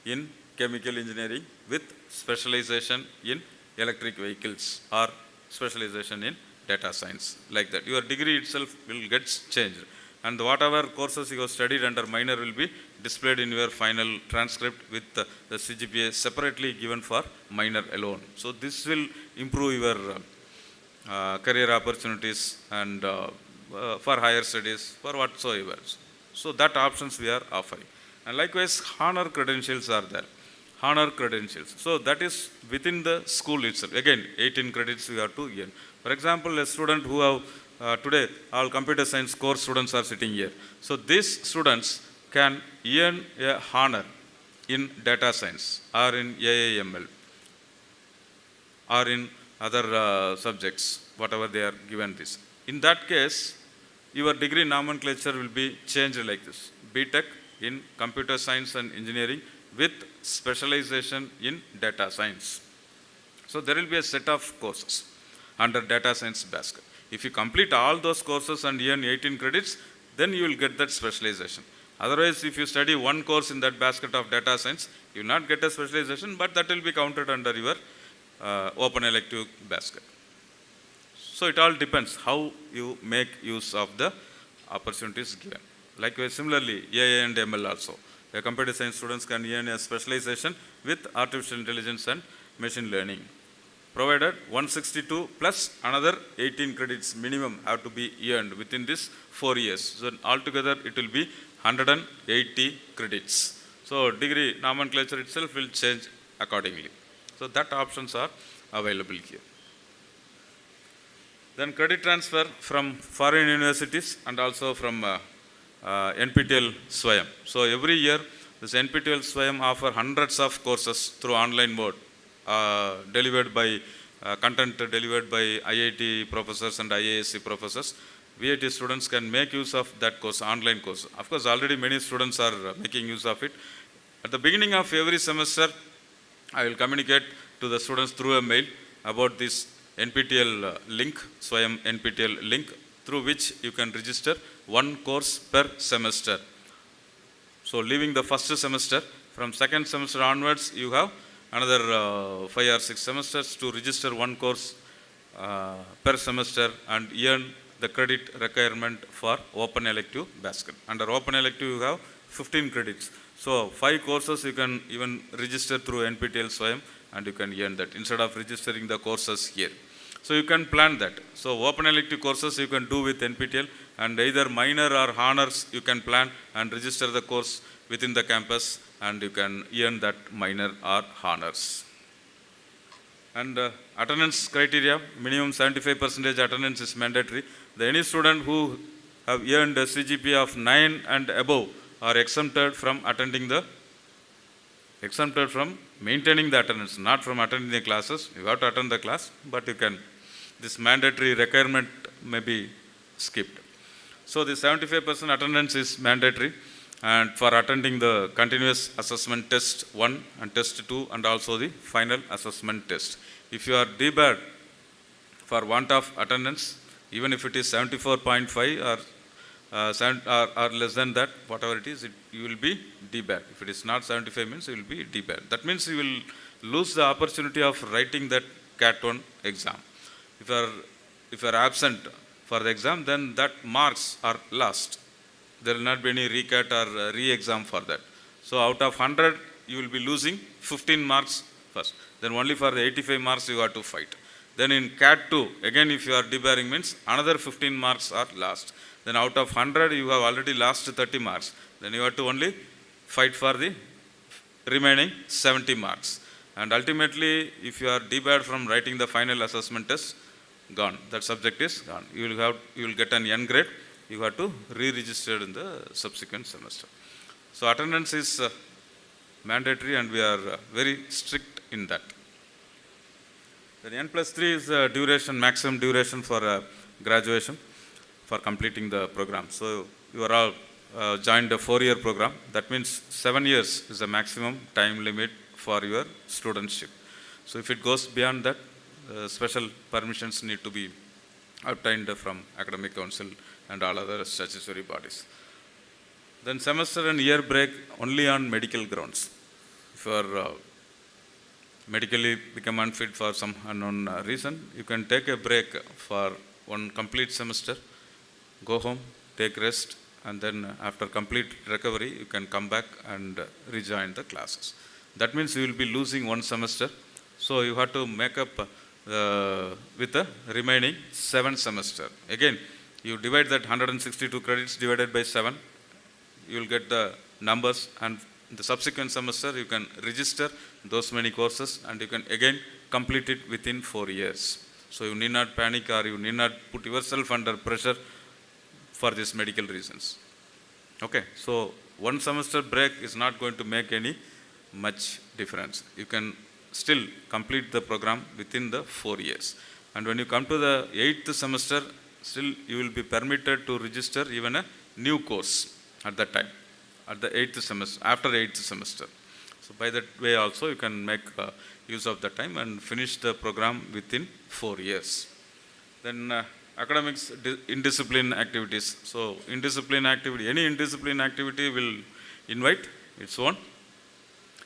in Chemical Engineering with specialization in electric vehicles or specialization in data science, like that. Your degree itself will get changed, and whatever courses you have studied under minor will be displayed in your final transcript with the CGPA separately given for minor alone. So this will improve your career opportunities and for higher studies, for whatsoever. So that options we are offering. And likewise, honor credentials are there. Honor credentials. So that is within the school itself. Again, 18 credits you have to earn. For example, a student who have today all computer science course students are sitting here. So these students can earn a honor in data science or in AIML or in other subjects, whatever they are given this. In that case, your degree nomenclature will be changed like this: BTech in computer science and engineering with specialization in data science. So there will be a set of courses under data science basket. If you complete all those courses and earn 18 credits, then you will get that specialization. Otherwise, if you study one course in that basket of data science, you will not get a specialization, but that will be counted under your open elective basket. So it all depends how you make use of the opportunities given. Likewise, similarly, AI and ML also. The computer science students can earn a specialization with artificial intelligence and machine learning, provided 162 plus another 18 credits minimum have to be earned within this 4 years. So altogether it will be 180 credits. So degree nomenclature itself will change accordingly. So that options are available here. Then credit transfer from foreign universities and also from NPTEL Swayam. So every year this NPTEL Swayam offer hundreds of courses through online mode, delivered by content delivered by IIT professors and IASC professors. VIT students can make use of that course, online course. Of course, already many students are making use of it. At the beginning of every semester, I will communicate to the students through a mail about this NPTL link, Swayam NPTL link, through which you can register one course per semester. So leaving the first semester, from second semester onwards, you have another 5 or 6 semesters to register one course per semester and earn the credit requirement for open elective basket. Under open elective, you have 15 credits. So 5 courses you can even register through NPTL Swayam and you can earn that instead of registering the courses here. So you can plan that. So open elective courses you can do with NPTL, and either minor or honors you can plan and register the course within the campus and you can earn that minor or honors. And attendance criteria, minimum 75% attendance is mandatory. Any student who have earned a CGPA of 9 and above are exempted from maintaining the attendance, not from attending the classes. You have to attend the class, but you can, this mandatory requirement may be skipped. So the 75% attendance is mandatory, and for attending the continuous assessment test 1 and test 2 and also the final assessment test. If you are debarred for want of attendance, even if it is 74.5 or less than that, whatever it is, you will be debarred. If it is not 75 means you will be debarred. That means you will lose the opportunity of writing that CAT 1 exam. If you are absent for the exam, then that marks are lost. There will not be any recat or re-exam for that. So out of 100, you will be losing 15 marks first. Then only for the 85 marks you have to fight. Then in CAT 2, again if you are debarring means another 15 marks are lost. Then out of 100, you have already lost 30 marks. Then you have to only fight for the remaining 70 marks. And ultimately, if you are debarred from writing the final assessment test, gone. That subject is gone. You will get an N grade. You have to re-register in the subsequent semester. So attendance is mandatory, and we are very strict in that. Then N+3 is the duration, maximum duration for graduation, for completing the program. So you are all joined a 4-year program. That means 7 years is the maximum time limit for your studentship. So if it goes beyond that, special permissions need to be obtained from academic council and all other statutory bodies. Then semester and year break only on medical grounds. If you are medically become unfit for some unknown reason, you can take a break for one complete semester, go home, take rest, and then after complete recovery, you can come back and rejoin the classes. That means you will be losing one semester. So you have to make up with the remaining 7 semester. Again, you divide that 162 credits divided by 7, you will get the numbers, and in the subsequent semester you can register those many courses and you can again complete it within 4 years. So you need not panic or you need not put yourself under pressure for these medical reasons. Okay, so one semester break is not going to make any much difference. You can still complete the program within the 4 years. And when you come to the 8th semester, still you will be permitted to register even a new course at that time, at the 8th semester, after 8th semester. So by that way also you can make use of the time and finish the program within 4 years. Then academics, indiscipline activities. So indiscipline activity, any indiscipline activity will invite its own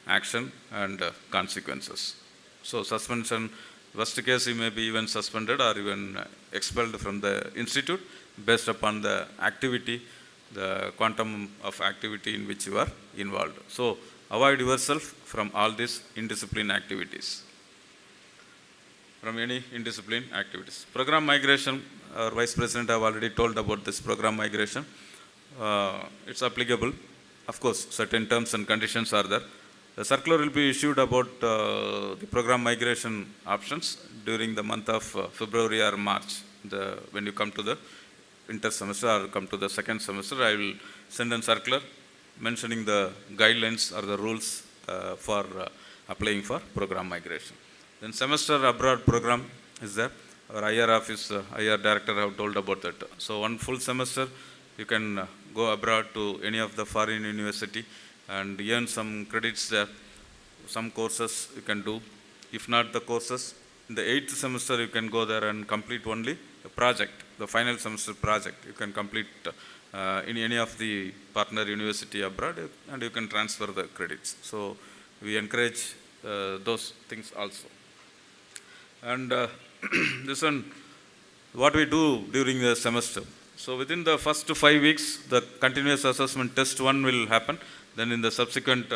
action and consequences. So suspension, worst case you may be even suspended or even expelled from the institute based upon the activity, the quantum of activity in which you are involved. So avoid yourself from all these indiscipline activities, from any indiscipline activities. Program migration, our Vice President have already told about this program migration. It's applicable. Of course, certain terms and conditions are there. The circular will be issued about the program migration options during the month of February or March. When you come to the inter semester or come to the second semester, I will send a circular mentioning the guidelines or the rules for applying for program migration. Then semester abroad program is there. Our IR office, IR director have told about that. So one full semester you can go abroad to any of the foreign university and earn some credits there. Some courses you can do. If not the courses, In the 8th semester, you can go there and complete only the project, the final semester project. You can complete in any of the partner university abroad, and you can transfer the credits. So we encourage those things also. And this one, what we do during the semester. So within the first 5 weeks, the continuous assessment test 1 will happen. Then in the subsequent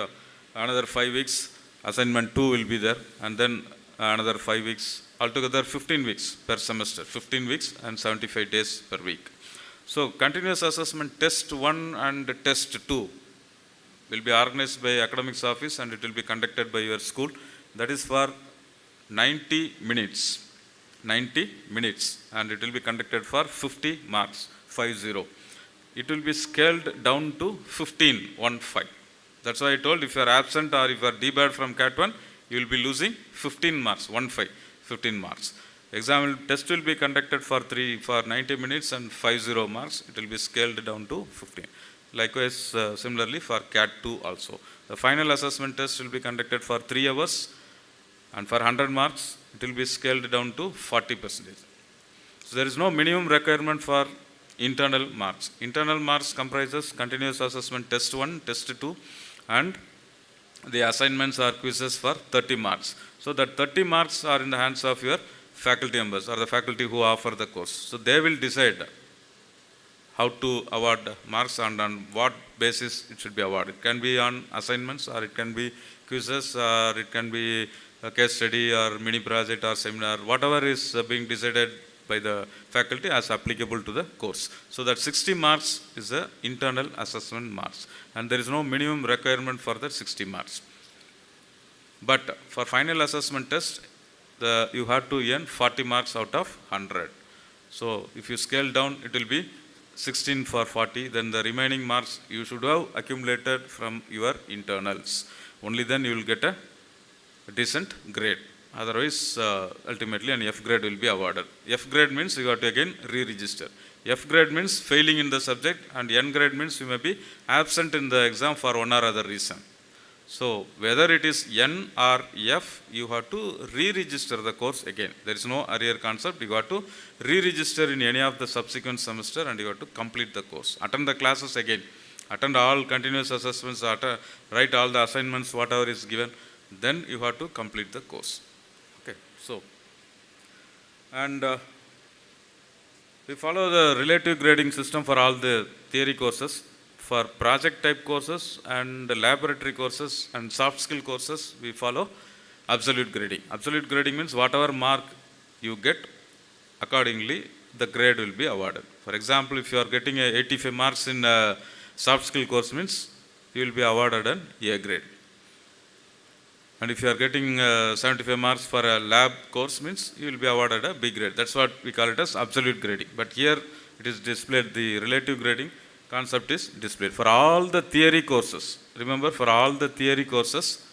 another 5 weeks, assignment 2 will be there. And then another 5 weeks, altogether 15 weeks per semester, 15 weeks and 75 days per week. So continuous assessment test 1 and test 2 will be organized by academics office, and it will be conducted by your school. That is for 90 minutes. 90 minutes, and it will be conducted for 50 marks, 50. It will be scaled down to 15, 1-5. That's why I told, if you are absent or if you are debarred from Cat 1, you will be losing 15 marks, 1-5, 15 marks. Test will be conducted for 90 minutes and 50 marks. It will be scaled down to 15. Likewise, similarly for Cat 2 also. The final assessment test will be conducted for 3 hours, and for 100 marks, it will be scaled down to 40%. So there is no minimum requirement for internal marks. Internal marks comprises continuous assessment test 1, test 2, and the assignments or quizzes for 30 marks. So that 30 marks are in the hands of your faculty members or the faculty who offer the course. So they will decide how to award marks and on what basis it should be awarded. It can be on assignments, or it can be quizzes, or it can be a case study or mini project or seminar, whatever is being decided by the faculty as applicable to the course. So that 60 marks is the internal assessment marks, and there is no minimum requirement for the 60 marks. But for final assessment test, you have to earn 40 marks out of 100. So if you scale down, it will be 16 for 40, then the remaining marks you should have accumulated from your internals. Only then you will get a decent grade. Otherwise, ultimately an F grade will be awarded. F grade means you have to again re-register. F grade means failing in the subject, and N grade means you may be absent in the exam for one or other reason. So whether it is N or F, you have to re-register the course again. There is no arrear concept. You have to re-register in any of the subsequent semester, and you have to complete the course. Attend the classes again. Attend all continuous assessments, write all the assignments, whatever is given. Then you have to complete the course. Okay, so, and we follow the relative grading system for all the theory courses. For project type courses and laboratory courses and soft skill courses, we follow absolute grading. Absolute grading means whatever mark you get, accordingly the grade will be awarded. For example, if you are getting 85 marks in a soft skill course, means you will be awarded an A grade. And if you are getting 75 marks for a lab course, means you will be awarded a B grade. That's what we call it as absolute grading. But here it is displayed, the relative grading concept is displayed. For all the theory courses, remember, for all the theory courses,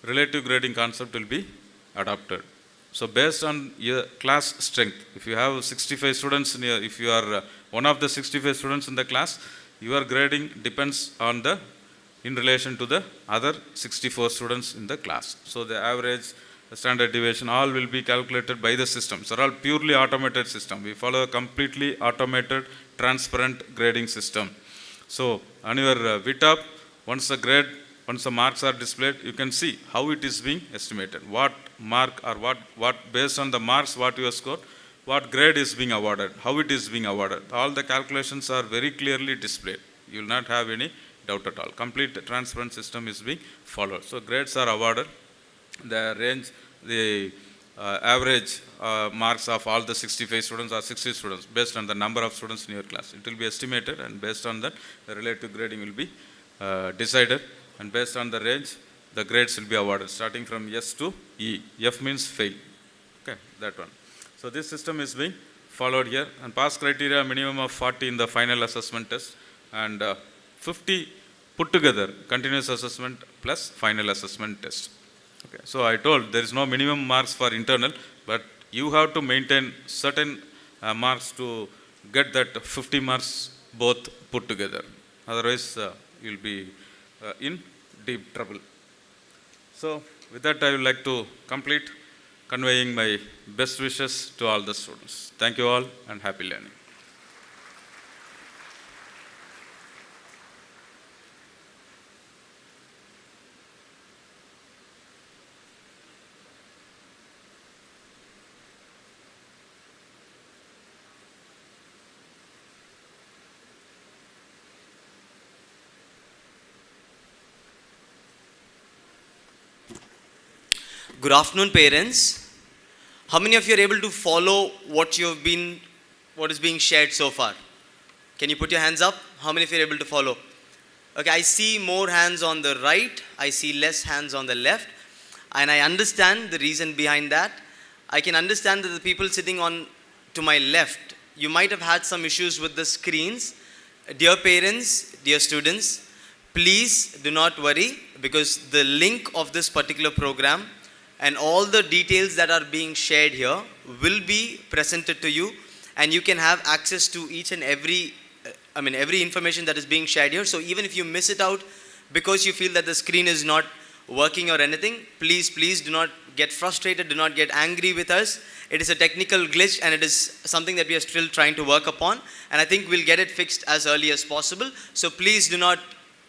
relative grading concept will be adopted. So based on your class strength, if you have 65 students, if you are one of the 65 students in the class, your grading depends on in relation to the other 64 students in the class. So the average, the standard deviation, all will be calculated by the system. So all purely automated system. We follow a completely automated, transparent grading system. So on your VTOP, once the marks are displayed, you can see how it is being estimated. What mark or what based on the marks what you have scored, what grade is being awarded, how it is being awarded. All the calculations are very clearly displayed. You will not have any doubt at all. Complete transparent system is being followed. So grades are awarded. The range, the average marks of all the 65 students or 60 students based on the number of students in your class. It will be estimated, and based on that, the relative grading will be decided, and based on the range, the grades will be awarded starting from S to E. F means fail. Okay, that one. So this system is being followed here, and pass criteria minimum of 40 in the final assessment test, and 50 put together continuous assessment plus final assessment test. Okay. So I told there is no minimum marks for internal, but you have to maintain certain marks to get that 50 marks both put together. Otherwise, you will be in deep trouble. So with that, I would like to complete conveying my best wishes to all the students. Thank you all and happy learning. Good afternoon, parents. How many of you are able to follow what is being shared so far? Can you put your hands up? How many of you are able to follow? Okay, I see more hands on the right. I see less hands on the left. And I understand the reason behind that. I can understand that the people sitting on to my left, you might have had some issues with the screens. Dear parents, dear students, please do not worry, because the link of this particular program and all the details that are being shared here will be presented to you, and you can have access to each and every information that is being shared here. So even if you miss it out because you feel that the screen is not working or anything, please do not get frustrated, do not get angry with us. It is a technical glitch and it is something that we are still trying to work upon, and I think we'll get it fixed as early as possible. So please do not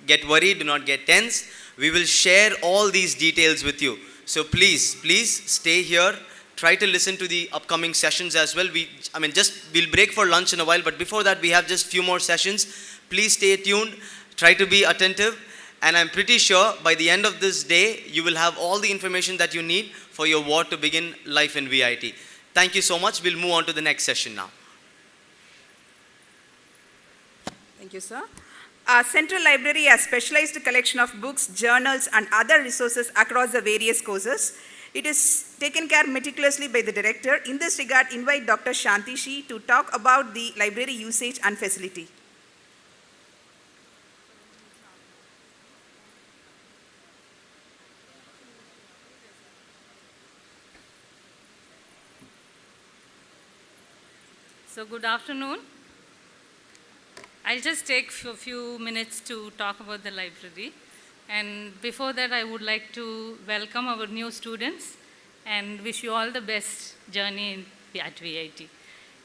get worried, do not get tense. We will share all these details with you. So please stay here. Try to listen to the upcoming sessions as well. We'll break for lunch in a while, but before that we have just few more sessions. Please stay tuned. Try to be attentive, and I'm pretty sure by the end of this day you will have all the information that you need for your ward to begin life in VIT. Thank you so much. We'll move on to the next session now. Thank you, sir. Our Central Library has specialized collection of books, journals, and other resources across the various courses. It is taken care meticulously by the director. In this regard, invite Dr. Shanti Shi to talk about the library usage and facility. So good afternoon. I'll just take a few minutes to talk about the library. And before that, I would like to welcome our new students and wish you all the best journey at VIT.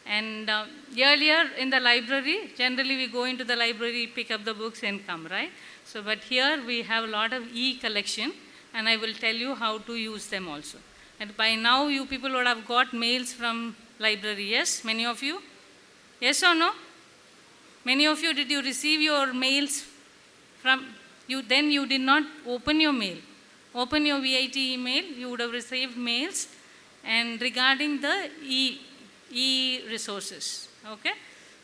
And earlier in the library, generally we go into the library, pick up the books and come, right? So, but here we have a lot of e-collection, and I will tell you how to use them also. And by now, you people would have got mails from library, yes? Many of you? Yes or no? Many of you, did you receive your mails from you? Then you did not open your mail. Open your VIT email, you would have received mails and regarding the e-resources, okay?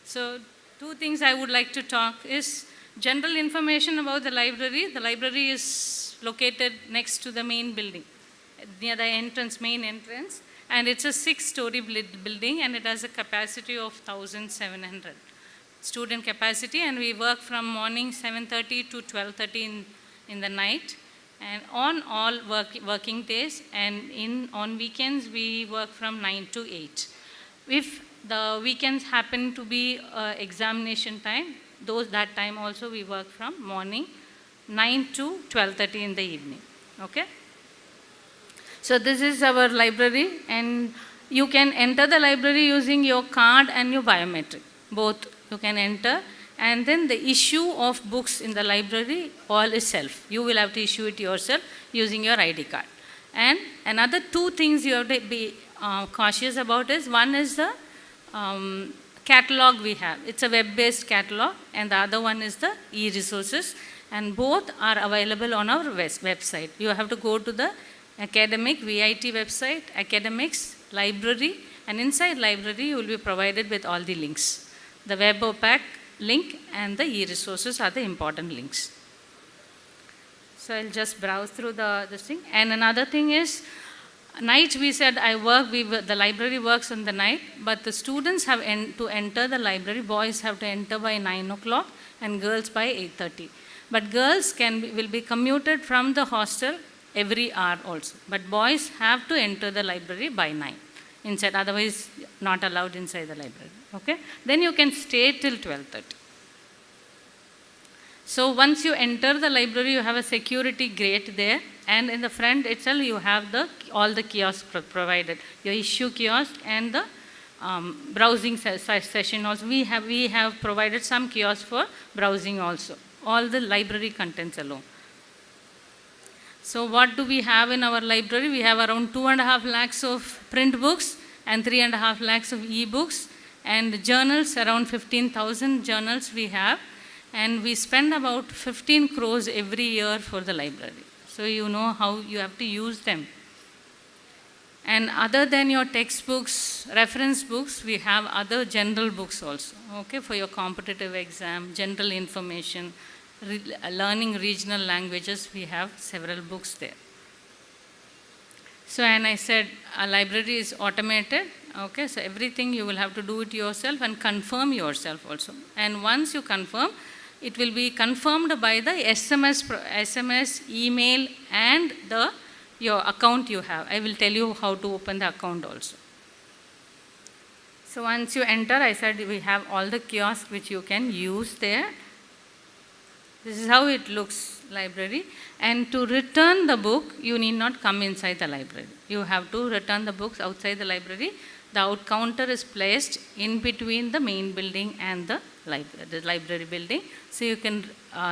So, two things I would like to talk is general information about the library. The library is located next to the main building, near the entrance, main entrance, and it's a 6-story building, and it has a capacity of 1,700 student capacity, and we work from morning 7:30 to 12:30 in the night, and on all working days, and on weekends we work from 9 to 8. If the weekends happen to be examination time, that time also we work from morning 9 to 12:30 in the evening, okay? So this is our library, and you can enter the library using your card and your biometric, both you can enter. And then the issue of books in the library, all is self. You will have to issue it yourself using your ID card. And another two things you have to be cautious about is, one is the catalog we have. It's a web-based catalog, and the other one is the e-resources, and both are available on our website. You have to go to the academic VIT website, academics, library, and inside library you will be provided with all the links. The web pack link and the e-resources are the important links. So I'll just browse through this thing. And another thing is, night we said the library works on the night, but the students have to enter the library. Boys have to enter by 9 o'clock and girls by 8:30. But girls will be commuted from the hostel every hour also. But boys have to enter the library by 9 inside, otherwise not allowed inside the library, okay? Then you can stay till 12:30. So once you enter the library, you have a security gate there, and in the front itself you have all the kiosks provided, your issue kiosk and the browsing session also. We have provided some kiosks for browsing also, all the library contents alone. So what do we have in our library? We have around 2.5 lakhs of print books and 3.5 lakhs of e-books, and journals, around 15,000 journals we have, and we spend about 15 crores every year for the library. So you know how you have to use them. And other than your textbooks, reference books, we have other general books also, okay, for your competitive exam, general information, learning regional languages, we have several books there. So, and I said, a library is automated, okay, so everything you will have to do it yourself and confirm yourself also. And once you confirm, it will be confirmed by the SMS, email, and your account you have. I will tell you how to open the account also. So once you enter, I said we have all the kiosks which you can use there. This is how it looks, library. And to return the book, you need not come inside the library. You have to return the books outside the library. The out counter is placed in between the main building and the library building. So you can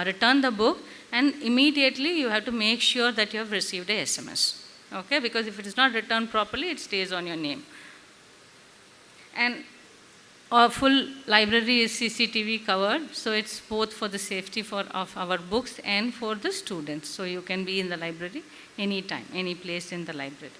return the book, and immediately you have to make sure that you have received a SMS. Okay, because if it is not returned properly, it stays on your name. And our full library is CCTV covered, so it's both for the safety of our books and for the students. So you can be in the library anytime, any place in the library.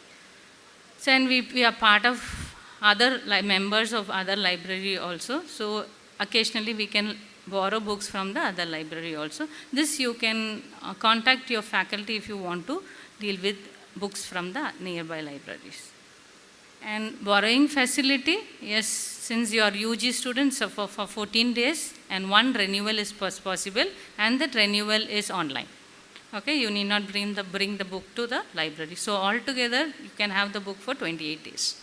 So, and we are part of other members of other library also. So occasionally we can borrow books from the other library also. This you can contact your faculty if you want to deal with books from the nearby libraries. And borrowing facility, yes, since you are UG students for 14 days, and one renewal is possible, and that renewal is online. Okay, you need not bring the book to the library. So altogether, you can have the book for 28 days.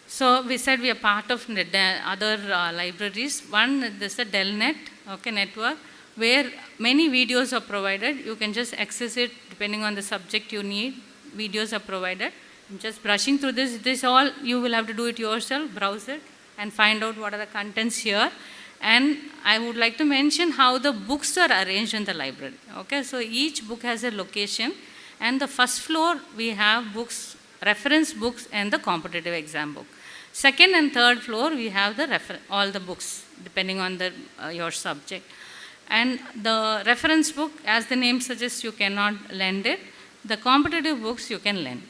So we said we are part of other libraries. One is the Delnet, okay, network, where many videos are provided. You can just access it depending on the subject you need. Videos are provided. I'm just brushing through this all you will have to do it yourself, browse it and find out what are the contents here. And I would like to mention how the books are arranged in the library. Okay, so each book has a location, and the first floor we have books, reference books, and the competitive exam book. Second and third floor we have all the books depending on your subject. And the reference book, as the name suggests, you cannot lend it. The competitive books you can lend.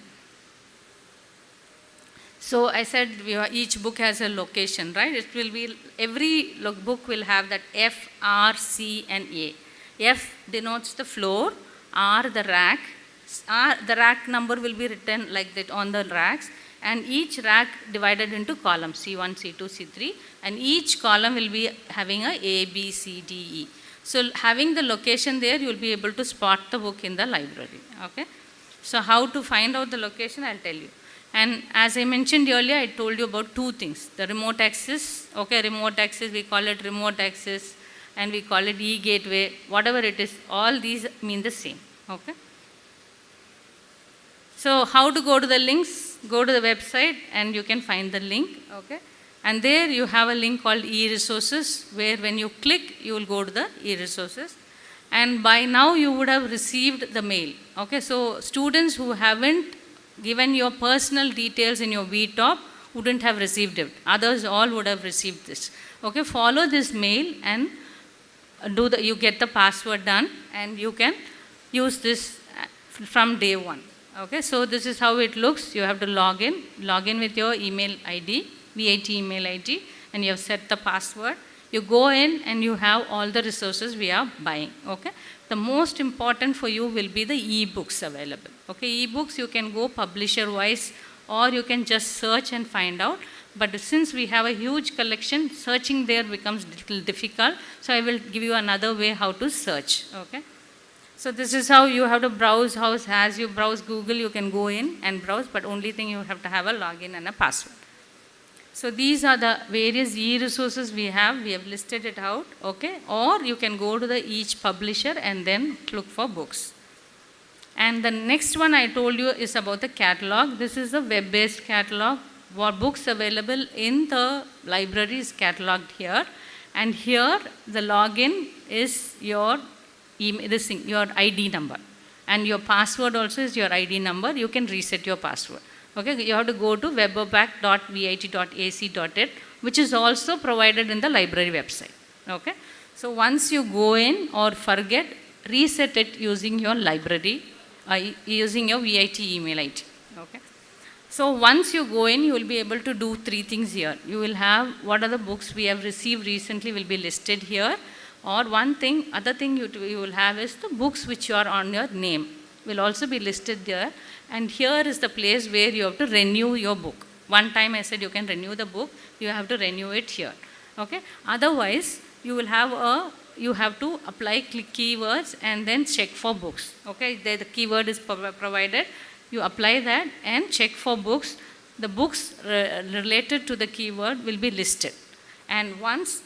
So I said each book has a location, right? It will be, every book will have that F, R, C, and A. F denotes the floor, R the rack. The rack number will be written like that on the racks, and each rack divided into columns, C1, C2, C3, and each column will be having a B, C, D, E. So having the location there, you will be able to spot the book in the library. Okay? So how to find out the location, I'll tell you. And as I mentioned earlier, I told you about two things. The remote access, okay, remote access, we call it remote access, and we call it e-gateway, whatever it is, all these mean the same. Okay? So how to go to the links? Go to the website and you can find the link. Okay? And there you have a link called e-resources, where when you click, you will go to the e-resources. And by now you would have received the mail. Okay, so students who haven't given your personal details in your VTOP wouldn't have received it. Others all would have received this. Okay, follow this mail and you get the password done, and you can use this from day one. Okay, so this is how it looks. You have to log in with your email ID, VIT email ID, and you have set the password. You go in and you have all the resources we are buying. Okay, the most important for you will be the e-books available. Okay, e-books you can go publisher wise, or you can just search and find out. But since we have a huge collection, searching there becomes a little difficult. So I will give you another way how to search. Okay. So this is how you have to browse. As you browse Google, you can go in and browse, but only thing you have to have a login and a password. So these are the various e-resources we have. We have listed it out, okay? Or you can go to the each publisher and then look for books. And the next one I told you is about the catalog. This is a web-based catalog. What books available in the library is cataloged here. And here the login is your email, your ID number. And your password also is your ID number. You can reset your password. Okay, you have to go to webopac.vit.ac.in, which is also provided in the library website. Okay, so once you go in or forget, reset it using your library, using your VIT email ID. Okay, so once you go in, you will be able to do three things here. You will have what are the books we have received recently will be listed here, or other thing you will have is the books which are on your name will also be listed there. And here is the place where you have to renew your book. One time I said you can renew the book, you have to renew it here. Okay? Otherwise, you have to apply click keywords and then check for books. Okay? There the keyword is provided. You apply that and check for books. The books related to the keyword will be listed. And once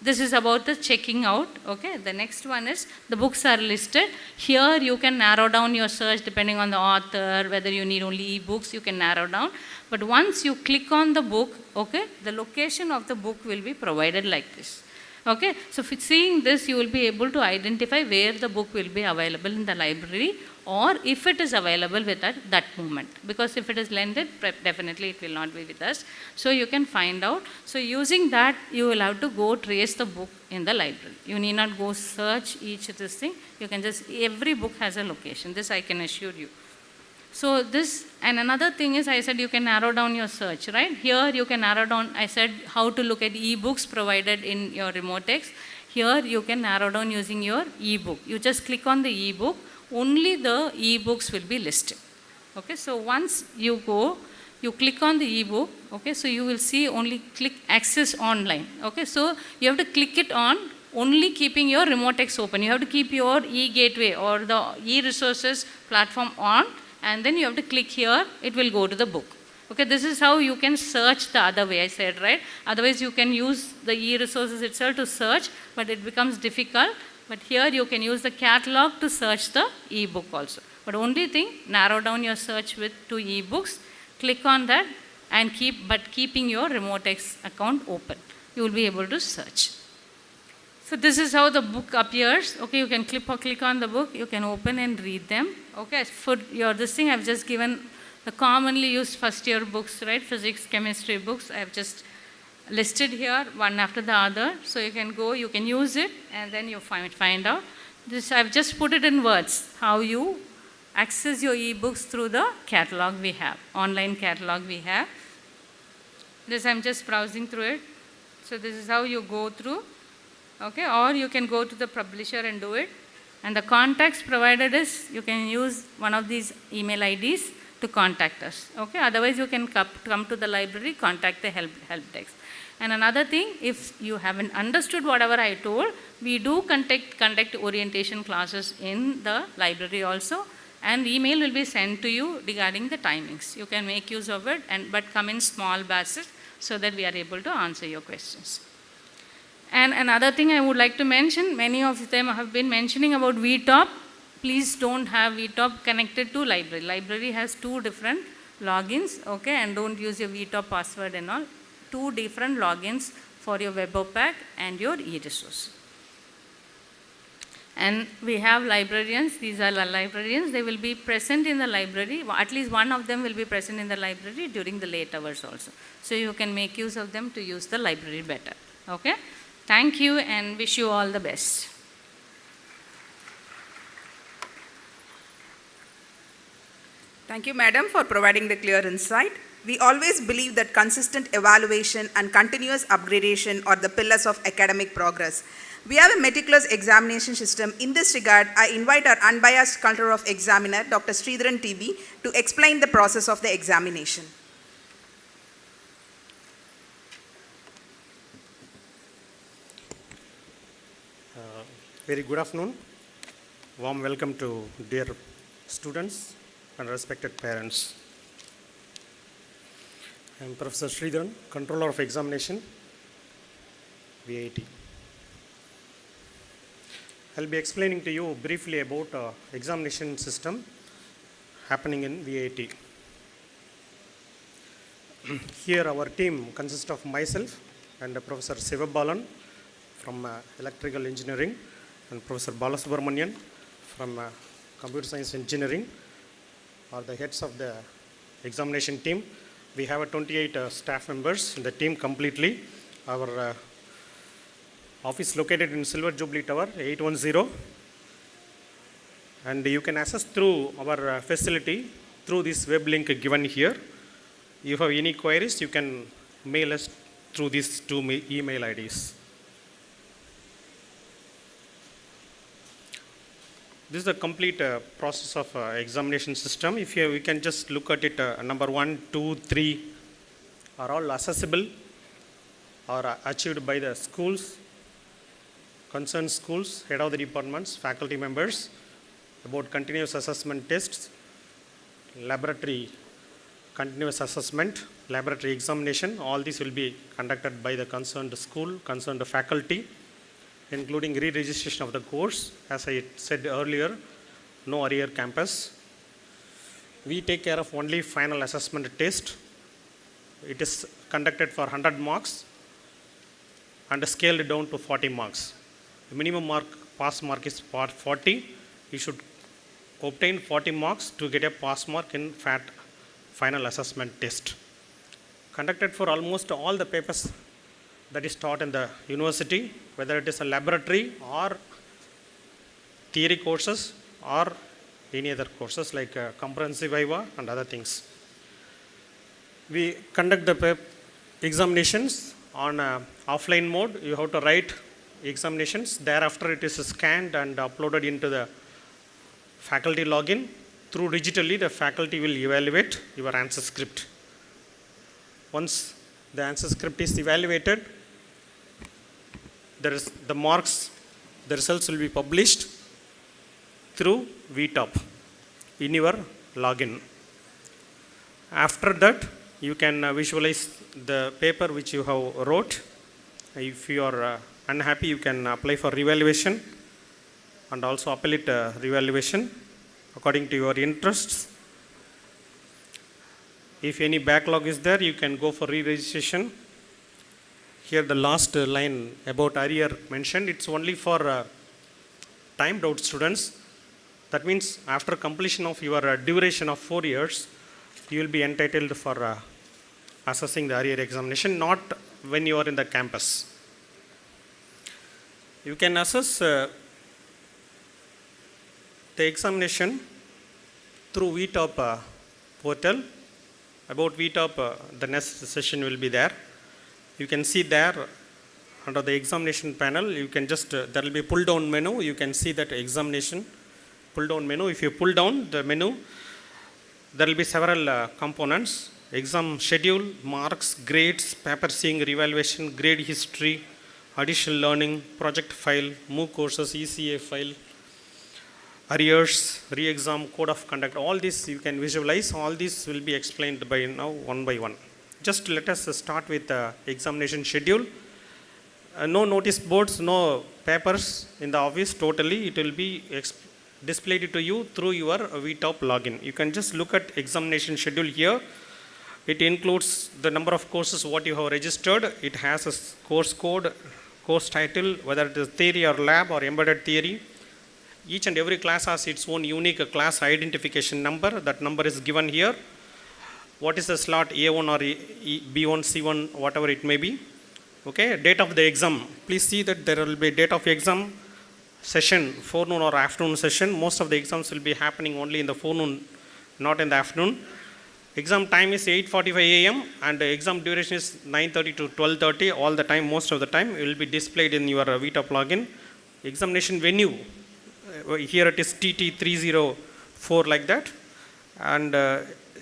this is about the checking out, okay? The next one is the books are listed. Here you can narrow down your search depending on the author, whether you need only e-books, you can narrow down. But once you click on the book, okay, the location of the book will be provided like this. Okay, so seeing this, you will be able to identify where the book will be available in the library, or if it is available with that moment. Because if it is lended, definitely it will not be with us. So you can find out. So using that, you will have to go trace the book in the library. You need not go search each of this thing. You can just, every book has a location. This I can assure you. So this, and another thing is, I said you can narrow down your search, right? Here you can narrow down, I said how to look at e-books provided in your remote text. Here you can narrow down using your e-book. You just click on the e-book, only the e-books will be listed. Okay, so once you go, you click on the e-book, okay, so you will see only click access online. Okay, so you have to click it on, only keeping your remote text open. You have to keep your e-gateway or the e-resources platform on, and then you have to click here, it will go to the book. Okay, this is how you can search the other way, I said, right? Otherwise, you can use the e-resources itself to search, but it becomes difficult. But here you can use the catalog to search the e-book also. But only thing, narrow down your search to e-books, click on that, and keeping your remote text account open. You will be able to search. So this is how the book appears. Okay, you can click on the book, you can open and read them. Okay, for this thing, I've just given the commonly used first year books, right? Physics, chemistry books, I've just listed here, one after the other. So you can go, you can use it, and then you find out. This, I've just put it in words, how you access your e-books through the catalog we have, online catalog we have. This, I'm just browsing through it. So this is how you go through. Okay, or you can go to the publisher and do it. And the contacts provided is, you can use one of these email IDs to contact us. Okay, otherwise you can come to the library, contact the help desk. And another thing, if you haven't understood whatever I told, we do conduct orientation classes in the library also, and email will be sent to you regarding the timings. You can make use of it, but come in small batches so that we are able to answer your questions. And another thing I would like to mention, many of them have been mentioning about VTOP. Please don't have VTOP connected to library. Library has two different logins, okay, and don't use your VTOP password and all. Two different logins for your WebOpac and your e-resource. And we have librarians, these are librarians, they will be present in the library, at least one of them will be present in the library during the late hours also. So you can make use of them to use the library better, okay. Thank you and wish you all the best. Thank you, Madam, for providing the clear insight. We always believe that consistent evaluation and continuous upgradation are the pillars of academic progress. We have a meticulous examination system. In this regard, I invite our unbiased culture of examiner, Dr. Sridharan TB, to explain the process of the examination. Very good afternoon. Warm welcome to dear students and respected parents. I am Professor Sridharan, Controller of Examination, VIT. I'll be explaining to you briefly about examination system happening in VIT. Here our team consists of myself and Professor Sivabalan from Electrical Engineering and Professor Balasubramanian from Computer Science Engineering are the heads of the examination team. We have 28 staff members in the team completely. Our office located in Silver Jubilee Tower, 810. And you can access through our facility through this web link given here. If you have any queries, you can mail us through these two email IDs. This is the complete process of examination system. If we can just look at it, number 1, 2, 3 are all accessible or achieved by the schools, concerned schools, head of the departments, faculty members, about continuous assessment tests, laboratory continuous assessment, laboratory examination. All these will be conducted by the concerned school, concerned faculty, including re-registration of the course. As I said earlier, no arrear campus. We take care of only final assessment test. It is conducted for 100 marks and scaled down to 40 marks. The minimum pass mark is 40. You should obtain 40 marks to get a pass mark in final assessment test. Conducted for almost all the papers that is taught in the university, whether it is a laboratory or theory courses or any other courses like comprehensive viva and other things. We conduct the examinations on offline mode. You have to write examinations. Thereafter it is scanned and uploaded into the faculty login. Through digitally, the faculty will evaluate your answer script. Once the answer script is evaluated, there is the marks, the results will be published through VTop in your login. After that, you can visualize the paper which you have wrote. If you are unhappy, you can apply for revaluation and also appellate revaluation according to your interests. If any backlog is there, you can go for re-registration. Here the last line about arrear mentioned, it's only for timed out students. That means after completion of your duration of 4 years, you will be entitled for assessing the arrear examination, not when you are in the campus. You can assess the examination through VTop portal. About VTop, the next session will be there. You can see there under the examination panel, you can just, there will be pull down menu. You can see that examination pull down menu. If you pull down the menu, there will be several components: exam schedule, marks, grades, paper seeing, revaluation, grade history, additional learning, project file, MOOC courses, ECA file, arrears, re-exam, code of conduct. All this you can visualize. All this will be explained by now one by one. Just let us start with the examination schedule. No notice boards, no papers in the office totally. It will be displayed to you through your VTop login. You can just look at examination schedule here. It includes the number of courses what you have registered. It has a course code, course title, whether it is theory or lab or embedded theory. Each and every class has its own unique class identification number. That number is given here. What is the slot A1 or B1, C1, whatever it may be. Okay, date of the exam. Please see that there will be date of exam session, forenoon or afternoon session. Most of the exams will be happening only in the forenoon, not in the afternoon. Exam time is 8:45 a.m. and the exam duration is 9:30 to 12:30. All the time, most of the time, it will be displayed in your VTop login. Examination venue, here it is TT304 like that. And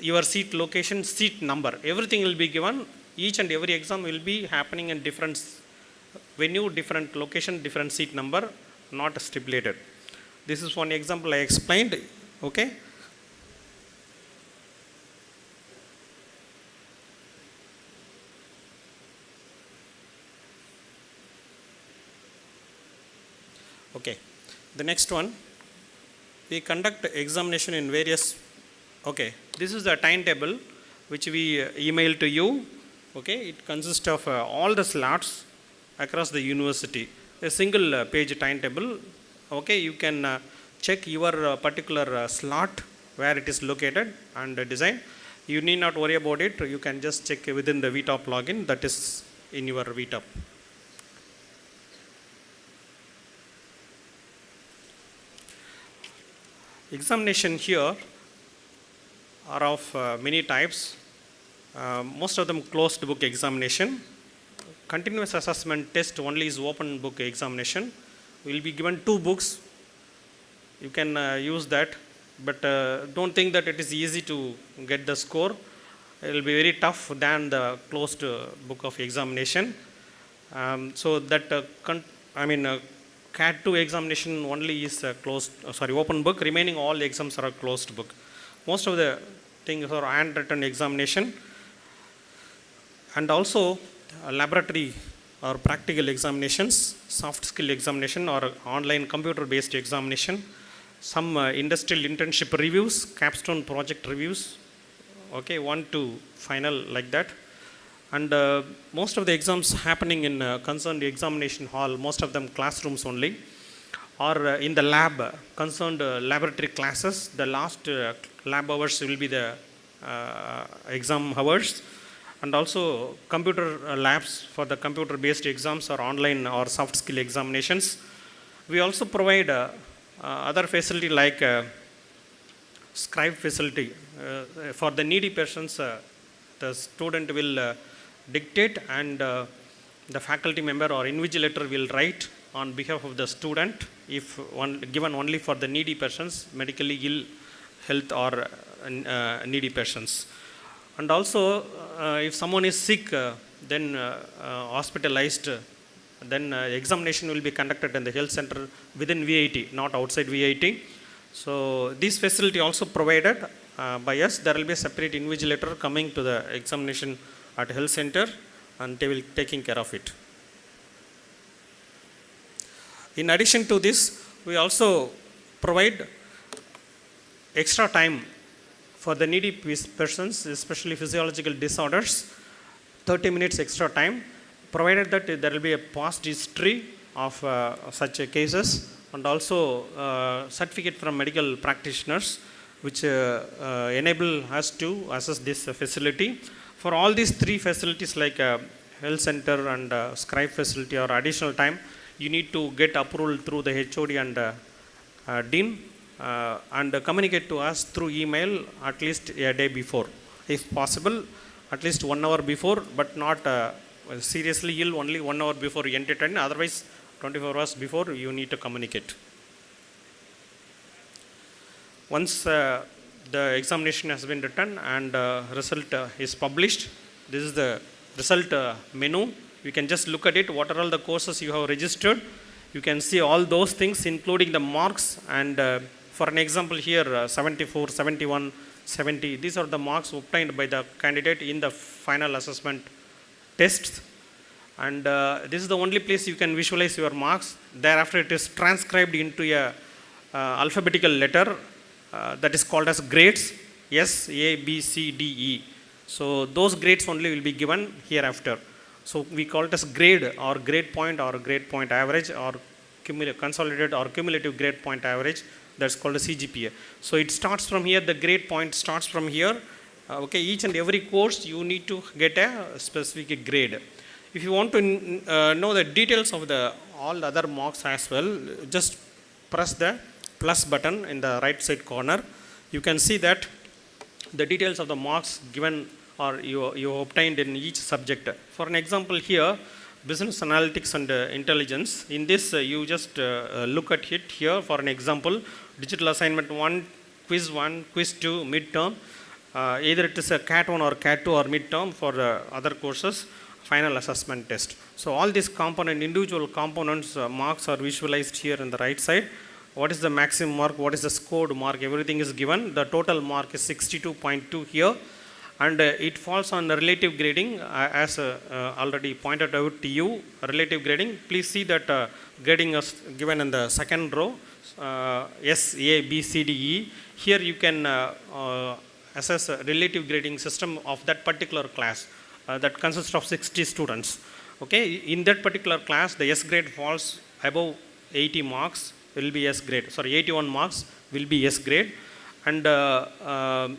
your seat location, seat number, everything will be given. Each and every exam will be happening in different venue, different location, different seat number, not stipulated. This is one example I explained. Okay. Okay. The next one, we conduct examination in various, okay, this is the timetable which we email to you. Okay, it consists of all the slots across the university, a single page timetable. Okay, you can check your particular slot where it is located and design. You need not worry about it. You can just check within the VTOP login that is in your VTOP. Examination here are of many types. Most of them closed book examination. Continuous assessment test only is open book examination. We will be given 2 books. You can use that, but don't think that it is easy to get the score. It will be very tough than the closed book of examination. So that CAT 2 examination only is open book. Remaining all exams are closed book. Most of the things are handwritten examination, and also laboratory or practical examinations, soft skill examination or online computer based examination, some industrial internship reviews, capstone project reviews, okay, 1 to final like that. And most of the exams happening in concerned examination hall, most of them classrooms only, or in the lab, concerned laboratory classes. The last lab hours will be the exam hours, and also computer labs for the computer based exams or online or soft skill examinations. We also provide other facility like scribe facility. For the needy persons, the student will dictate, and the faculty member or invigilator will write on behalf of the student, if given only for the needy persons, medically ill health or needy persons. And also if someone is sick, then hospitalized, then examination will be conducted in the health center within VIT, not outside VIT. So this facility also provided by us. There will be a separate invigilator coming to the examination at health center, and they will taking care of it. In addition to this, we also provide extra time for the needy persons, especially physiological disorders, 30 minutes extra time, provided that there will be a past history of such cases, and also certificate from medical practitioners, which enable us to assess this facility. For all these 3 facilities like health center and scribe facility or additional time, you need to get approval through the HOD and Dean, and communicate to us through email at least a day before. If possible, at least 1 hour before, but not seriously ill, only 1 hour before you entertain. Otherwise, 24 hours before you need to communicate. Once the examination has been written and result is published, this is the result menu. You can just look at it, what are all the courses you have registered. You can see all those things, including the marks. And for an example here, 74, 71, 70, these are the marks obtained by the candidate in the final assessment tests. And this is the only place you can visualize your marks. Thereafter, it is transcribed into a alphabetical letter that is called as grades, S, A, B, C, D, E. So those grades only will be given hereafter. So we call it as grade or grade point average or consolidated or cumulative grade point average. That's called a CGPA. So it starts from here, the grade point starts from here. Okay, each and every course you need to get a specific grade. If you want to know the details of all other marks as well, just press the plus button in the right side corner. You can see that the details of the marks given or you obtained in each subject. For an example here, business analytics and intelligence. In this, you just look at it here for an example. Digital assignment 1, quiz 2, midterm. Either it is a CAT 1 or CAT 2 or midterm for other courses, final assessment test. So all these individual components, marks are visualized here on the right side. What is the maximum mark? What is the scored mark? Everything is given. The total mark is 62.2 here. and it falls on relative grading as already pointed out to you. Relative grading, please see that grading is given in the second row, S, A, B, C, D, E. Here you can assess a relative grading system of that particular class that consists of 60 students. Okay, in that particular class, the S grade falls above 80 marks will be S grade, sorry, 81 marks will be S grade, and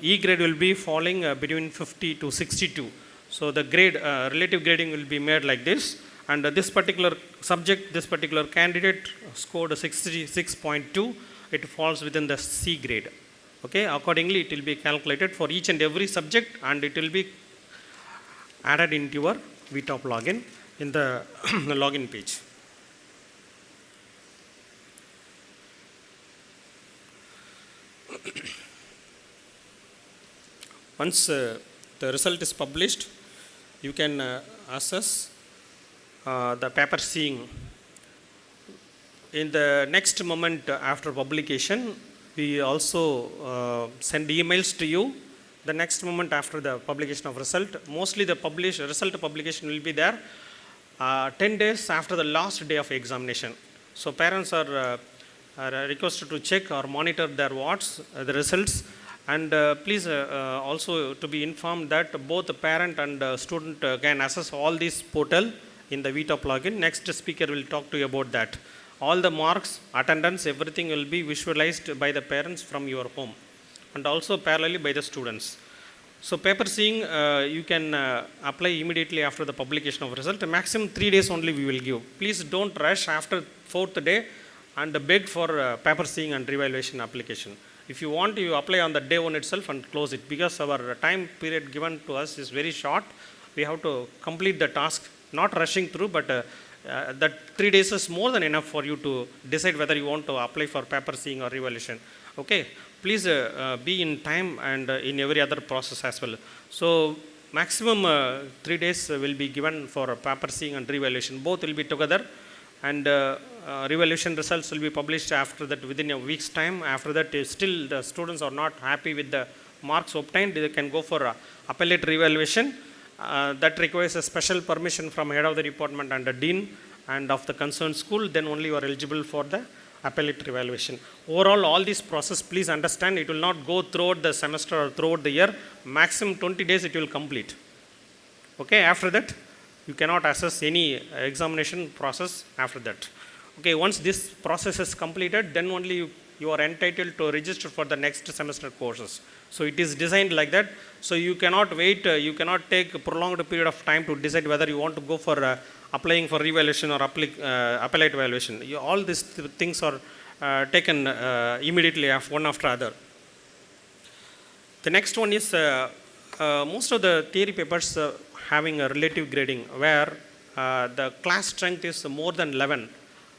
E grade will be falling between 50 to 62. So the grade, relative grading will be made like this, and this particular subject, this particular candidate scored 66.2, it falls within the C grade. Okay, accordingly it will be calculated for each and every subject, and it will be added into your VTOP login in the login page. Once the result is published, you can assess the paper seeing. In the next moment after publication, we also send emails to you. The next moment after the publication of result, mostly the result publication will be there 10 days after the last day of examination. So parents are requested to check or monitor their the results, and please also to be informed that both the parent and student can access all these portal in the VTOP login. Next speaker will talk to you about that. All the marks, attendance, everything will be visualized by the parents from your home, and also parallelly by the students. So paper seeing you can apply immediately after the publication of result. Maximum 3 days only we will give. Please don't rush after 4th day and beg for paper seeing and revaluation application. If you want, you apply on the day one itself and close it, because our time period given to us is very short. We have to complete the task, not rushing through, but that 3 days is more than enough for you to decide whether you want to apply for paper seeing or revaluation. Okay, please be in time and in every other process as well. So maximum 3 days will be given for paper seeing and revaluation. Both will be together, and revaluation results will be published after that within a week's time. After that, still the students are not happy with the marks obtained, they can go for appellate revaluation. That requires a special permission from head of the department and the dean and of the concerned school. Then only you are eligible for the appellate revaluation. Overall, all this process, please understand, it will not go throughout the semester or throughout the year. Maximum 20 days it will complete. Okay, after that you cannot assess any examination process after that. Okay, once this process is completed, then only you are entitled to register for the next semester courses. So it is designed like that. So you cannot wait, you cannot take a prolonged period of time to decide whether you want to go for applying for revaluation or appellate evaluation. All these things are taken immediately one after other. The next one is most of the theory papers having a relative grading, where the class strength is more than 11.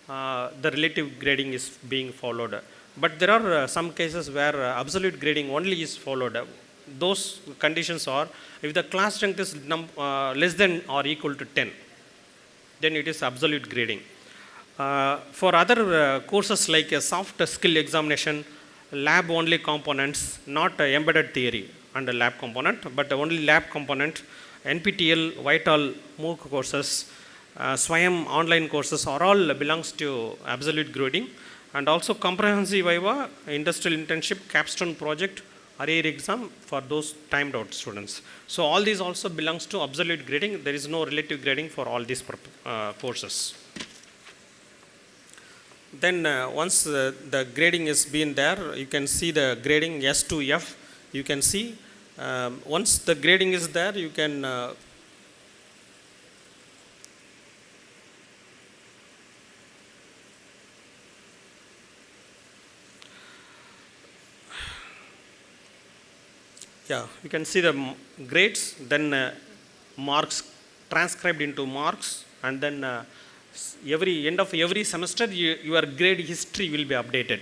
The relative grading is being followed. But there are some cases where absolute grading only is followed. Those conditions are, if the class strength is less than or equal to 10, then it is absolute grading. For other courses like a soft skill examination, lab only components, not embedded theory and a lab component, but only lab component, NPTEL, Vital, MOOC courses, Swayam online courses are all belongs to absolute grading. And also comprehensive viva, industrial internship, capstone project, arrear exam for those timed out students. So all these also belongs to absolute grading. There is no relative grading for all these courses. Then once the grading is been there, you can see the grading S to F. You can see once the grading is there, you can you can see the grades, then marks transcribed into marks, and then every end of every semester your grade history will be updated.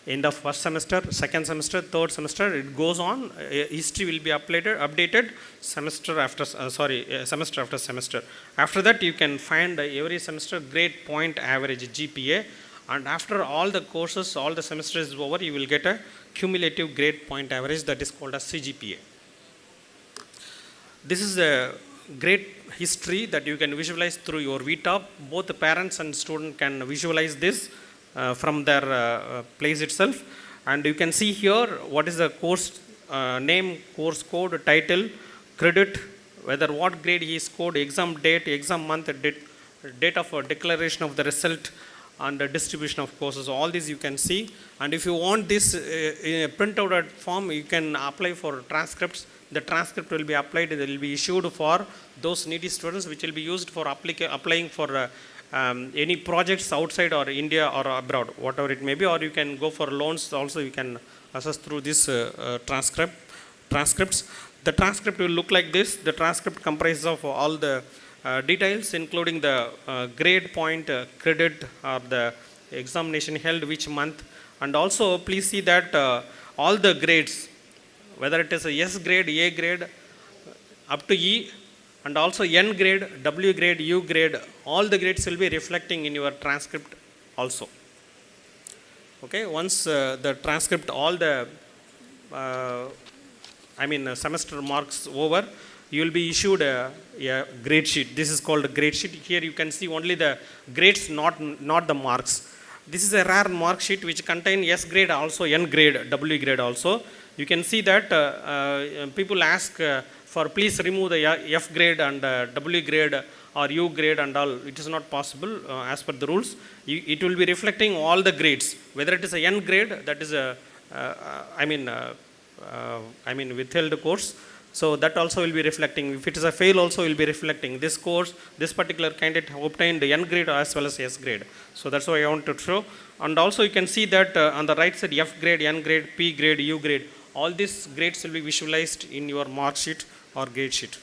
End of first semester, second semester, third semester, it goes on. History will be updated semester after semester after semester. After that, you can find every semester grade point average GPA, and after all the courses, all the semesters is over, you will get a cumulative grade point average that is called as CGPA. This is a great history that you can visualize through your VTop. Both the parents and student can visualize this from their place itself. And you can see here what is the course name, course code, title, credit, whether what grade he scored, exam date, exam month, date of declaration of the result, and the distribution of courses. All these you can see. And if you want this in a printout form, you can apply for transcripts. The transcript will be applied, it will be issued for those needy students, which will be used for applying for any projects outside or India or abroad, whatever it may be, or you can go for loans also, you can assess through this transcripts. The transcript will look like this. The transcript comprises of all the details, including the grade point, credit, or the examination held which month. And also please see that all the grades, whether it is a S grade, A grade, up to E, and also N grade, W grade, U grade, all the grades will be reflecting in your transcript also. Okay, once the transcript, all the semester marks over, you will be issued a grade sheet. This is called a grade sheet. Here you can see only the grades, not the marks. This is a rare mark sheet which contain S grade, also N grade, W grade also. You can see that people ask for please remove the F grade and W grade or U grade and all. It is not possible as per the rules. It will be reflecting all the grades. Whether it is a N grade, that is a withheld course. So that also will be reflecting. If it is a fail, also will be reflecting. This course, this particular candidate obtained N grade as well as S grade. So that's why I want to show. And also you can see that on the right side, F grade, N grade, P grade, U grade. All these grades will be visualized in your mark sheet or grade sheet.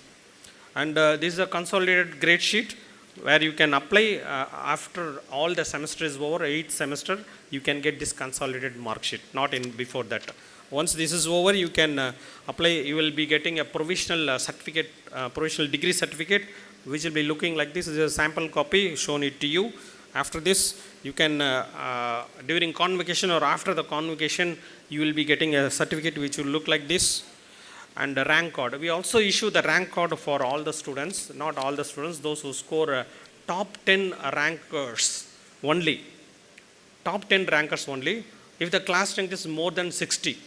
And this is a consolidated grade sheet where you can apply after all the semester is over, 8th semester, you can get this consolidated mark sheet, not in before that. Once this is over, you can apply, you will be getting a provisional certificate, provisional degree certificate, which will be looking like this. This is a sample copy shown it to you. After this, you can, during convocation or after the convocation, you will be getting a certificate which will look like this, and a rank card. We also issue the rank card for all the students, not all the students, those who score top 10 rankers only. Top 10 rankers only. If the class strength is more than 60,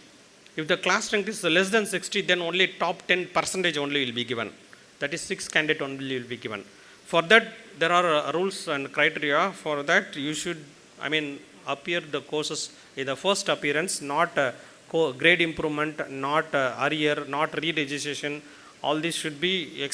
if the class strength is less than 60, then only top 10% only will be given. That is 6 candidates only will be given. For that, there are rules and criteria. For that, you should, appear the courses in the first appearance, not grade improvement, not arrear, not re-registration. All these should be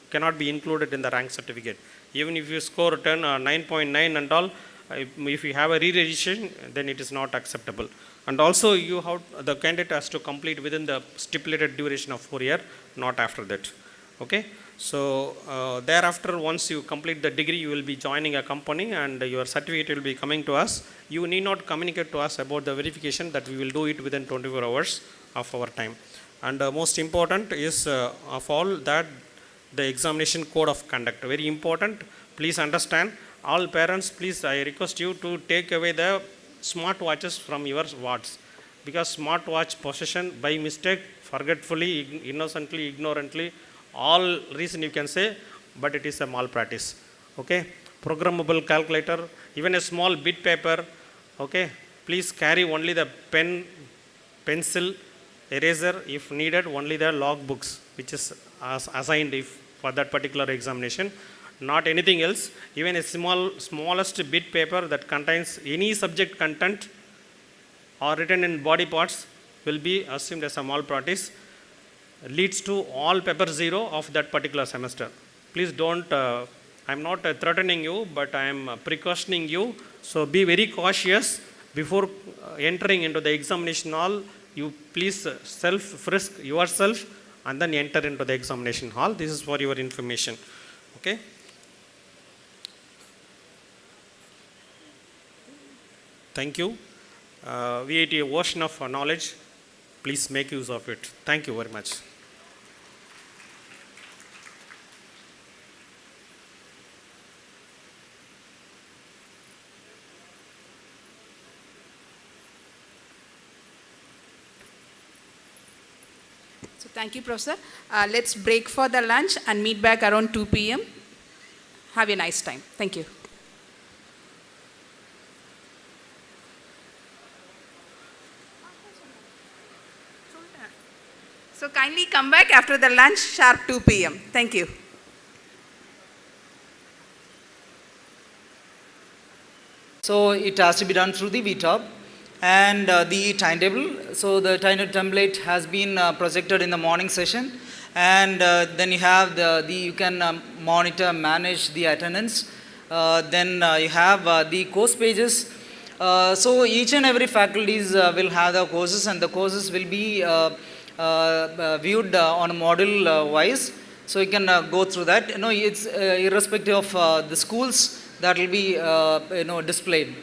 cannot be included in the rank certificate. Even if you score 10 or 9.9 and all, if you have a re-registration, then it is not acceptable. And also, the candidate has to complete within the stipulated duration of 4 years, not after that. Okay. So thereafter, once you complete the degree, you will be joining a company and your certificate will be coming to us. You need not communicate to us about the verification, that we will do it within 24 hours of our time. And most important is of all that, the examination code of conduct. Very important. Please understand. All parents, please, I request you to take away the smart watches from your wards. Because smart watch possession by mistake, forgetfully, innocently, ignorantly, all reason you can say, but it is a malpractice. Okay. Programmable calculator, even a small bit paper. Okay. Please carry only the pen, pencil, eraser, if needed, only the log books, which is assigned for that particular examination. Not anything else. Even a smallest bit paper that contains any subject content or written in body parts will be assumed as a malpractice. Leads to all paper 0 of that particular semester. Please don't, I am not threatening you, but I am precautioning you. So be very cautious before entering into the examination hall. You please self-frisk yourself and then enter into the examination hall. This is for your information. Okay. Thank you. VAT, a ocean of knowledge. Please make use of it. Thank you very much. So Thank you, Professor. Let's break for the lunch and meet back around 2 p.m. Have a nice time. Thank you. So kindly come back after the lunch, sharp 2 p.m. Thank you. So it has to be done through the VTOP and the timetable. So the timetable template has been projected in the morning session, and then you have you can monitor, manage the attendance. Then you have the course pages. So each and every faculties will have the courses, and the courses will be viewed on a module wise. So you can go through that. It's irrespective of the schools that will be displayed.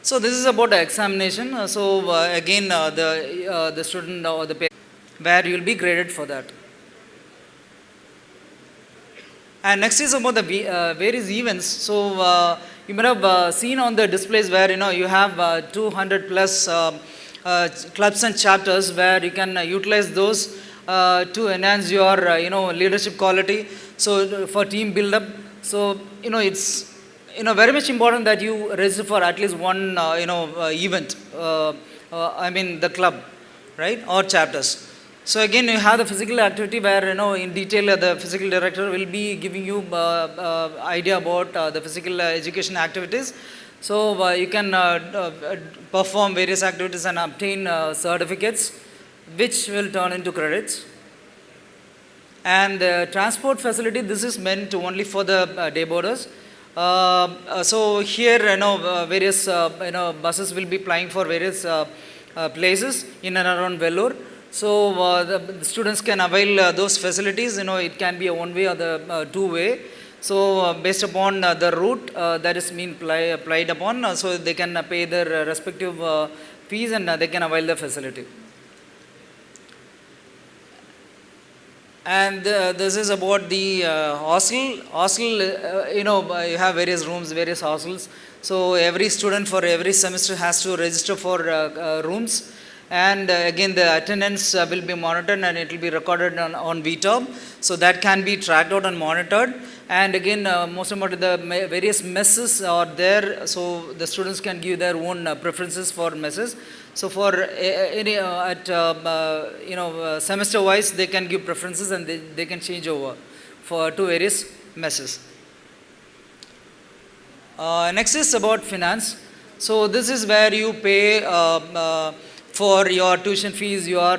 So this is about the examination. So again, the student or the parent, where you will be graded for that. And next is about the various events. So you might have seen on the displays where you have 200 plus clubs and chapters where you can utilize those to enhance your leadership quality. So for team build up. So it's very much important that you register for at least one event. I mean the club, right, or chapters. So again, you have the physical activity where in detail the physical director will be giving you idea about the physical education activities. So you can perform various activities and obtain certificates, which will turn into credits. And the transport facility, this is meant only for the day boarders. So here, various buses will be plying for various places in and around Vellore. So the students can avail those facilities. It can be a one-way or the two-way. So based upon the route that is being applied upon, so they can pay their respective fees and they can avail the facility. And this is about the hostel. Hostel, you have various rooms, various hostels. So every student for every semester has to register for rooms. And again, the attendance will be monitored and it will be recorded on VTOP. So that can be tracked out and monitored. And again, most important, the various messes are there. So the students can give their own preferences for messes. So for any semester wise, they can give preferences and they can change over to various messes. Next is about finance. So this is where you pay for your tuition fees, your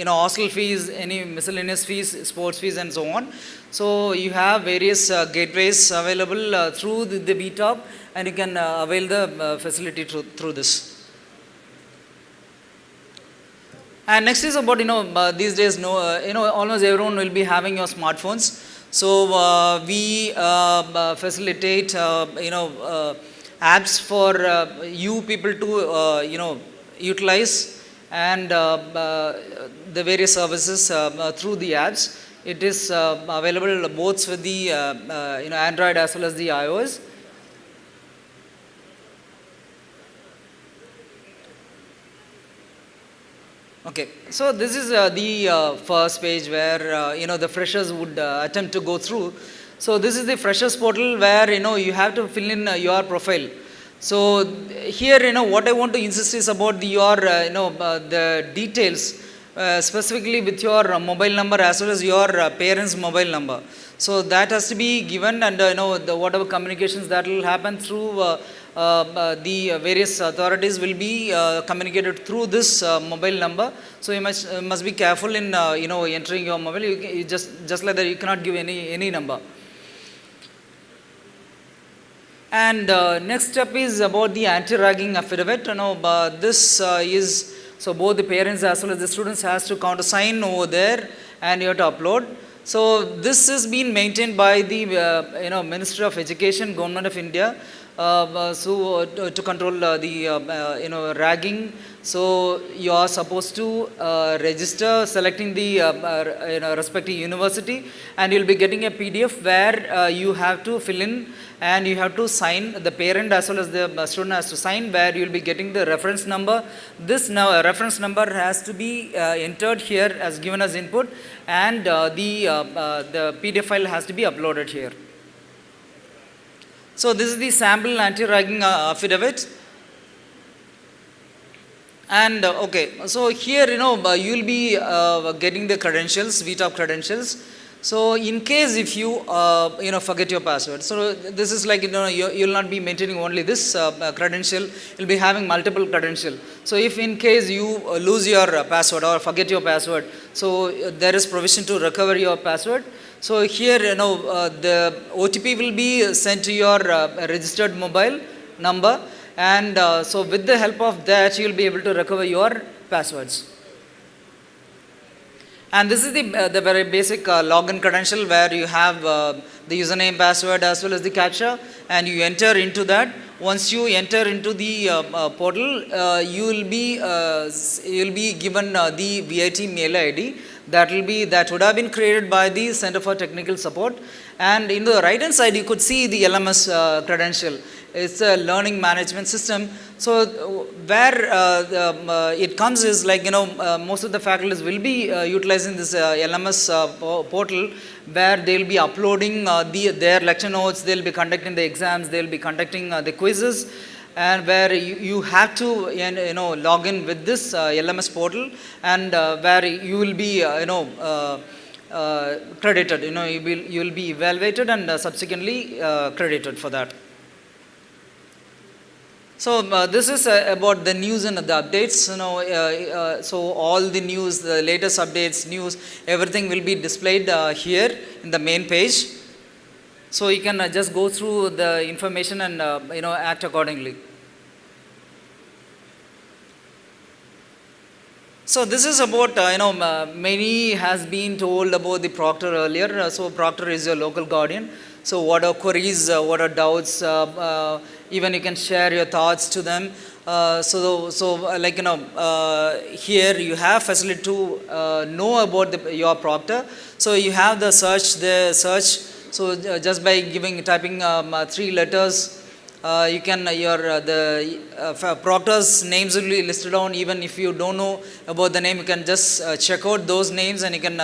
hostel fees, any miscellaneous fees, sports fees, and so on. So you have various gateways available through the VTOP, and you can avail the facility through this. And next is about these days almost everyone will be having your smartphones. So we facilitate apps for you people to utilize and the various services through the apps. It is available both with the Android as well as the iOS. Okay, so this is the first page where the freshers would attempt to go through. So this is the freshers portal where you have to fill in your profile. So here what I want to insist is about the details specifically with your mobile number as well as your parents' mobile number. So that has to be given, and whatever communications that will happen through the various authorities will be communicated through this mobile number. So you must be careful in entering your mobile. You just like that, you cannot give any number. And next step is about the anti-ragging affidavit. This is, so both the parents as well as the students has to countersign over there, and you have to upload. So this is being maintained by the Ministry of Education, Government of India, to control the ragging. So you are supposed to register, selecting the respective university, and you'll be getting a PDF where you have to fill in and you have to sign. The parent as well as the student has to sign, where you'll be getting the reference number. This now reference number has to be entered here as given as input, and the PDF file has to be uploaded here. So this is the sample anti-ragging affidavit. And okay, so here you'll be getting the credentials, VTOP credentials. So in case if you forget your password, so this is like you'll not be maintaining only this credential, you'll be having multiple credential. So if in case you lose your password or forget your password, so there is provision to recover your password. So here the OTP will be sent to your registered mobile number, and so with the help of that you'll be able to recover your passwords. And this is the very basic login credential, where you have the username, password as well as the captcha, and you enter into that. Once you enter into the portal, you will be given the VIT mail ID that would have been created by the Center for Technical Support. And in the right hand side you could see the LMS credential. It's a learning management system. So where it comes is like most of the faculties will be utilizing this LMS portal, where they will be uploading their lecture notes, they will be conducting the exams, they will be conducting the quizzes, and where you have to log in with this LMS portal, and where you will be credited. You will be evaluated and subsequently credited for that. So this is about the news and the updates. So all the news, the latest updates, news, everything will be displayed here in the main page. So you can just go through the information and act accordingly. So this is about many has been told about the proctor earlier. So proctor is your local guardian. So what are queries, what are doubts, even you can share your thoughts to them. Here you have facility to know about your proctor. So you have the search. So just by typing 3 letters, you can proctor's names will be listed down. Even if you don't know about the name, you can just check out those names and you can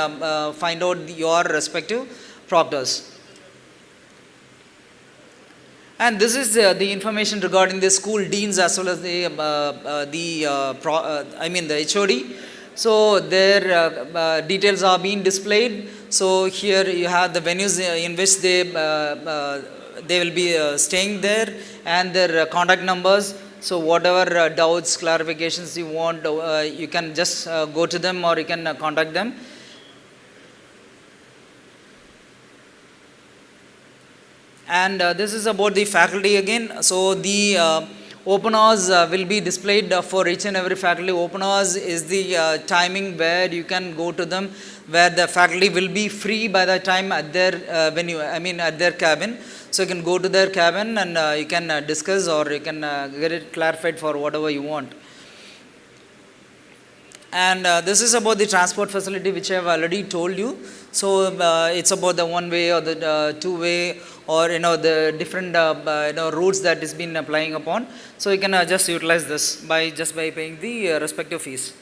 find out your respective proctors. And this is the information regarding the school deans as well as the HOD. So their details are being displayed. So here you have the venues in which they will be staying there, and their contact numbers. So whatever doubts, clarifications you want, you can just go to them or you can contact them. And this is about the faculty again. So the open hours will be displayed for each and every faculty. Open hours is the timing where you can go to them, where the faculty will be free by the time at their venue, at their cabin. So you can go to their cabin and you can discuss, or you can get it clarified for whatever you want. And this is about the transport facility, which I have already told you. So it's about the one-way or the two-way, or the different routes that is been applying upon. So you can just utilize this by paying the respective fees.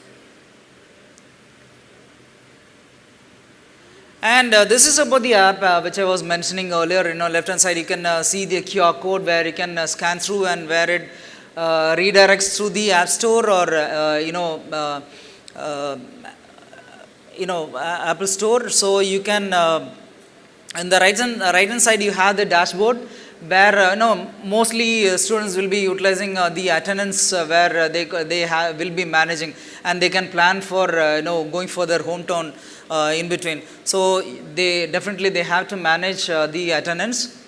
And this is about the app which I was mentioning earlier. Left hand side you can see the QR code where you can scan through, and where it redirects through the App Store or Apple Store. So you can in the right hand side you have the dashboard, where mostly students will be utilizing the attendance, where they will be managing, and they can plan for going for their hometown in between. So they have to manage the attendance.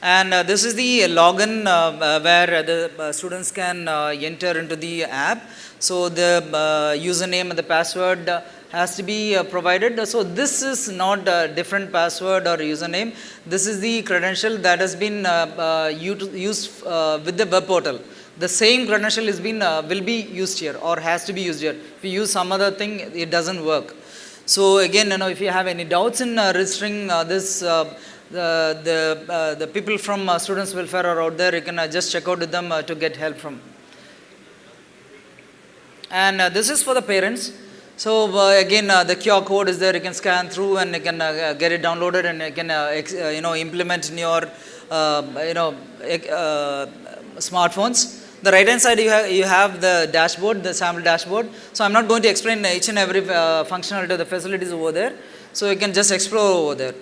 And this is the login where the students can enter into the app. So the username and the password has to be provided. So this is not a different password or username. This is the credential that has been used with the web portal. The same credential is will be used here or has to be used here. If you use some other thing, it doesn't work. So again, if you have any doubts in registering this, the people from Students Welfare are out there. You can just check out with them to get help from. And this is for the parents. So again, the QR code is there. You can scan through and you can get it downloaded and you can implement in your smartphones. The right hand side you have the dashboard, the sample dashboard. So I'm not going to explain each and every functionality of the facilities over there. So you can just explore over there.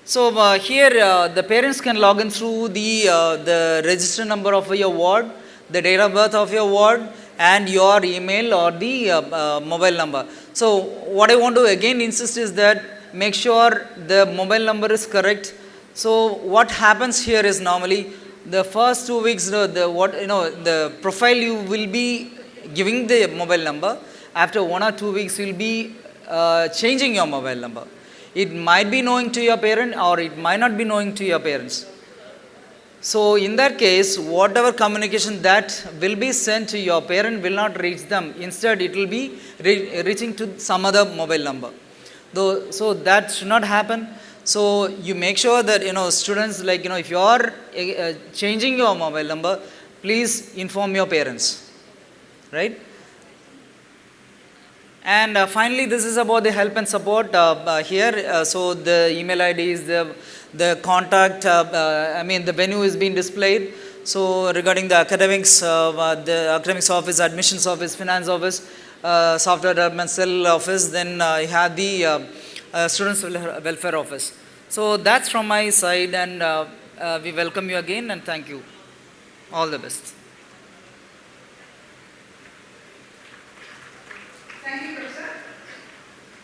So here the parents can log in through the register number of your ward, the date of birth of your ward, and your email or the mobile number. So what I want to again insist is that make sure the mobile number is correct. So what happens here is normally the first 2 weeks the profile you will be giving the mobile number. After 1 or 2 weeks you will be changing your mobile number. It might be knowing to your parent or it might not be knowing to your parents. So in that case, whatever communication that will be sent to your parent will not reach them. Instead, it will be reaching to some other mobile number. So that should not happen. So you make sure that students if you are changing your mobile number, please inform your parents, right? And finally, this is about the help and support here. So the email ID is the contact, the venue is being displayed. So regarding the academics office, admissions office, finance office, software development cell office, then you have the students welfare office. So that's from my side, and we welcome you again and thank you. All the best. Thank you, Professor.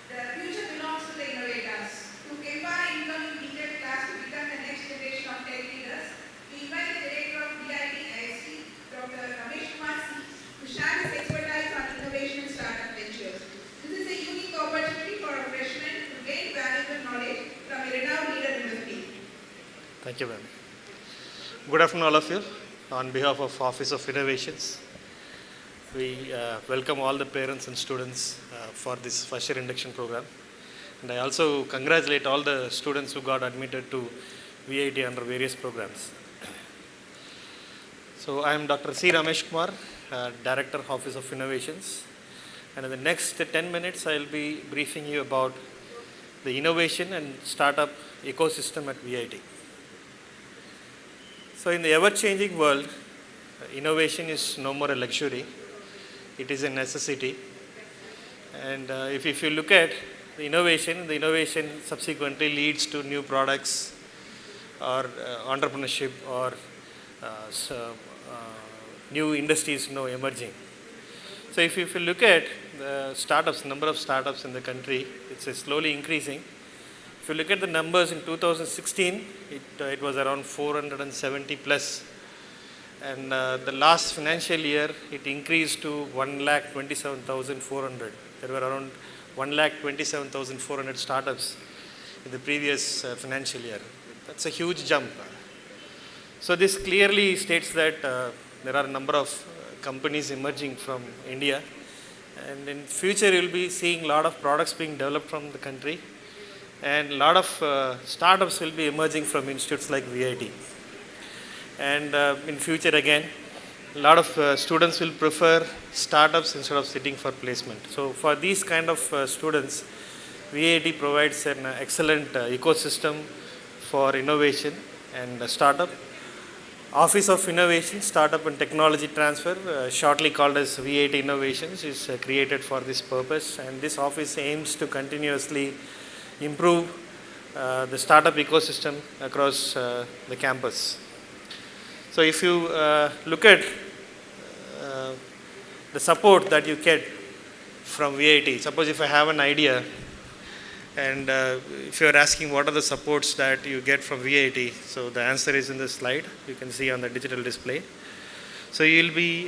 The future belongs to the innovators. To empower incoming B.Tech class to become the next generation of tech leaders, we invite the Director of VIT IST, Dr. Ramesh Kumar C, to share his expertise on innovation and startup ventures. This is a unique opportunity for a freshman to gain valuable knowledge from a renowned leader in the field. Thank you, ma'am. Good afternoon, all of you. On behalf of Office of Innovations, we welcome all the parents and students for this first year induction program. And I also congratulate all the students who got admitted to VIT under various programs. So I am Dr. C. Ramesh Kumar, Director, Office of Innovations. And in the next 10 minutes, I will be briefing you about the innovation and startup ecosystem at VIT. So in the ever-changing world, innovation is no more a luxury. It is a necessity. And if you look at the innovation subsequently leads to new products or entrepreneurship or new industries emerging. So if you look at the startups, number of startups in the country, it's slowly increasing. If you look at the numbers in 2016, it was around 470 plus. And the last financial year, it increased to 1,27,400. There were around 1,27,400 startups in the previous financial year. That's a huge jump. So this clearly states that there are a number of companies emerging from India. And in future, you will be seeing a lot of products being developed from the country. And a lot of startups will be emerging from institutes like VIT. And in future again, a lot of students will prefer startups instead of sitting for placement. So for these kind of students, VIT provides an excellent ecosystem for innovation and startup. Office of Innovation, Startup and Technology Transfer, shortly called as VIT Innovations, is created for this purpose. And this office aims to continuously improve the startup ecosystem across the campus. So if you look at the support that you get from VIT, suppose if I have an idea and if you are asking what are the supports that you get from VIT, so the answer is in the slide, you can see on the digital display. So you'll be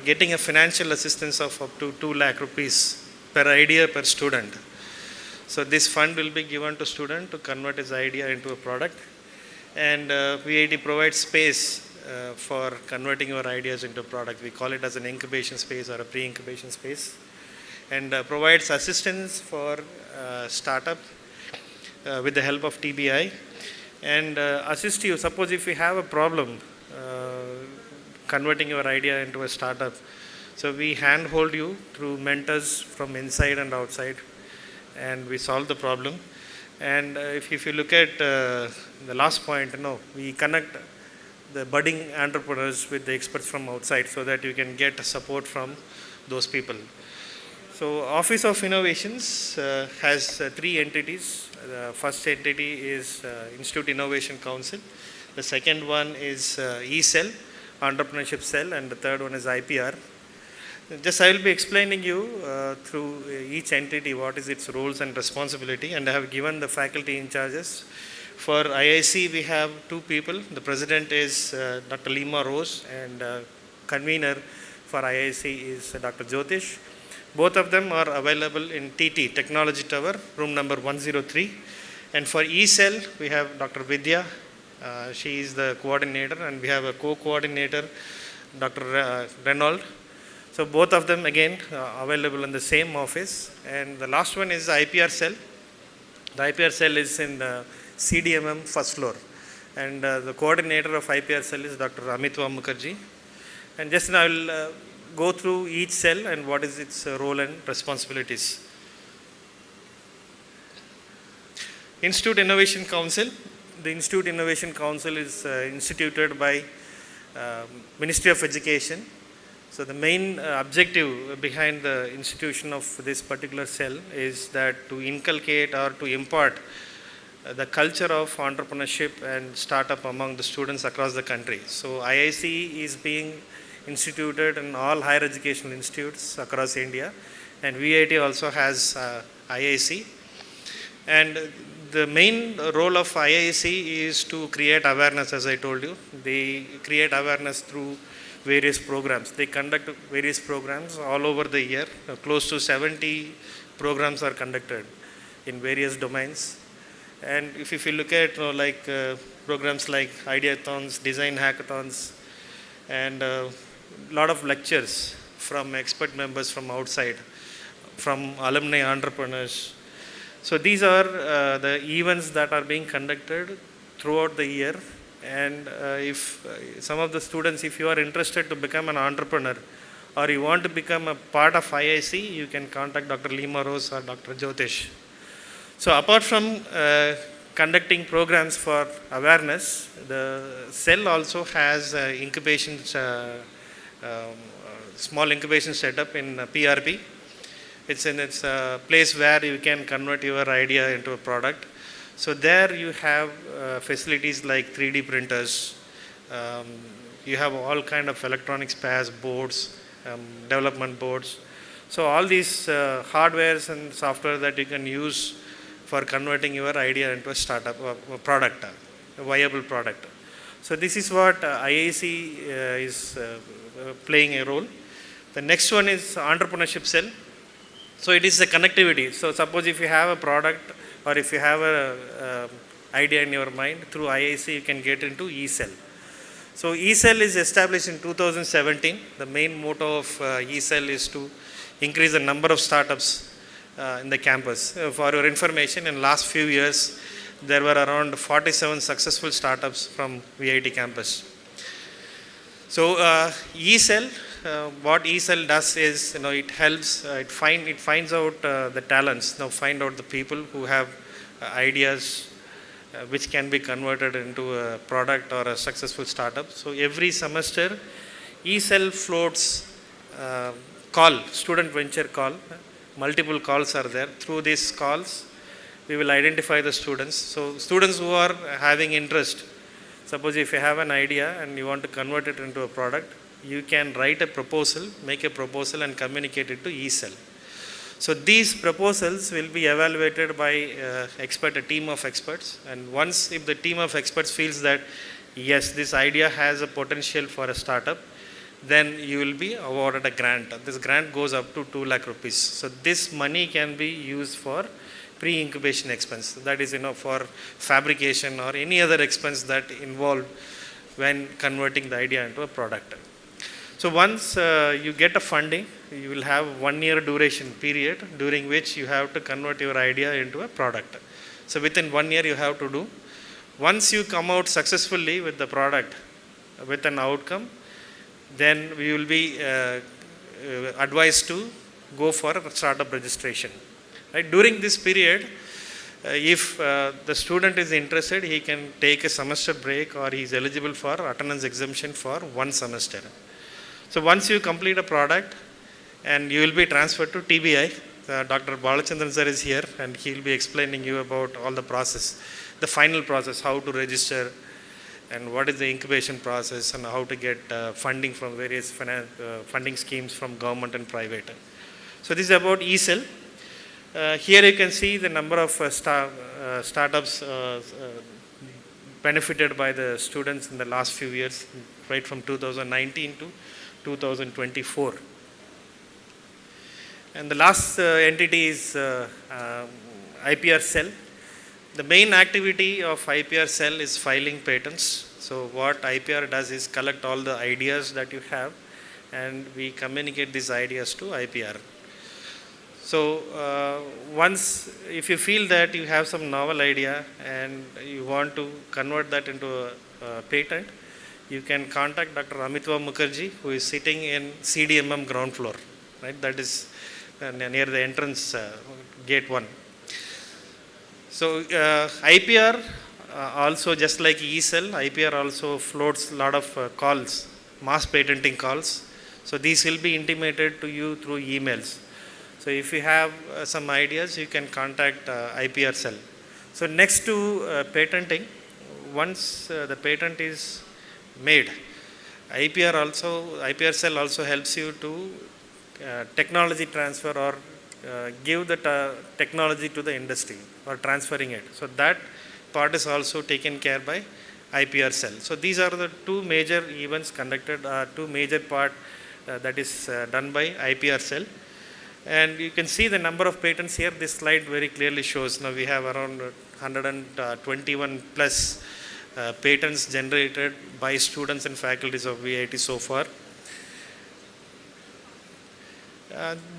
getting a financial assistance of up to 2 lakh rupees per idea per student. So this fund will be given to student to convert his idea into a product, and VIT provides space for converting your ideas into a product. We call it as an incubation space or a pre-incubation space, and provides assistance for startup with the help of TBI, and assist you. Suppose if you have a problem converting your idea into a startup, so we handhold you through mentors from inside and outside, and we solve the problem. And if you look at the last point, we connect the budding entrepreneurs with the experts from outside so that you can get support from those people. So Office of Innovations has 3 entities. The first entity is Institute Innovation Council. The second one is eCell, Entrepreneurship Cell, and the third one is IPR. Just I will be explaining you through each entity what is its roles and responsibility, and I have given the faculty in charges. For IIC we have 2 people. The president is Dr. Lima Rose, and convener for IIC is Dr. Jyotish. Both of them are available in TT, Technology Tower, room number 103. And for eCell we have Dr. Vidya. She is the coordinator, and we have a co-coordinator, Dr. Renauld. So both of them again available in the same office. And the last one is IPR cell. The IPR cell is in the CDMM first floor, and the coordinator of IPR cell is Dr. Amitwa Mukherjee. And just now I will go through each cell and what is its role and responsibilities. Institute Innovation Council. The Institute Innovation Council is instituted by Ministry of Education. So the main objective behind the institution of this particular cell is that to inculcate or to impart the culture of entrepreneurship and startup among the students across the country. So IIC is being instituted in all higher educational institutes across India, and VIT also has IIC. And the main role of IIC is to create awareness, as I told you. They create awareness through various programs. They conduct various programs all over the year. Close to 70 programs are conducted in various domains. And if you look at programs like Ideathons, Design Hackathons, and a lot of lectures from expert members from outside, from alumni entrepreneurs. So these are the events that are being conducted throughout the year. And if some of the students, if you are interested to become an entrepreneur or you want to become a part of IIC, you can contact Dr. Lima Rose or Dr. Jyotish. So apart from conducting programs for awareness, the cell also has incubation, small incubation setup in PRP. It's a place where you can convert your idea into a product. So there you have facilities like 3D printers. You have all kind of electronic spares, boards, development boards. So all these hardwares and software that you can use for converting your idea into a startup, a product, a viable product. So this is what IIC is playing a role. The next one is entrepreneurship cell. So it is a connectivity. So suppose if you have a product or if you have a idea in your mind, through IIC you can get into eCell. So eCell is established in 2017. The main motto of eCell is to increase the number of startups in the campus. For your information, in last few years, there were around 47 successful startups from VIT campus. So eCell, what eCell does is, it helps, it finds out the talents, find out the people who have ideas which can be converted into a product or a successful startup. So every semester, eCell floats call, student venture call. Multiple calls are there. Through these calls, we will identify the students. So students who are having interest, suppose if you have an idea and you want to convert it into a product, you can write a proposal, make a proposal and communicate it to eCell. So these proposals will be evaluated by a team of experts, and once if the team of experts feels that yes, this idea has a potential for a startup, then you will be awarded a grant. This grant goes up to 2 lakh rupees. So this money can be used for pre-incubation expense. That is, for fabrication or any other expense that involved when converting the idea into a product. So once you get a funding, you will have 1 year duration period during which you have to convert your idea into a product. So within 1 year you have to do. Once you come out successfully with the product, with an outcome, then we will be advised to go for a startup registration. Right? During this period, if the student is interested, he can take a semester break or he is eligible for attendance exemption for 1 semester. So once you complete a product and you will be transferred to TBI, Dr. Balachandran sir is here and he will be explaining you about all the process, the final process, how to register and what is the incubation process and how to get funding from various funding schemes from government and private. So this is about eCell. Here you can see the number of startups benefited by the students in the last few years, right from 2019 to 2024. And the last entity is IPR cell. The main activity of IPR cell is filing patents. So what IPR does is collect all the ideas that you have and we communicate these ideas to IPR. So once, if you feel that you have some novel idea and you want to convert that into a patent, you can contact Dr. Amitva Mukherjee, who is sitting in CDMM ground floor, right? That is near the entrance, gate 1. So IPR also, just like eCell, IPR also floats a lot of calls, mass patenting calls. So these will be intimated to you through emails. So if you have some ideas, you can contact IPR cell. So next to patenting, once the patent is made, IPR cell also helps you to technology transfer or give the technology to the industry or transferring it. So that part is also taken care by IPR cell. So these are the two major events conducted, two major part that is done by IPR cell. And you can see the number of patents here. This slide very clearly shows. Now we have around 121 plus patents generated by students and faculties of VIT so far.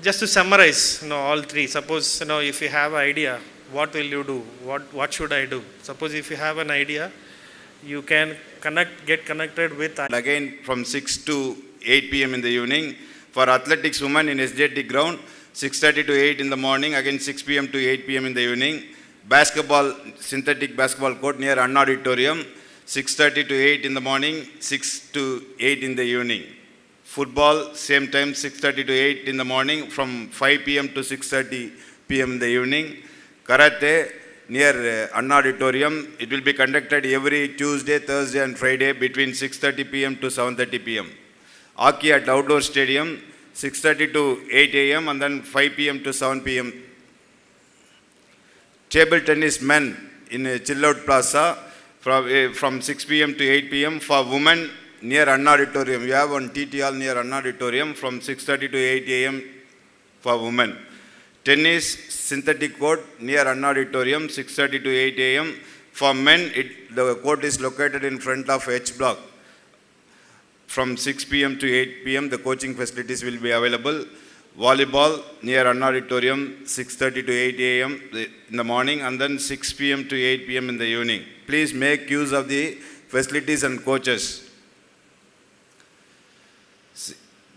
Just to summarize, all three. Suppose, if you have an idea, what will you do? What should I do? Suppose if you have an idea, you can get connected with. Again from 6 to 8 p.m. in the evening. For athletics women in SJT ground, 6:30 to 8 in the morning, again 6 p.m. to 8 p.m. in the evening. Basketball, synthetic basketball court near Anna Auditorium, 6:30 to 8 in the morning, 6 to 8 in the evening. Football, same time, 6:30 to 8 in the morning, from 5 p.m. to 6:30 p.m. in the evening. Karate, near Anna Auditorium, it will be conducted every Tuesday, Thursday and Friday between 6:30 p.m. to 7:30 p.m. Hockey at outdoor stadium, 6:30 to 8 a.m. and then 5 p.m. to 7 p.m. Table tennis men in Chillout Plaza from 6 p.m. to 8 p.m. For women near Anna Auditorium. We have one TT hall near Anna Auditorium from 6:30 to 8 a.m. for women. Tennis synthetic court near Anna Auditorium, 6:30 to 8 a.m. For men, the court is located in front of H block. From 6 p.m. to 8 p.m. the coaching facilities will be available. Volleyball near Anna Auditorium, 6:30 to 8 a.m. in the morning and then 6 p.m. to 8 p.m. in the evening. Please make use of the facilities and coaches.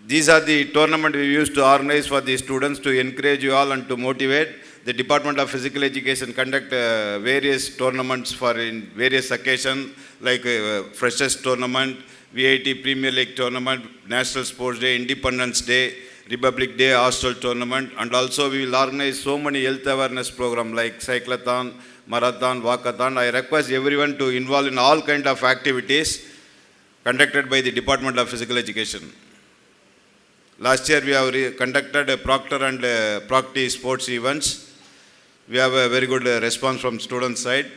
These are the tournaments we used to organize for the students to encourage you all and to motivate. The Department of Physical Education conduct various tournaments for in various occasions like Freshers Tournament, VIT Premier League Tournament, National Sports Day, Independence Day, Republic Day, Hostel Tournament, and also we will organize so many health awareness programs like cyclathon, marathon, walkathon. I request everyone to involve in all kinds of activities conducted by the Department of Physical Education. Last year we have conducted a Proctor and Procty sports events. We have a very good response from student side.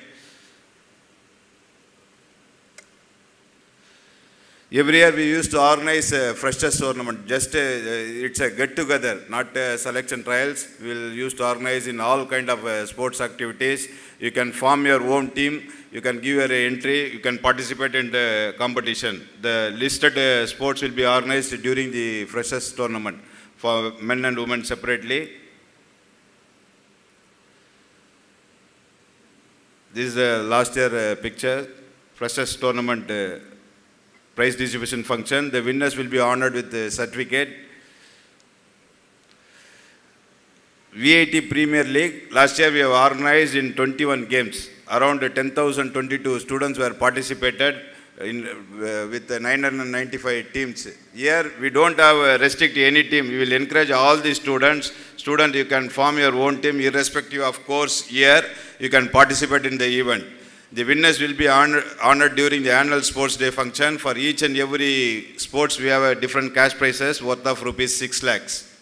Every year we used to organize a freshers tournament. Just it's a get-together, not selection trials. We will used to organize in all kind of sports activities. You can form your own team. You can give your entry. You can participate in the competition. The listed sports will be organized during the freshers tournament for men and women separately. This is the last year picture. Freshers tournament prize distribution function. The winners will be honored with a certificate. VAT Premier League. Last year we have organized in 21 games. Around 10,022 students were participated in, with 995 teams. Here we don't have restrict any team. We will encourage all the students. Student, you can form your own team irrespective of course year. You can participate in the event. The winners will be honored during the annual sports day function. For each and every sports, we have a different cash prizes worth of rupees 6 lakhs.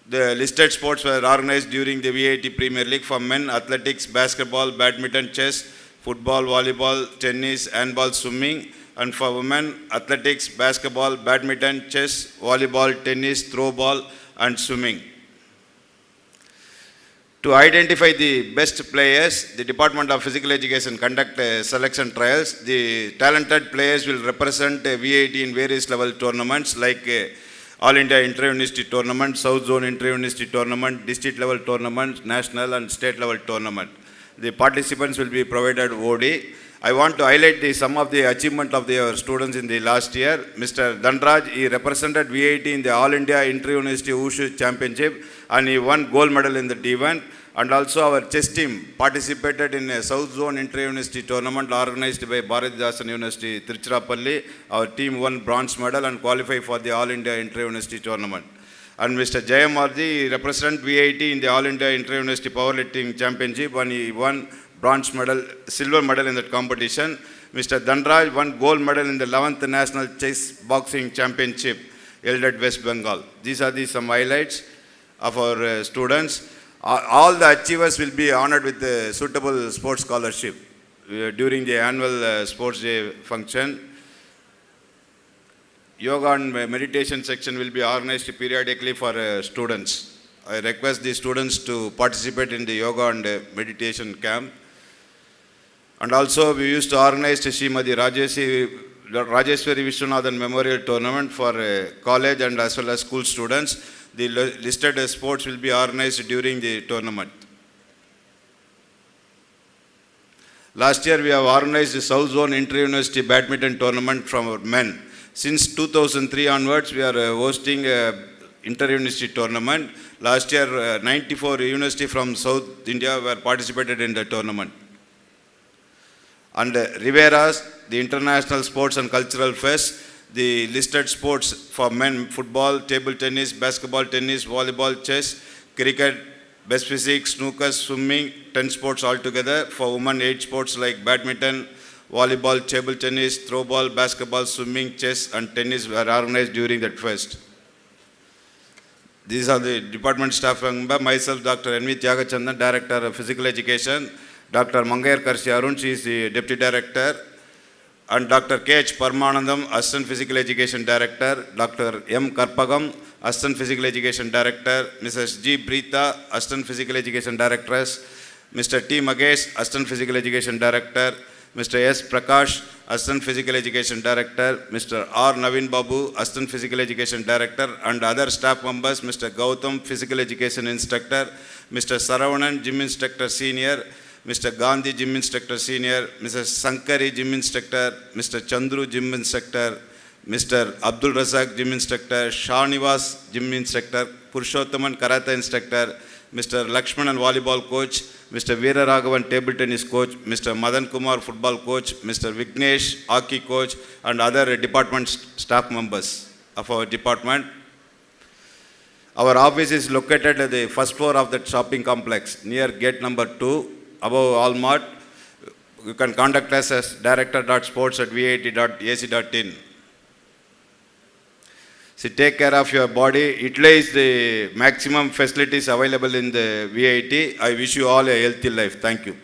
The listed sports were organized during the VAT Premier League for men: athletics, basketball, badminton, chess, football, volleyball, tennis, handball, swimming, and for women: athletics, basketball, badminton, chess, volleyball, tennis, throw ball, and swimming. To identify the best players, the Department of Physical Education conduct selection trials. The talented players will represent VAT in various level tournaments like All India Inter-University Tournament, South Zone Inter-University Tournament, district level tournaments, national and state level tournament. The participants will be provided OD. I want to highlight some of the achievement of our students in the last year. Mr. Dhanraj, he represented VAT in the All India Inter-University Wushu Championship and he won gold medal in that event. And also our chess team participated in a South Zone Inter-University Tournament organized by Bharathidasan University, Tiruchirappalli. Our team won bronze medal and qualified for the All India Inter-University Tournament. And Mr. Jayamardi represented VAT in the All India Inter-University Powerlifting Championship and he won bronze medal, silver medal in that competition. Mr. Dhanraj won gold medal in the 11th National Chess Boxing Championship held at West Bengal. These are some highlights of our students. All the achievers will be honored with a suitable sports scholarship during the annual sports day function. Yoga and meditation section will be organized periodically for students. I request the students to participate in the yoga and meditation camp. And also we used to organize the Srimati Rajeshwari Vishwanathan Memorial Tournament for college and as well as school students. The listed sports will be organized during the tournament. Last year we have organized the South Zone Inter-University Badminton Tournament from our men. Since 2003 onwards we are hosting inter-university tournament. Last year 94 universities from South India were participated in the tournament. And Rivera's, the International Sports and Cultural Fest, the listed sports for men: football, table tennis, basketball, tennis, volleyball, chess, cricket, best physics, snooker, swimming, 10 sports altogether. For women, 8 sports like badminton, volleyball, table tennis, throw ball, basketball, swimming, chess, and tennis were organized during that fest. These are the department staff member. Myself, Dr. N.V. Tyagachandan, Director of Physical Education. Dr. Mangayar Karshi Arun, she is the Deputy Director. And Dr. K.H. Parmanandam, Assistant Physical Education Director. Dr. M. Karpagam, Assistant Physical Education Director. Mrs. G. Preeta, Assistant Physical Education Directress. Mr. T. Magesh, Assistant Physical Education Director. Mr. S. Prakash, Assistant Physical Education Director. Mr. R. Naveen Babu, Assistant Physical Education Director. And other staff members, Mr. Gautam, Physical Education Instructor. Mr. Saravanan, Gym Instructor Senior. Mr. Gandhi, Gym Instructor Senior, Mrs. Sankari, Gym Instructor, Mr. Chandru, Gym Instructor, Mr. Abdul Razak, Gym Instructor, Shanivas, Gym Instructor, Purushottaman, Karate Instructor, Mr. Lakshmanan, Volleyball Coach, Mr. Veera Raghavan, Table Tennis Coach, Mr. Madan Kumar, Football Coach, Mr. Vignesh, Hockey Coach, and other department staff members of our department. Our office is located at the first floor of the shopping complex near gate number 2. Above Walmart. You can contact us as director.sports@vat.ac.in. So take care of your body. Utilize the maximum facilities available in the VAT. I wish you all a healthy life. Thank you.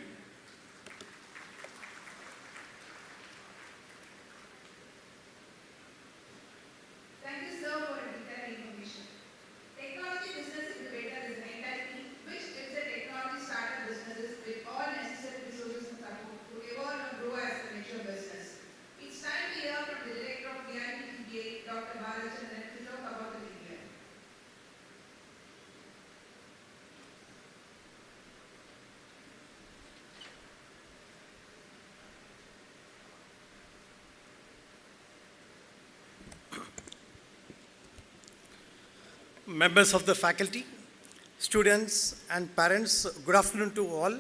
members of the faculty, students and parents, good afternoon to all.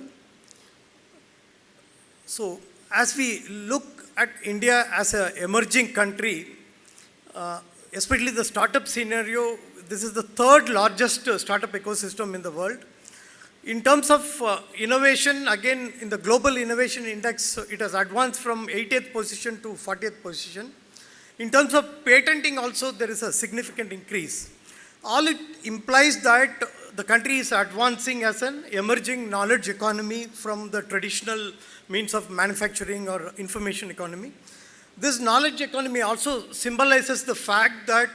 So, as we look at India as an emerging country, especially the startup scenario, this is the third largest startup ecosystem in the world. In terms of innovation, again, in the Global Innovation Index, it has advanced from 80th position to 40th position. In terms of patenting also, there is a significant increase. All it implies that the country is advancing as an emerging knowledge economy from the traditional means of manufacturing or information economy. This knowledge economy also symbolizes the fact that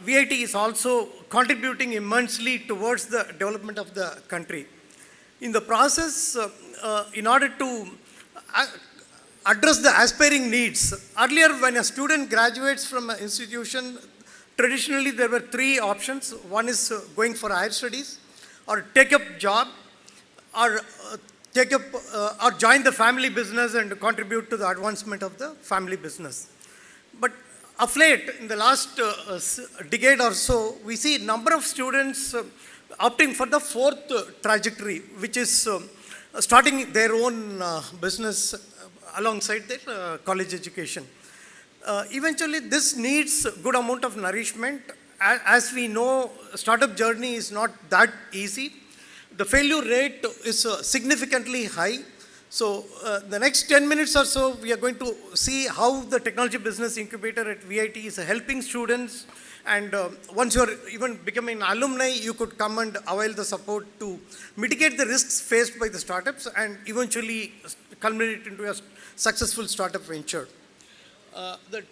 VIT is also contributing immensely towards the development of the country. In the process, in order to address the aspiring needs, earlier when a student graduates from an institution, traditionally there were three options. One is going for higher studies, or take up job, or or join the family business and contribute to the advancement of the family business. But of late, in the last decade or so, we see a number of students opting for the fourth trajectory, which is starting their own business alongside their college education. Eventually, this needs a good amount of nourishment. As we know, startup journey is not that easy. The failure rate is significantly high. So the next 10 minutes or so, we are going to see how the technology business incubator at VIT is helping students. And once you are even becoming an alumni, you could come and avail the support to mitigate the risks faced by the startups and eventually culminate into a successful startup venture. The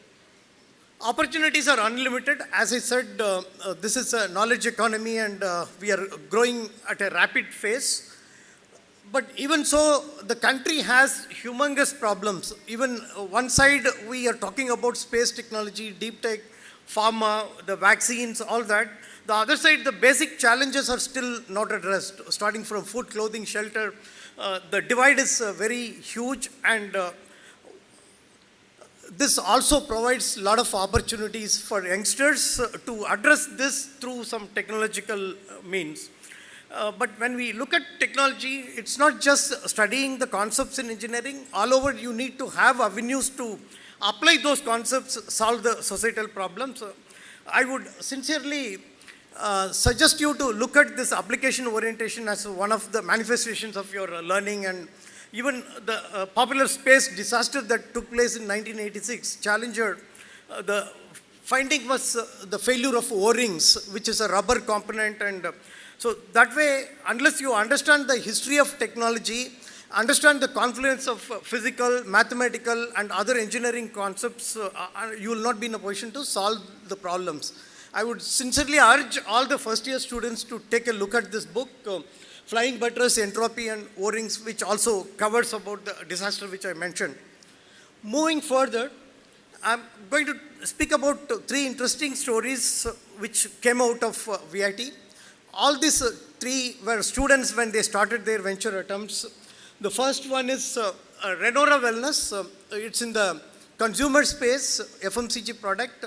opportunities are unlimited. As I said, this is a knowledge economy and we are growing at a rapid pace. But even so, the country has humongous problems. Even one side, we are talking about space technology, deep tech, pharma, the vaccines, all that. The other side, the basic challenges are still not addressed, starting from food, clothing, shelter. The divide is very huge, and this also provides a lot of opportunities for youngsters to address this through some technological means. But when we look at technology, it's not just studying the concepts in engineering. All over, you need to have avenues to apply those concepts, solve the societal problems. I would sincerely suggest you to look at this application orientation as one of the manifestations of your learning. And even the popular space disaster that took place in 1986, Challenger, the finding was the failure of O-rings, which is a rubber component. And so that way, unless you understand the history of technology, understand the confluence of physical, mathematical, and other engineering concepts, you will not be in a position to solve the problems. I would sincerely urge all the first-year students to take a look at this book, Flying Buttress, Entropy, and O-rings, which also covers about the disaster which I mentioned. Moving further, I'm going to speak about three interesting stories which came out of VIT. All these three were students when they started their venture attempts. The first one is Renora Wellness. It's in the consumer space, FMCG product.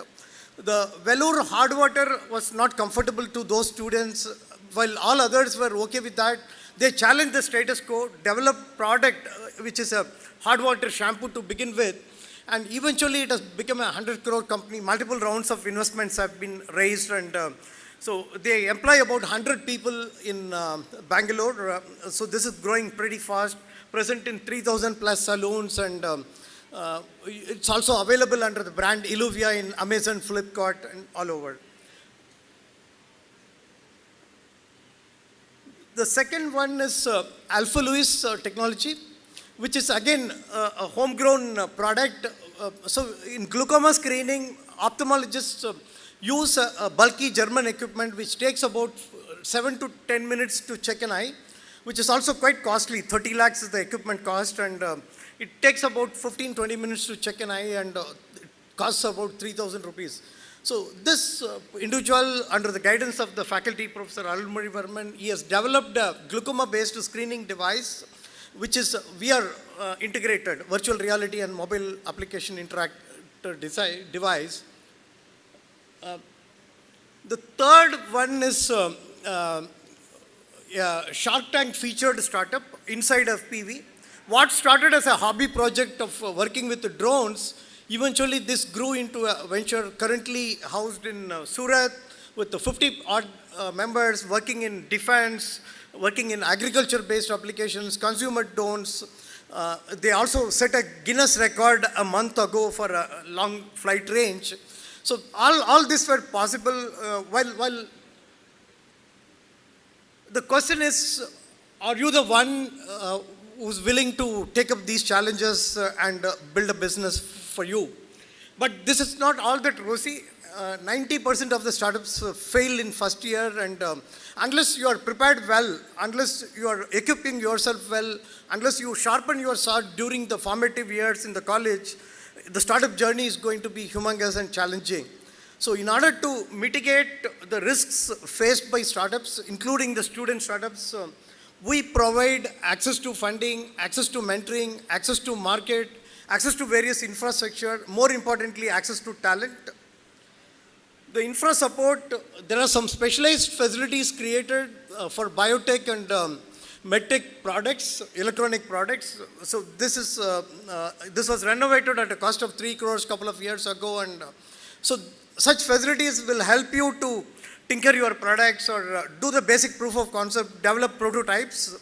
The Velour hard water was not comfortable to those students. While all others were okay with that, they challenged the status quo, developed product which is a hard water shampoo to begin with. And eventually it has become a 100 crore company. Multiple rounds of investments have been raised, and so they employ about 100 people in Bangalore. So this is growing pretty fast, present in 3,000 plus salons, and it's also available under the brand Illuvia in Amazon, Flipkart, and all over. The second one is Alpha Lewis technology, which is again a homegrown product. So in glaucoma screening, ophthalmologists use a bulky German equipment which takes about 7 to 10 minutes to check an eye, which is also quite costly. 30 lakhs is the equipment cost, and it takes about 15-20 minutes to check an eye, and it costs about 3,000 rupees. So this individual, under the guidance of the faculty, Professor Arulmozhi Varman, he has developed a glaucoma-based screening device, which is VR integrated, virtual reality and mobile application interactive device. The third one is Shark Tank featured startup inside FPV. What started as a hobby project of working with the drones, eventually this grew into a venture currently housed in Surat with the 50 odd members working in defense, working in agriculture-based applications, consumer drones. They also set a Guinness record a month ago for a long flight range. So all this were possible while the question is, are you the one who's willing to take up these challenges and build a business for you? But this is not all that rosy. 90% of the startups fail in first year, and unless you are prepared well, unless you are equipping yourself well, unless you sharpen your sword during the formative years in the college, the startup journey is going to be humongous and challenging. So in order to mitigate the risks faced by startups, including the student startups, we provide access to funding, access to mentoring, access to market, access to various infrastructure, more importantly, access to talent. The infra support, there are some specialized facilities created for biotech and medtech products, electronic products. So this was renovated at a cost of 3 crores a couple of years ago, and so such facilities will help you to tinker your products or do the basic proof of concept, develop prototypes.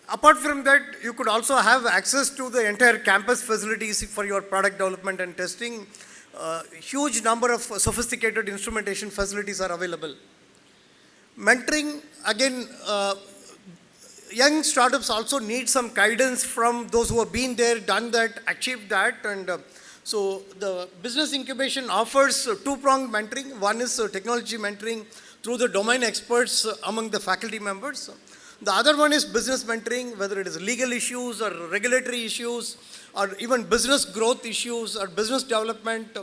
Apart from that, you could also have access to the entire campus facilities for your product development and testing. Huge number of sophisticated instrumentation facilities are available. Mentoring, again, young startups also need some guidance from those who have been there, done that, achieved that, and so the business incubation offers two-pronged mentoring. One is technology mentoring through the domain experts among the faculty members. The other one is business mentoring, whether it is legal issues or regulatory issues or even business growth issues or business development.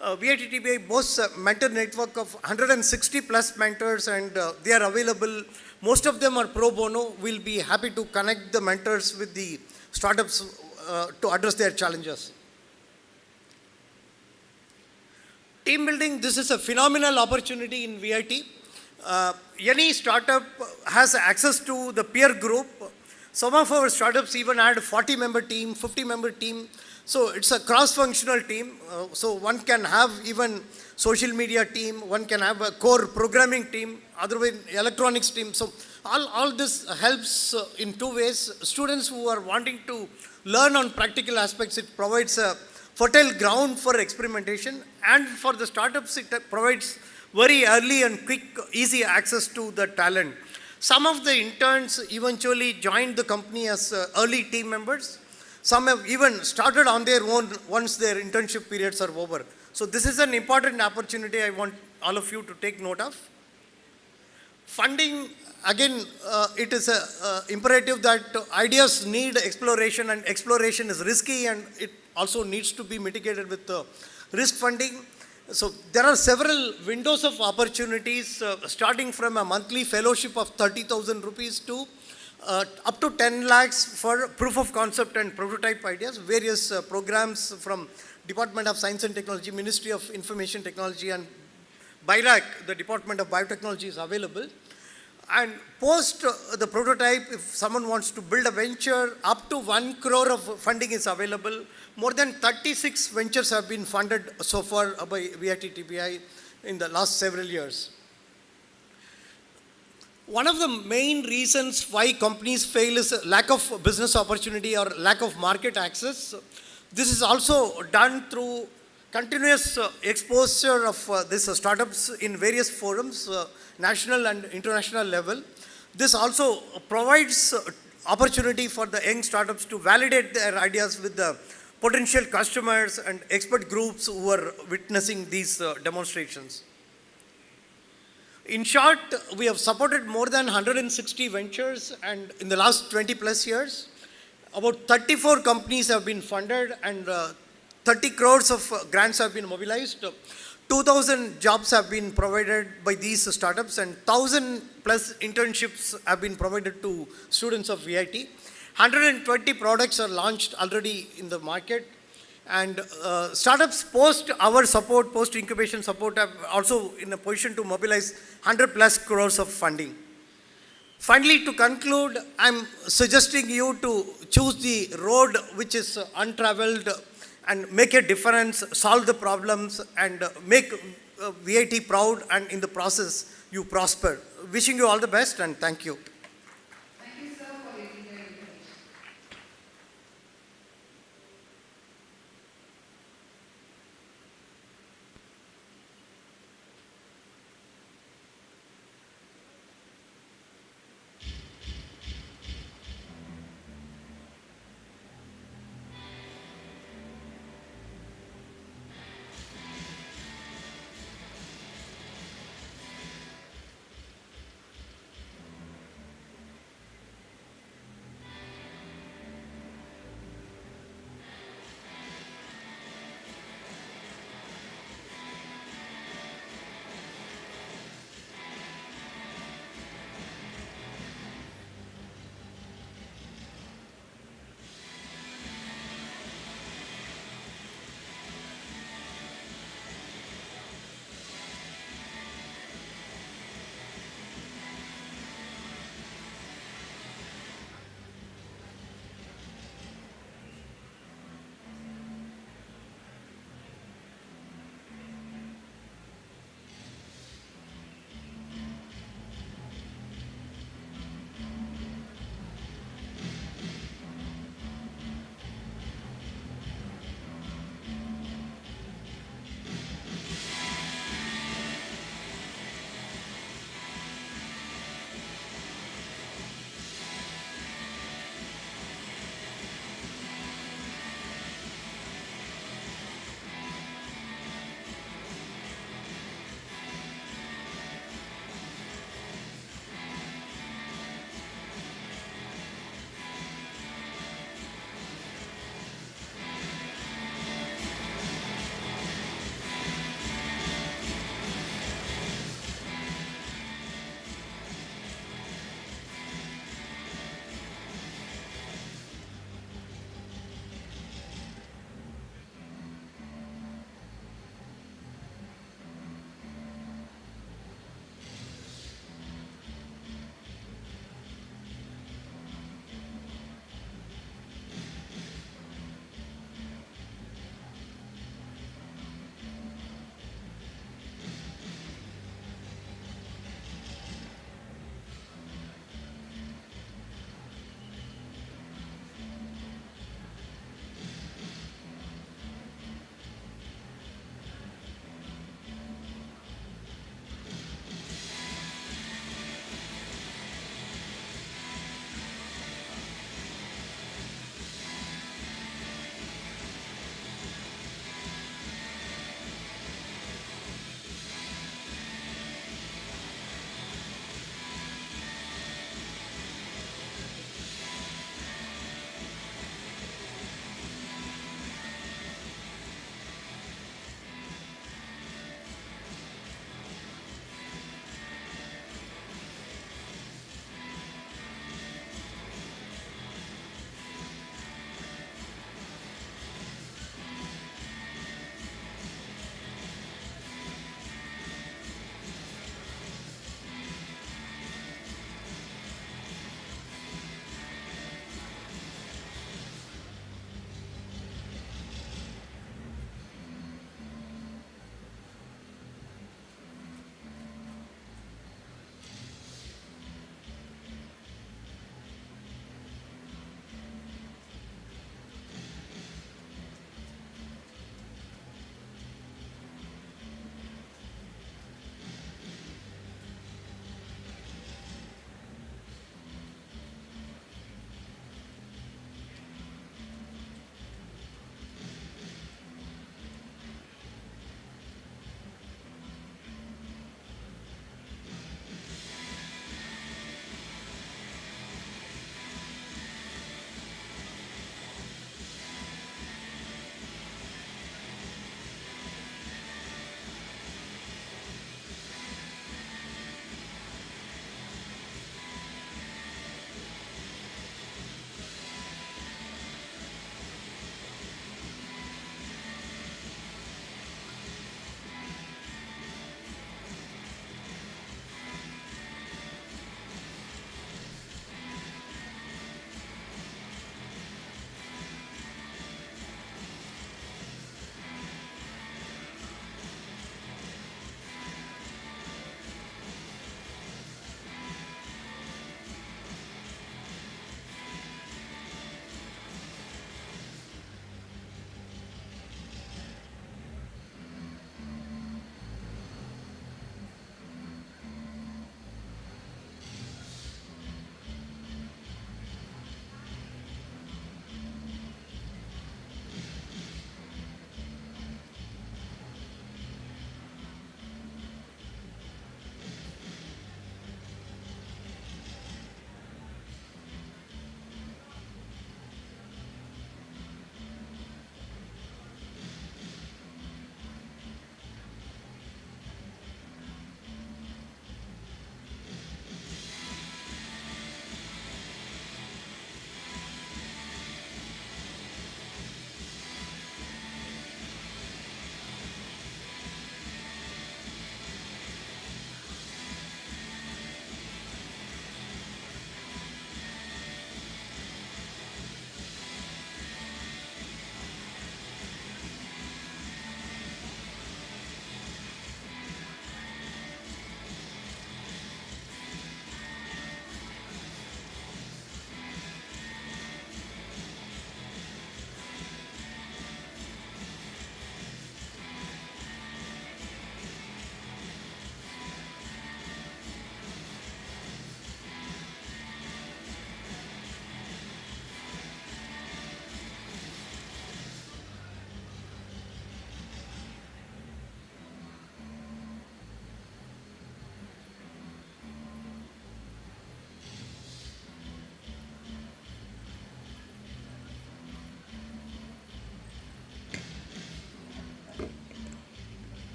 VITTBI boasts a mentor network of 160 plus mentors, and they are available. Most of them are pro bono. We'll be happy to connect the mentors with the startups to address their challenges. Team building, this is a phenomenal opportunity in VIT. Any startup has access to the peer group. Some of our startups even had a 40-member team, 50-member team. So it's a cross-functional team. So one can have even social media team, one can have a core programming team, otherwise electronics team. So all this helps in two ways. Students who are wanting to learn on practical aspects, it provides a fertile ground for experimentation, and for the startups it provides very early and quick, easy access to the talent. Some of the interns eventually joined the company as early team members. Some have even started on their own once their internship periods are over. So this is an important opportunity I want all of you to take note of. Funding, again, it is imperative that ideas need exploration, and exploration is risky, and it also needs to be mitigated with risk funding. So there are several windows of opportunities starting from a monthly fellowship of 30,000 rupees to up to 10 lakhs for proof of concept and prototype ideas. Various programs from Department of Science and Technology, Ministry of Information Technology, and BIRAC, the Department of Biotechnology, is available. And post the prototype, if someone wants to build a venture, up to 1 crore of funding is available. More than 36 ventures have been funded so far by VITTBI in the last several years. One of the main reasons why companies fail is lack of business opportunity or lack of market access. This is also done through continuous exposure of these startups in various forums, national and international level. This also provides opportunity for the young startups to validate their ideas with the potential customers and expert groups who are witnessing these demonstrations. In short, we have supported more than 160 ventures, and in the last 20 plus years, about 34 companies have been funded, and 30 crores of grants have been mobilized. 2,000 jobs have been provided by these startups, and 1,000 plus internships have been provided to students of VIT. 120 products are launched already in the market. And startups post our support, post incubation support, are also in a position to mobilize 100 plus crores of funding. Finally, to conclude, I'm suggesting you to choose the road which is untraveled and make a difference, solve the problems, and make VIT proud, and in the process, you prosper. Wishing you all the best, and thank you.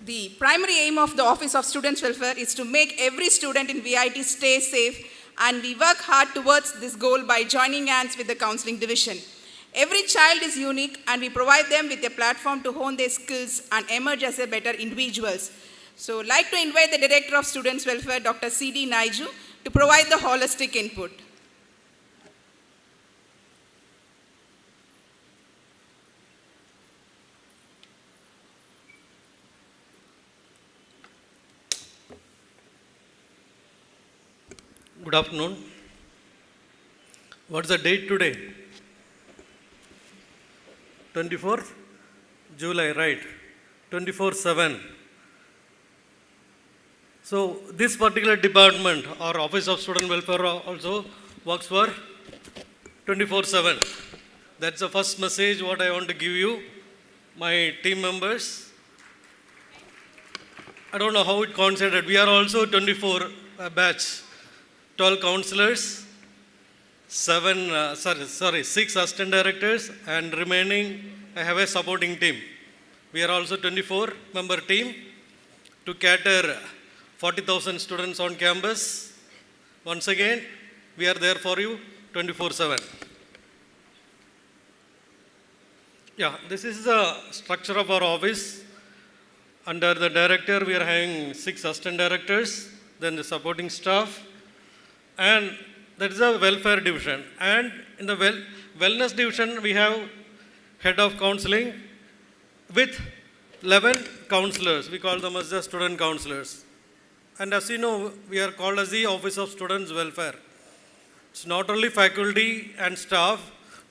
The primary aim of the Office of Students' Welfare is to make every student in VIT stay safe, and we work hard towards this goal by joining hands with the Counseling Division. Every child is unique, and we provide them with a platform to hone their skills and emerge as a better individuals. So I'd like to invite the Director of Students' Welfare, Dr. C.D. Naiju, to provide the holistic input. Good afternoon. What's the date today? 24th July, right? 24/7. So this particular department, or Office of Student Welfare, also works for 24/7. That's the first message what I want to give you, my team members. I don't know how it considered. We are also 24 batch. 12 counselors, 6 assistant directors, and remaining I have a supporting team. We are also 24-member team to cater 40,000 students on campus. Once again, we are there for you 24/7. Yeah, this is the structure of our office. Under the director, we are having 6 assistant directors, then the supporting staff, and that is a welfare division. And in the wellness division, we have head of counseling with 11 counselors. We call them as the student counselors. And as you know, we are called as the Office of Students' Welfare. It's not only faculty and staff,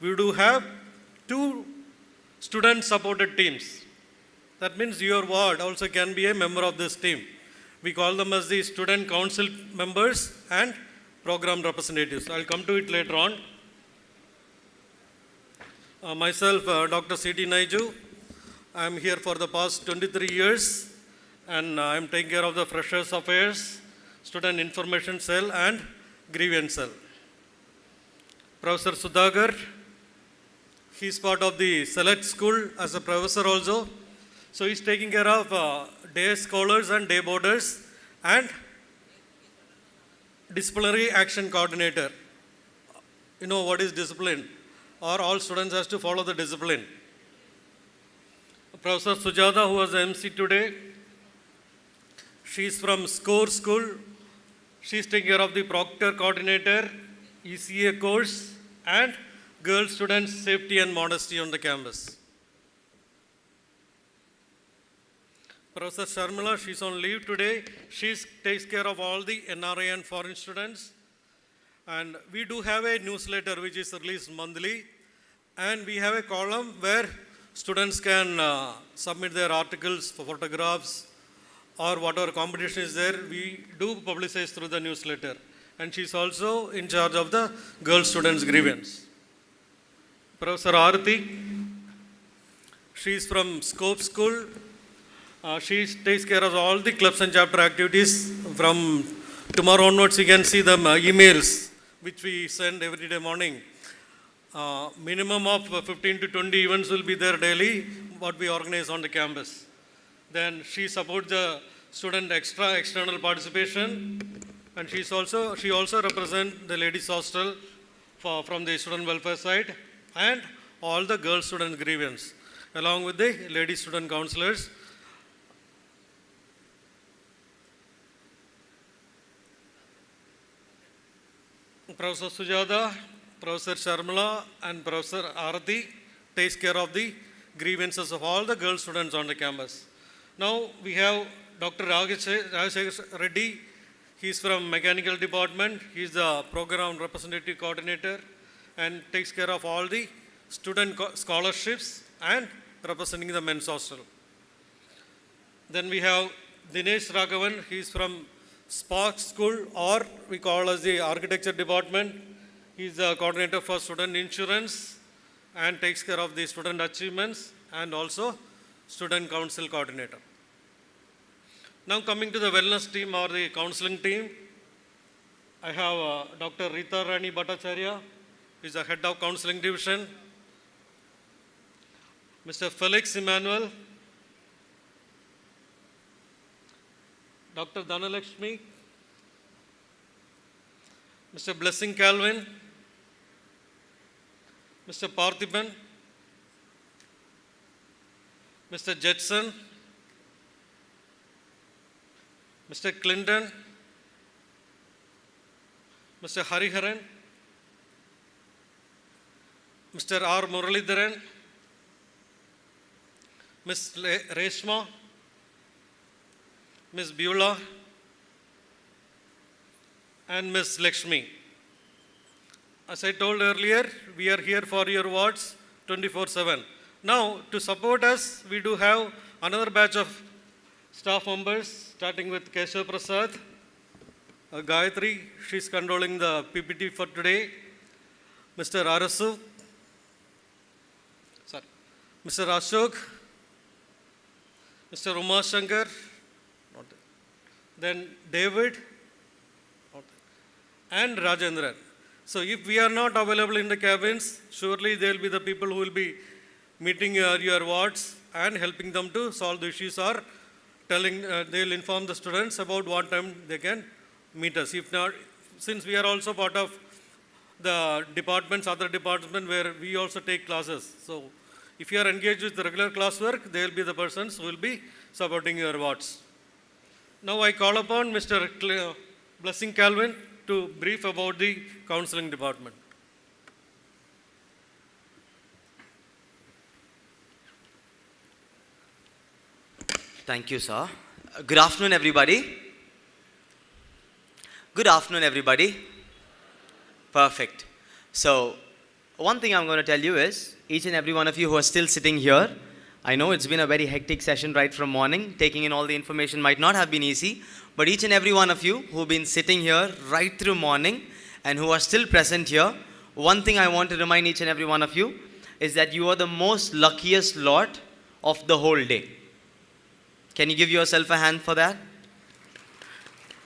we do have 2 student-supported teams. That means your ward also can be a member of this team. We call them as the student council members and program representatives. I'll come to it later on. Myself, Dr. C.D. Naiju, I'm here for the past 23 years, and I'm taking care of the Freshers Affairs, Student Information Cell, and Grievance Cell. Professor Sudhagar, he's part of the Select School as a professor also. So he's taking care of day scholars and day boarders, and disciplinary action coordinator. You know what is discipline? Or all students has to follow the discipline. Professor Sujata, who was the MC today, she's from SCORE School. She's taking care of the proctor coordinator, ECA course, and girl students' safety and modesty on the campus. Professor Sharmila, she's on leave today. She takes care of all the NRI and foreign students. And we do have a newsletter which is released monthly. And we have a column where students can submit their articles, for photographs, or whatever competition is there. We do publicize through the newsletter. And she's also in charge of the girl students' grievance. Professor Arati, she's from Scope School. She takes care of all the clubs and chapter activities. From tomorrow onwards, you can see the emails which we send every day morning. Minimum of 15 to 20 events will be there daily, what we organize on the campus. Then she supports the student external participation, and she also represents the ladies hostel from the student welfare side, and all the girl student grievance, along with the lady student counselors. Professor Sujata, Professor Sharmila, and Professor Arati takes care of the grievances of all the girl students on the campus. Now we have Dr. Rajesh Reddy. He's from Mechanical Department. He's the Program Representative Coordinator and takes care of all the student scholarships and representing the men's hostel. Then we have Dinesh Raghavan. He's from Spark School, or we call as the Architecture Department. He's the coordinator for student insurance and takes care of the student achievements, and also student council coordinator. Now coming to the wellness team or the counseling team, I have Dr. Rita Rani Bhattacharya, who is the head of counseling division. Mr. Felix Emmanuel, Dr. Dhanalakshmi, Mr. Blessing Calvin, Mr. Parthiban, Mr. Jetson, Mr. Clinton, Mr. Hariharan, Mr. R. Muralidharan, Ms. Reshma, Ms. Beulah, and Ms. Lakshmi. As I told earlier, we are here for your wards 24/7. Now, to support us, we do have another batch of staff members, starting with Keshav Prasad, Gayatri, she's controlling the PPT for today, Mr. Arasu, Mr. Ashok, Mr. Uma Shankar, then David, and Rajendran. So if we are not available in the cabins, surely there will be the people who will be meeting your wards and helping them to solve the issues, or telling, they will inform the students about what time they can meet us. If not, since we are also part of the departments, other departments where we also take classes. So if you are engaged with the regular classwork, they will be the persons who will be supporting your wards. Now I call upon Mr. Blessing Calvin to brief about the counseling department. Thank you, sir. Good afternoon, everybody. Good afternoon, everybody. Perfect. So, one thing I'm going to tell you is, each and every one of you who are still sitting here, I know it's been a very hectic session right from morning. Taking in all the information might not have been easy, but each and every one of you who've been sitting here right through morning and who are still present here, one thing I want to remind each and every one of you is that you are the most luckiest lot of the whole day. Can you give yourself a hand for that?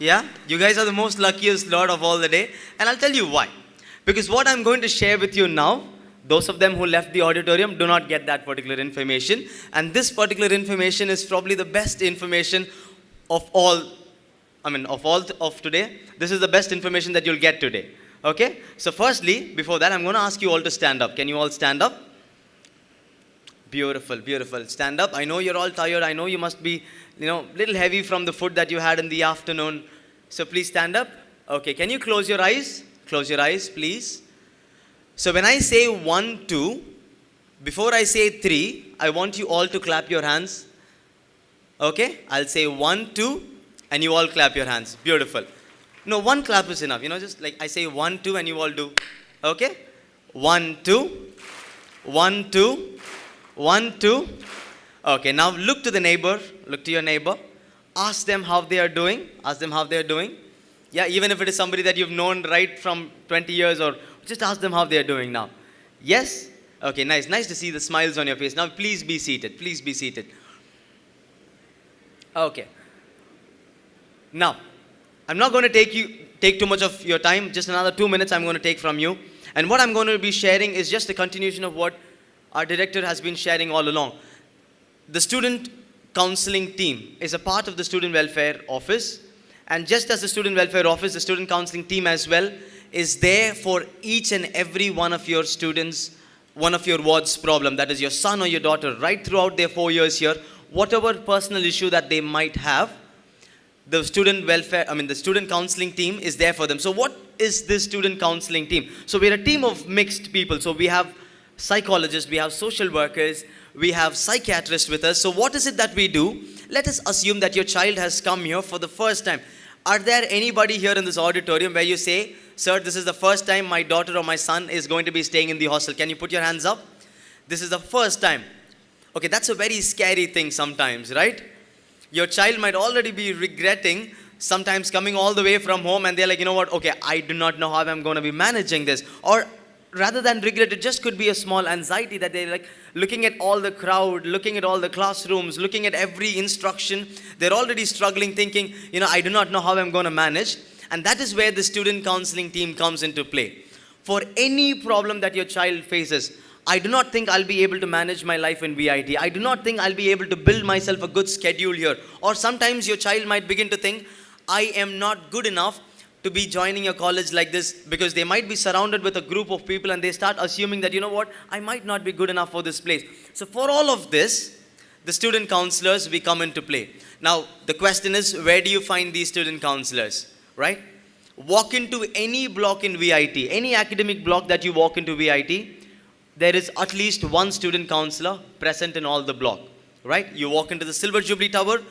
Yeah? You guys are the most luckiest lot of all the day. And I'll tell you why. Because what I'm going to share with you now, those of them who left the auditorium do not get that particular information. And this particular information is probably the best information of all, of today. This is the best information that you'll get today. Okay? So firstly, before that, I'm going to ask you all to stand up. Can you all stand up? Beautiful, beautiful. Stand up. I know you're all tired. I know you must be, little heavy from the food that you had in the afternoon. So please stand up. Okay, can you close your eyes? Close your eyes, please. So when I say 1, 2, before I say 3, I want you all to clap your hands. Okay? I'll say 1, 2, and you all clap your hands. Beautiful. No, one clap is enough. Just like I say 1, 2, and you all do. Okay? 1, 2, 1, 2. 1, 2. Okay, now look to the neighbor. Look to your neighbor. Ask them how they are doing. Ask them how they are doing. Yeah, even if it is somebody that you've known right from 20 years, or just ask them how they are doing now. Yes? Okay, nice. Nice to see the smiles on your face. Now please be seated. Please be seated. Okay. Now, I'm not going to take too much of your time. Just another 2 minutes I'm going to take from you. And what I'm going to be sharing is just a continuation of what our director has been sharing all along. The student counseling team is a part of the student welfare office. And just as the student welfare office, the student counseling team as well is there for each and every one of your students, one of your ward's problem, that is your son or your daughter, right throughout their 4 years here, whatever personal issue that they might have, the student counseling team is there for them. So what is this student counseling team? So we're a team of mixed people. So we have psychologists, we have social workers, we have psychiatrists with us. So what is it that we do? Let us assume that your child has come here for the first time. Are there anybody here in this auditorium where you say, sir, this is the first time my daughter or my son is going to be staying in the hostel? Can you put your hands up? This is the first time. Okay, that's a very scary thing sometimes, right? Your child might already be regretting sometimes coming all the way from home, and they're like, you know what, okay, I do not know how I'm going to be managing this. Or rather than regret, it just could be a small anxiety that they're like looking at all the crowd, looking at all the classrooms, looking at every instruction. They're already struggling, thinking, I do not know how I'm going to manage. And that is where the student counseling team comes into play. For any problem that your child faces, I do not think I'll be able to manage my life in VIT. I do not think I'll be able to build myself a good schedule here. Or sometimes your child might begin to think, I am not good enough to be joining a college like this, because they might be surrounded with a group of people and they start assuming that, you know what, I might not be good enough for this place. So for all of this, the student counselors, we come into play. Now, the question is, where do you find these student counselors, right? Walk into any block in VIT, any academic block that you walk into VIT, there is at least one student counselor present in all the block, right? You walk into the Silver Jubilee Tower,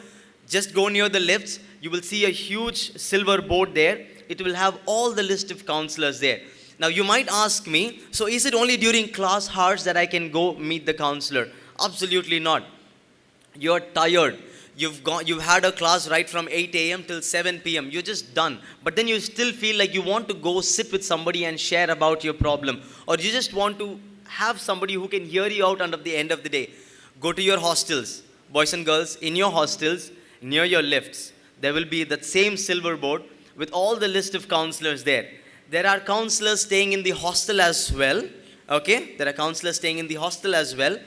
just go near the lifts, you will see a huge silver board there. It will have all the list of counselors there. Now you might ask me, so is it only during class hours that I can go meet the counselor? Absolutely not. You're tired. You've had a class right from 8 a.m. till 7 p.m. You're just done. But then you still feel like you want to go sit with somebody and share about your problem. Or you just want to have somebody who can hear you out until the end of the day. Go to your hostels. Boys and girls, in your hostels, near your lifts, there will be that same silver board with all the list of counselors there. There are counselors staying in the hostel as well. Okay? There are counselors staying in the hostel as well.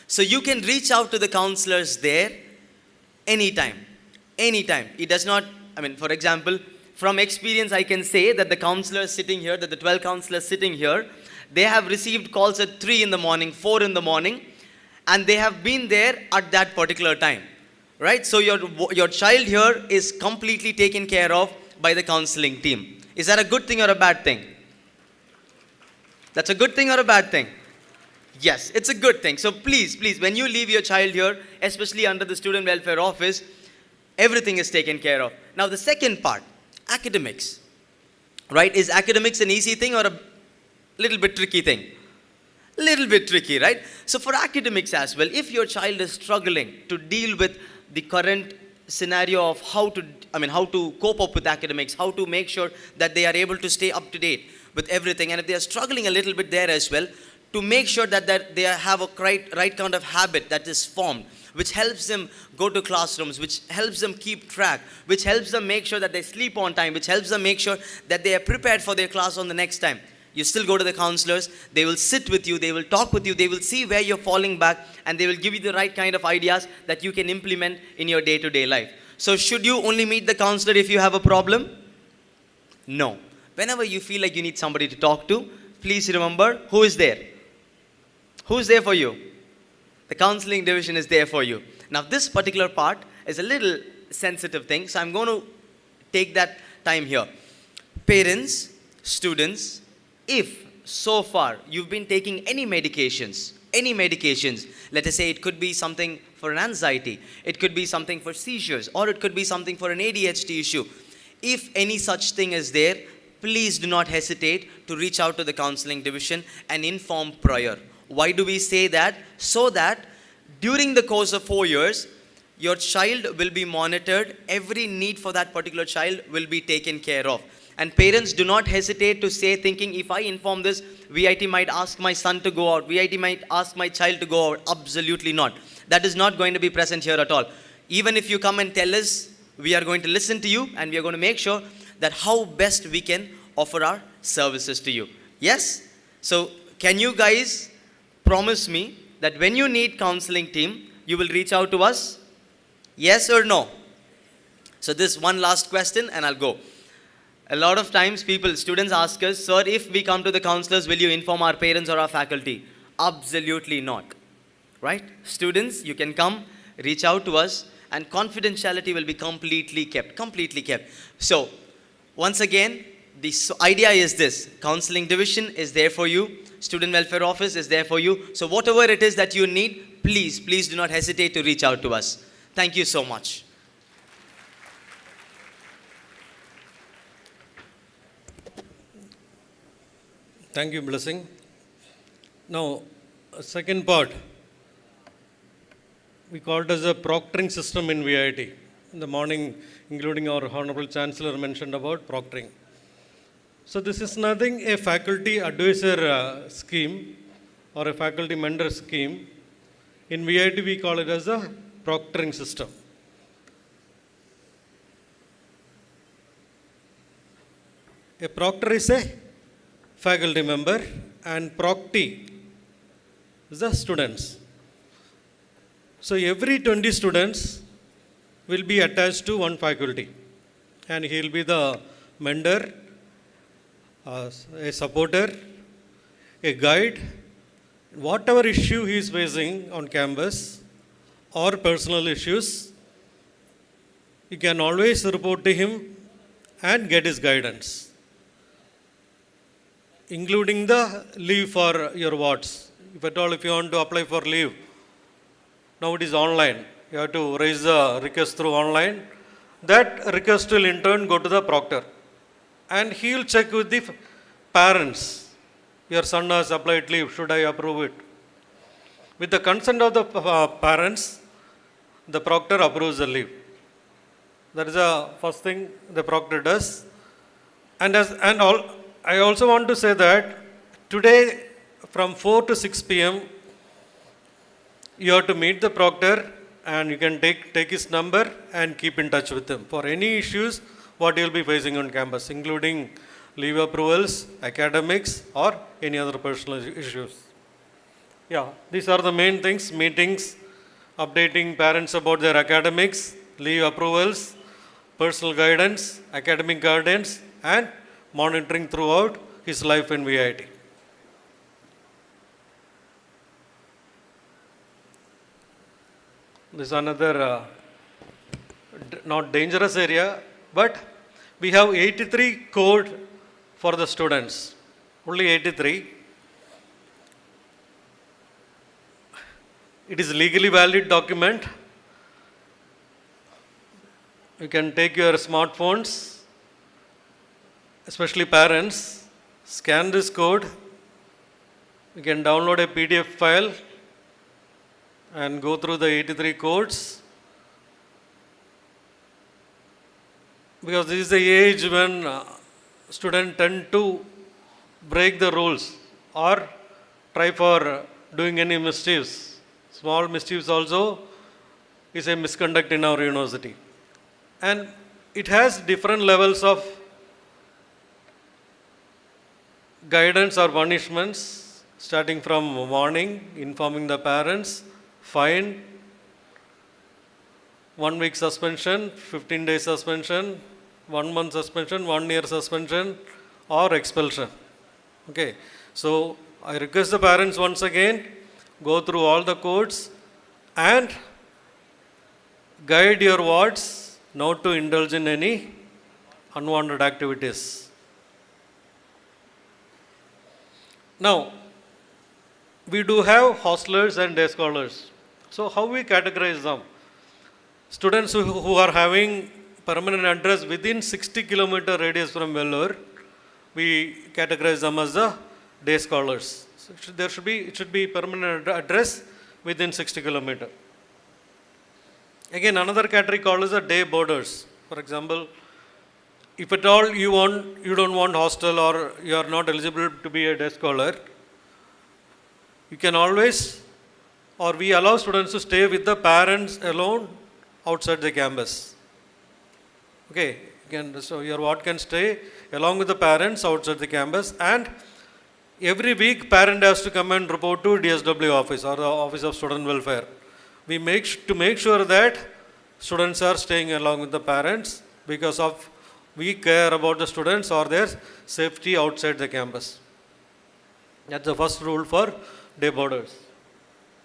So you can reach out to the counselors there anytime. Anytime. It does not, for example, from experience I can say that the counselors sitting here, that the 12 counselors sitting here, they have received calls at 3 in the morning, 4 in the morning, and they have been there at that particular time. Right? So your child here is completely taken care of by the counseling team. Is that a good thing or a bad thing? That's a good thing or a bad thing? Yes, it's a good thing. So please, when you leave your child here, especially under the Student Welfare Office, everything is taken care of. Now the second part, academics. Right? Is academics an easy thing or a little bit tricky thing? Little bit tricky, right? So for academics as well, if your child is struggling to deal with the current scenario of how to cope up with academics, how to make sure that they are able to stay up to date with everything, and if they are struggling a little bit there as well, to make sure that they have a right kind of habit that is formed, which helps them go to classrooms, which helps them keep track, which helps them make sure that they sleep on time, which helps them make sure that they are prepared for their class on the next time. You still go to the counselors, they will sit with you, they will talk with you, they will see where you're falling back, and they will give you the right kind of ideas that you can implement in your day-to-day life. So should you only meet the counselor if you have a problem? No. Whenever you feel like you need somebody to talk to, please remember, who is there? Who is there for you? The counseling division is there for you. Now this particular part is a little sensitive thing, so I'm going to take that time here. Parents, students, if so far you've been taking any medications, let us say it could be something for an anxiety, it could be something for seizures, or it could be something for an ADHD issue. If any such thing is there, please do not hesitate to reach out to the counseling division and inform prior. Why do we say that? So that during the course of 4 years, your child will be monitored, every need for that particular child will be taken care of. And parents, do not hesitate to say, thinking, if I inform this, VIT might ask my son to go out, VIT might ask my child to go out. Absolutely not. That is not going to be present here at all. Even if you come and tell us, we are going to listen to you, and we are going to make sure that how best we can offer our services to you. Yes? So, can you guys promise me that when you need counseling team, you will reach out to us? Yes or no? So this one last question and I'll go. A lot of times students ask us, sir, if we come to the counselors, will you inform our parents or our faculty? Absolutely not. Right? Students, you can come, reach out to us, and confidentiality will be completely kept. So, once again, the idea is this: counseling division is there for you, student welfare office is there for you. So whatever it is that you need, please do not hesitate to reach out to us. Thank you so much. Thank you, Blessing. Now, second part, we call it as a proctoring system in VIT. In the morning, including our Honorable Chancellor mentioned about proctoring. So this is nothing a faculty advisor scheme or a faculty mentor scheme. In VIT, we call it as a proctoring system. A proctor is a faculty member, and proctee is the students. So every 20 students will be attached to one faculty, and he will be the mentor, a supporter, a guide. Whatever issue he is facing on campus or personal issues, you can always report to him and get his guidance, including the leave for your wards. If at all, if you want to apply for leave, now it is online. You have to raise the request through online. That request will in turn go to the proctor, and he will check with the parents. Your son has applied leave, should I approve it? With the consent of the parents, the proctor approves the leave. That is the first thing the proctor does. I also want to say that today from 4 to 6 p.m. you have to meet the proctor, and you can take his number and keep in touch with him for any issues what you will be facing on campus, including leave approvals, academics, or any other personal issues. Yeah, these are the main things: meetings, updating parents about their academics, leave approvals, personal guidance, academic guidance, and monitoring throughout his life in VIT. This is another not dangerous area, but we have 83 code for the students, only 83. It is legally valid document. You can take your smartphones, especially parents, scan this code. You can download a PDF file and go through the 83 codes. Because this is the age when students tend to break the rules or try for doing any mischiefs. Small mischiefs also is a misconduct in our university. And it has different levels of guidance or punishments, starting from warning, informing the parents, fine, 1 week suspension, 15 days suspension, 1 month suspension, 1 year suspension, or expulsion. Okay, so I request the parents once again, go through all the codes and guide your wards not to indulge in any unwanted activities. Now, we do have hostlers and day scholars. So how we categorize them? Students who are having permanent address within 60-kilometer radius from Vellore, we categorize them as the day scholars. So it should be permanent address within 60 kilometer. Again, another category called as the day boarders. For example, if at all you don't want hostel or you are not eligible to be a day scholar, you can always, or we allow students to stay with the parents alone outside the campus. Okay, so your ward can stay along with the parents outside the campus, and every week parent has to come and report to DSW office or the Office of Student Welfare. We make sure that students are staying along with the parents because we care about the students or their safety outside the campus. That's the first rule for day boarders.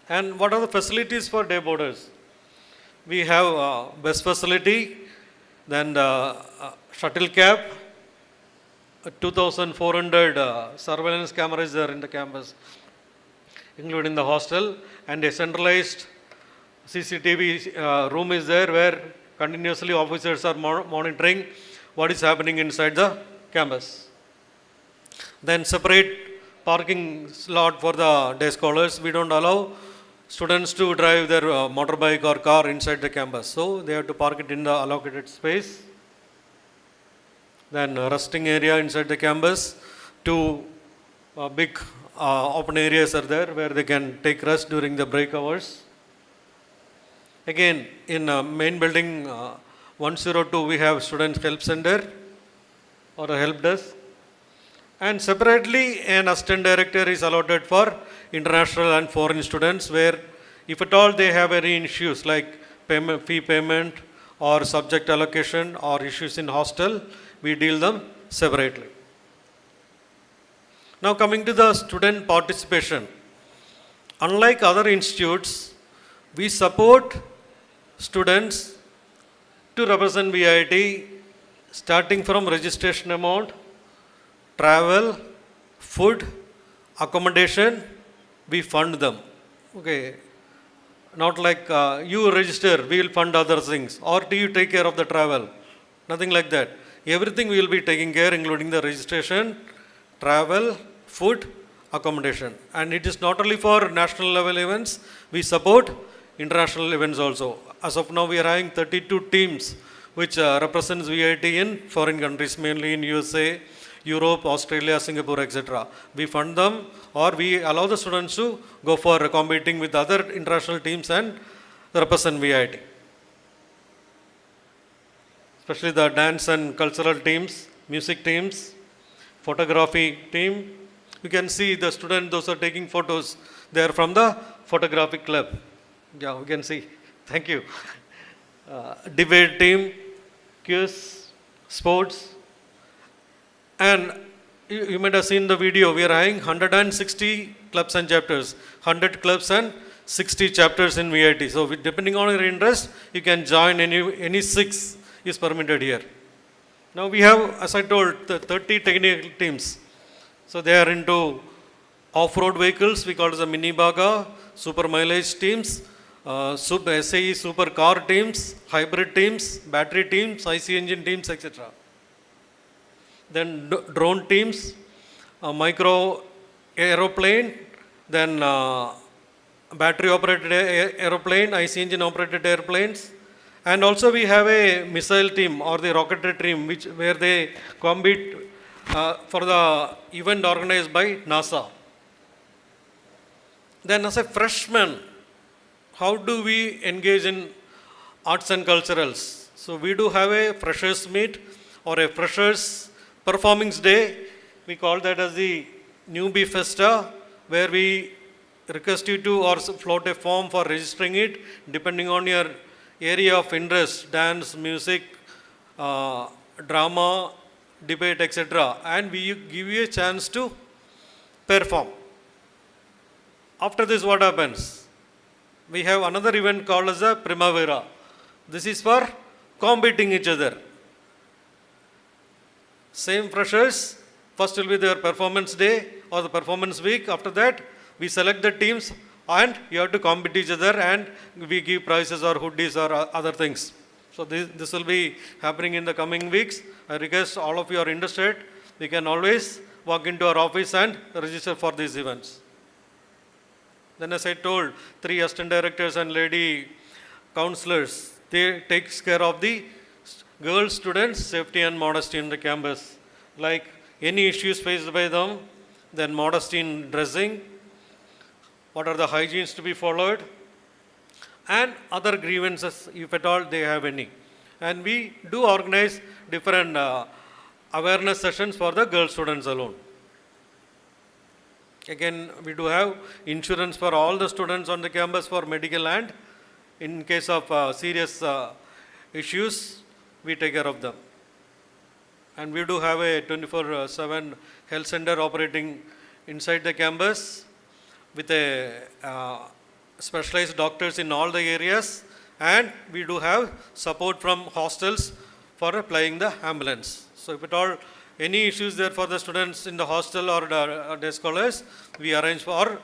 And what are the facilities for day boarders? We have bus facility, then shuttle cab, 2,400 surveillance cameras there in the campus, including the hostel, and a centralized CCTV room is there where continuously officers are monitoring what is happening inside the campus. Then separate parking slot for the day scholars. We don't allow students to drive their motorbike or car inside the campus, so they have to park it in the allocated space. Then resting area inside the campus, 2 big open areas are there where they can take rest during the break hours. Again, in main building 102, we have student help center or a help desk, and separately an assistant director is allotted for international and foreign students, where if at all they have any issues like fee payment or subject allocation or issues in hostel, we deal them separately. Now coming to the student participation. Unlike other institutes, we support students to represent VIT starting from registration amount, travel, food, accommodation, we fund them. Okay, not like you register, we will fund other things, or do you take care of the travel? Nothing like that. Everything we will be taking care, including the registration, travel, food, accommodation. And it is not only for national level events, we support international events also. As of now, we are having 32 teams which represents VIT in foreign countries, mainly in USA, Europe, Australia, Singapore, etc. We fund them, or we allow the students to go for competing with other international teams and represent VIT. Especially the dance and cultural teams, music teams, photography team. You can see the students, those are taking photos. They are from the photographic club. Yeah, we can see. Thank you. Debate team, quiz, sports. And you might have seen the video. We are having 160 clubs and chapters. 100 clubs and 60 chapters in VIT. So depending on your interest, you can join any 6 is permitted here. Now we have, as I told, 30 technical teams. So they are into off-road vehicles, we call it the mini baga, super mileage teams, SAE super car teams, hybrid teams, battery teams, IC engine teams, etc. Then drone teams, micro aeroplane, then battery operated aeroplane, IC engine operated airplanes. And also we have a missile team or the rocketry team where they compete for the event organized by NASA. Then as a freshman, how do we engage in arts and culturals? So we do have a freshers meet or a freshers performance day. We call that as the newbie festa, where we request you to or float a form for registering it depending on your area of interest, dance, music, drama, debate, etc. And we give you a chance to perform. After this, what happens? We have another event called as a Primavera. This is for competing each other. Same freshers, first will be their performance day or the performance week. After that, we select the teams and you have to compete each other and we give prizes or hoodies or other things. So this will be happening in the coming weeks. I request all of you are interested, we can always walk into our office and register for these events. Then as I told, 3 assistant directors and lady counselors, they takes care of the girl students' safety and modesty in the campus. Like any issues faced by them, then modesty in dressing, what are the hygienes to be followed, and other grievances if at all they have any. And we do organize different awareness sessions for the girl students alone. Again, we do have insurance for all the students on the campus for medical, and in case of serious issues, we take care of them. And we do have a 24/7 health center operating inside the campus with a specialized doctors in all the areas, and we do have support from hostels for applying the ambulance. So if at all any issues there for the students in the hostel or day scholars, we arrange for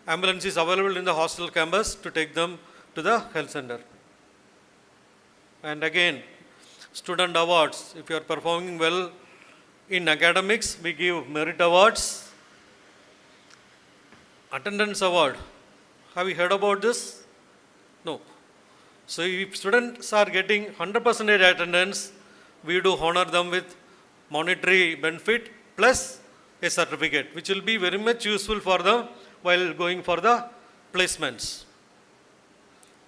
ambulance is available in the hostel campus to take them to the health center. And again, student awards. If you are performing well in academics, we give merit awards. Attendance award. Have you heard about this? No. So if students are getting 100% attendance, we do honor them with monetary benefit plus a certificate, which will be very much useful for them while going for the placements.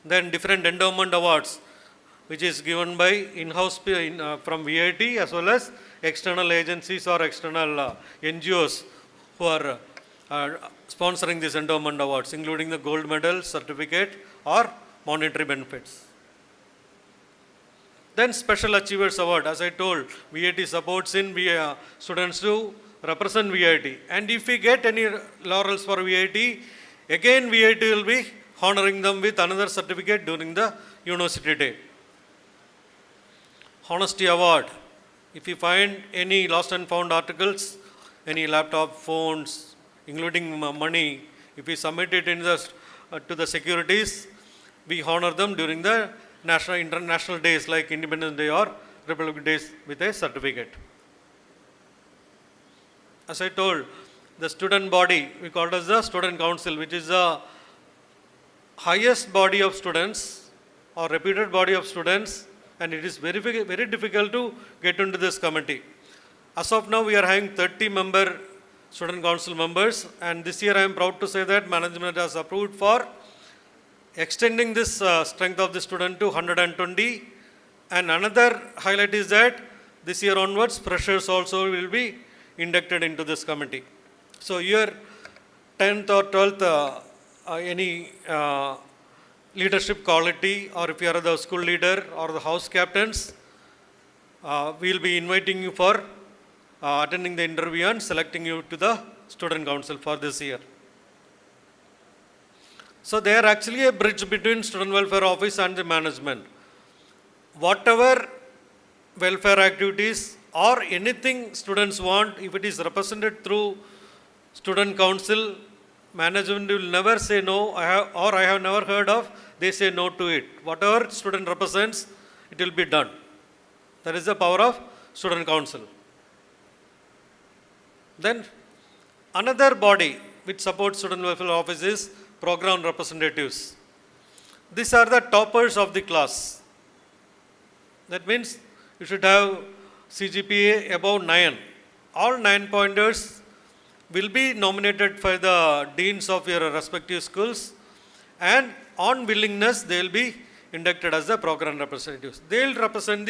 Then different endowment awards, which is given by in-house from VIT as well as external agencies or external NGOs who are sponsoring this endowment awards, including the gold medal, certificate, or monetary benefits. Then Special Achievers Award, as I told, VIT supports in students to represent VIT. And if we get any laurels for VIT, again VIT will be honoring them with another certificate during the University Day. Honesty Award, if you find any lost and found articles, any laptop, phones, including money, if we submit it in to the securities, we honor them during the national, international days like Independence Day or Republic Days with a certificate. As I told, the student body, we call it as the Student Council, which is the highest body of students or reputed body of students, and it is very, very difficult to get into this committee. As of now, we are having 30-member Student Council members, and this year I am proud to say that management has approved for extending this strength of the student to 120. And another highlight is that this year onwards, freshers also will be inducted into this committee. So year 10th or 12th, any leadership quality, or if you are the school leader or the house captains, we will be inviting you for attending the interview and selecting you to the Student Council for this year. So they are actually a bridge between Student Welfare Office and the management. Whatever welfare activities or anything students want, if it is represented through Student Council, management will never say no, I have never heard of, they say no to it. Whatever student represents, it will be done. That is the power of Student Council. Then another body which supports Student Welfare Office is Program Representatives. These are the toppers of the class. That means you should have CGPA above 9. All 9-pointers will be nominated by the deans of your respective schools, and on willingness they will be inducted as the program representatives. They will represent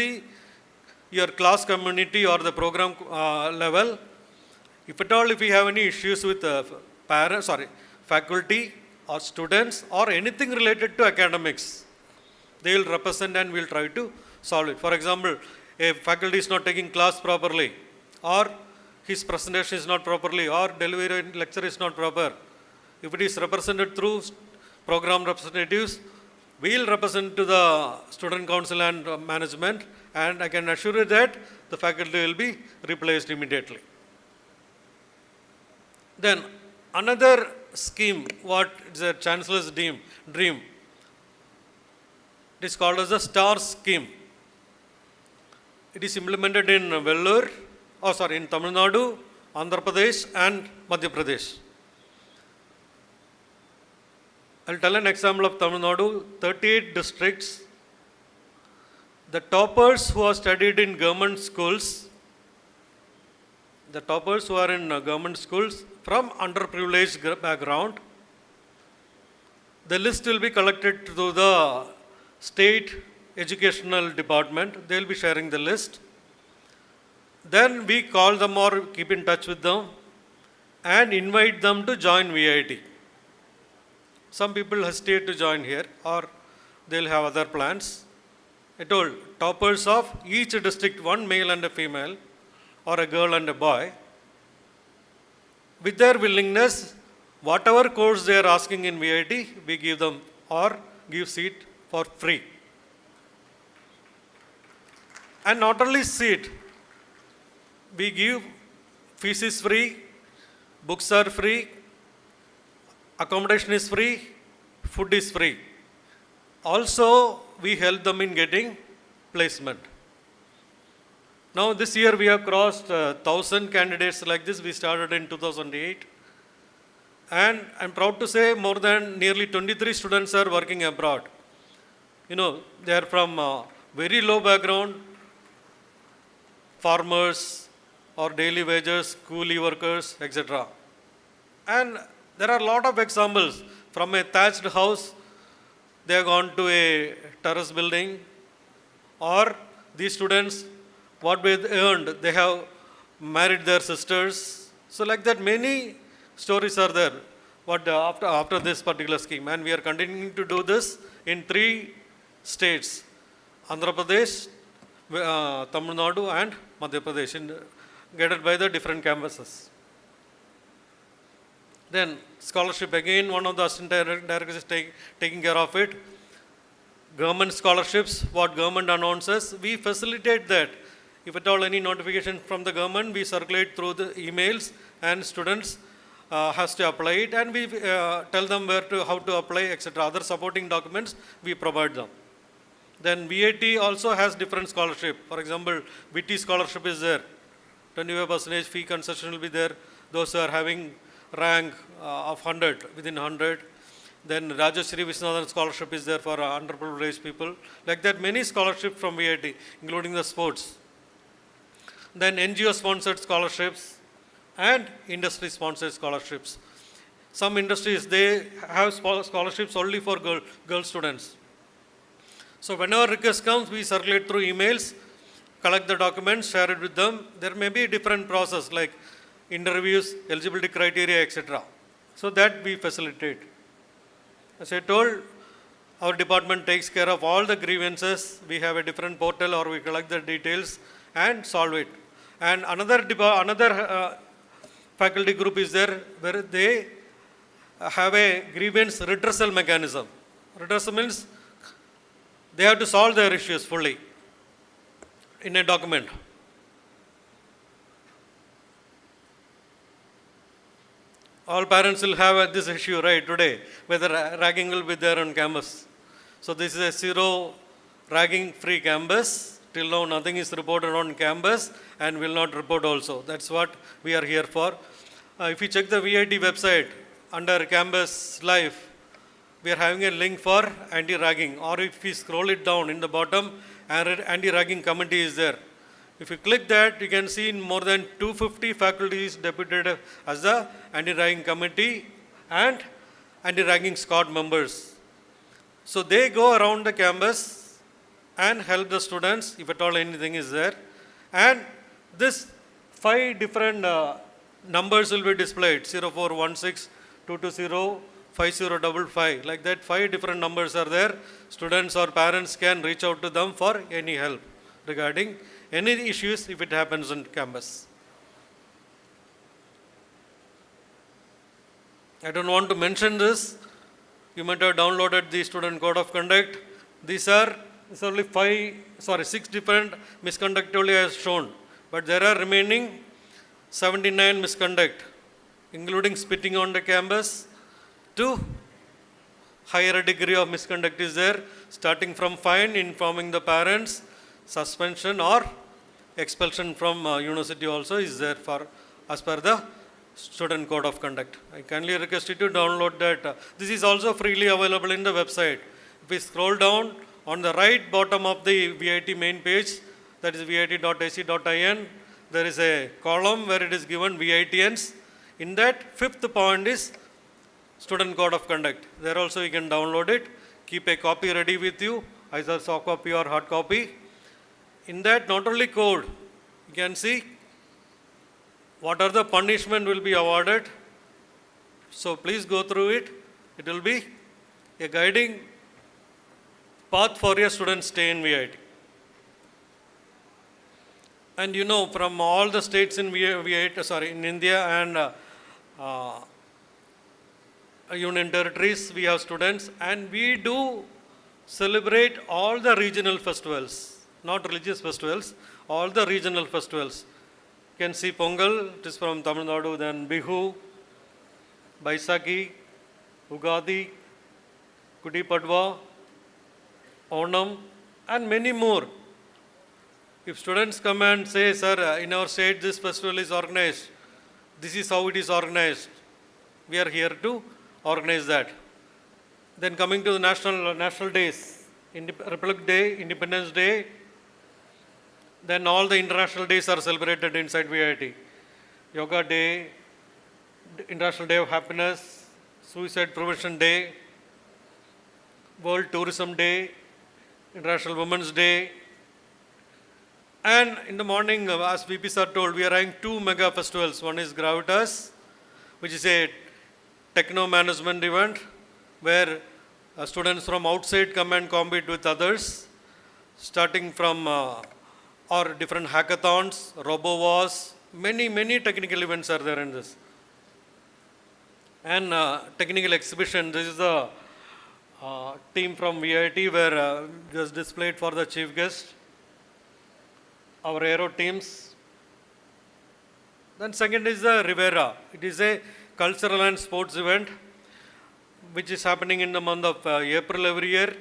your class community or the program level. If at all, if you have any issues with faculty or students or anything related to academics, they will represent and will try to solve it. For example, a faculty is not taking class properly, or his presentation is not properly, or delivery lecture is not proper. If it is represented through program representatives, we will represent to the Student Council and management, and I can assure you that the faculty will be replaced immediately. Then another scheme, what is a Chancellor's dream, it is called as the STAR scheme. It is implemented in Vellore, in Tamil Nadu, Andhra Pradesh and Madhya Pradesh. I'll tell an example of Tamil Nadu, 38 districts. The toppers who are studied in government schools, from underprivileged background, the list will be collected through the state educational department. They will be sharing the list. Then we call them or keep in touch with them and invite them to join VIT. Some people hesitate to join here, or they'll have other plans. I told toppers of each district, one male and a female, or a girl and a boy, with their willingness, whatever course they are asking in VIT, we give them or give seat for free. And not only seat, we give fees is free, books are free, accommodation is free, food is free. Also, we help them in getting placement. Now, this year we have crossed 1,000 candidates like this. We started in 2008. And I'm proud to say more than nearly 23 students are working abroad. They are from very low background, farmers or daily wagers, coolie workers, etc. And there are a lot of examples. From a thatched house, they have gone to a terrace building, or these students, what they earned, they have married their sisters. So like that, many stories are there after this particular scheme, and we are continuing to do this in 3 states: Andhra Pradesh, Tamil Nadu and Madhya Pradesh, guided by the different campuses. Then scholarship, again one of the assistant directors is taking care of it. Government scholarships, what government announces, we facilitate that. If at all any notification from the government, we circulate through the emails, and students has to apply it, and we tell them how to apply, etc. Other supporting documents we provide them. Then VAT also has different scholarship. For example, VT scholarship is there. 25% fee concession will be there. Those who are having rank of 100, within 100. Then Rajashri Viswanathan scholarship is there for underprivileged people. Like that, many scholarships from VAT, including the sports. Then NGO sponsored scholarships and industry sponsored scholarships. Some industries, they have scholarships only for girl students. So whenever request comes, we circulate through emails, collect the documents, share it with them. There may be a different process like interviews, eligibility criteria, etc. So that we facilitate. As I told, our department takes care of all the grievances. We have a different portal, or we collect the details and solve it. And another faculty group is there where they have a grievance redressal mechanism. Redressal means they have to solve their issues fully in a document. All parents will have this issue right today, whether ragging will be there on campus. So this is a zero ragging free campus. Till now nothing is reported on campus and will not report also. That's what we are here for. If you check the VIT website under campus life, we are having a link for anti-ragging, or if we scroll it down in the bottom, anti-ragging committee is there. If you click that, you can see more than 250 faculties deputed as the anti-ragging committee and anti-ragging squad members. So they go around the campus and help the students if at all anything is there. And this 5 different numbers will be displayed: 0416 220 5055. Like that, 5 different numbers are there. Students or parents can reach out to them for any help regarding any issues if it happens on campus. I don't want to mention this. You might have downloaded the student code of conduct. These are only 6 different misconduct only as shown, but there are remaining 79 misconduct, including spitting on the campus to higher degree of misconduct is there, starting from fine, informing the parents, suspension or expulsion from university also is there for as per the student code of conduct. I kindly request you to download that. This is also freely available in the website. If we scroll down on the right bottom of the VIT main page, that is vit.ac.in, there is a column where it is given VITNs. In that, 5th point is student code of conduct. There also you can download it. Keep a copy ready with you, either soft copy or hard copy. In that, not only code, you can see what are the punishment will be awarded. So please go through it. It will be a guiding path for your students stay in VIT. And you know, from all the states in in India and union territories, we have students, and we do celebrate all the regional festivals, not religious festivals, all the regional festivals. You can see Pongal, it is from Tamil Nadu, then Bihu, Baisakhi, Ugadi, Gudi Padwa, Onam, and many more. If students come and say, sir, in our state this festival is organized, this is how it is organized, we are here to organize that. Then coming to the national days, Republic Day, Independence Day, then all the international days are celebrated inside VIT. Yoga Day, International Day of Happiness, Suicide Prevention Day, World Tourism Day, International Women's Day. And in the morning, as VP sir told, we are having 2 mega festivals. One is Gravitas, which is a techno management event where students from outside come and compete with others, starting from or different hackathons, robo-wars, many technical events are there in this. And technical exhibition, this is the team from VIT where just displayed for the chief guest. Our aero teams. Then second is the Rivera. It is a cultural and sports event which is happening in the month of April every year.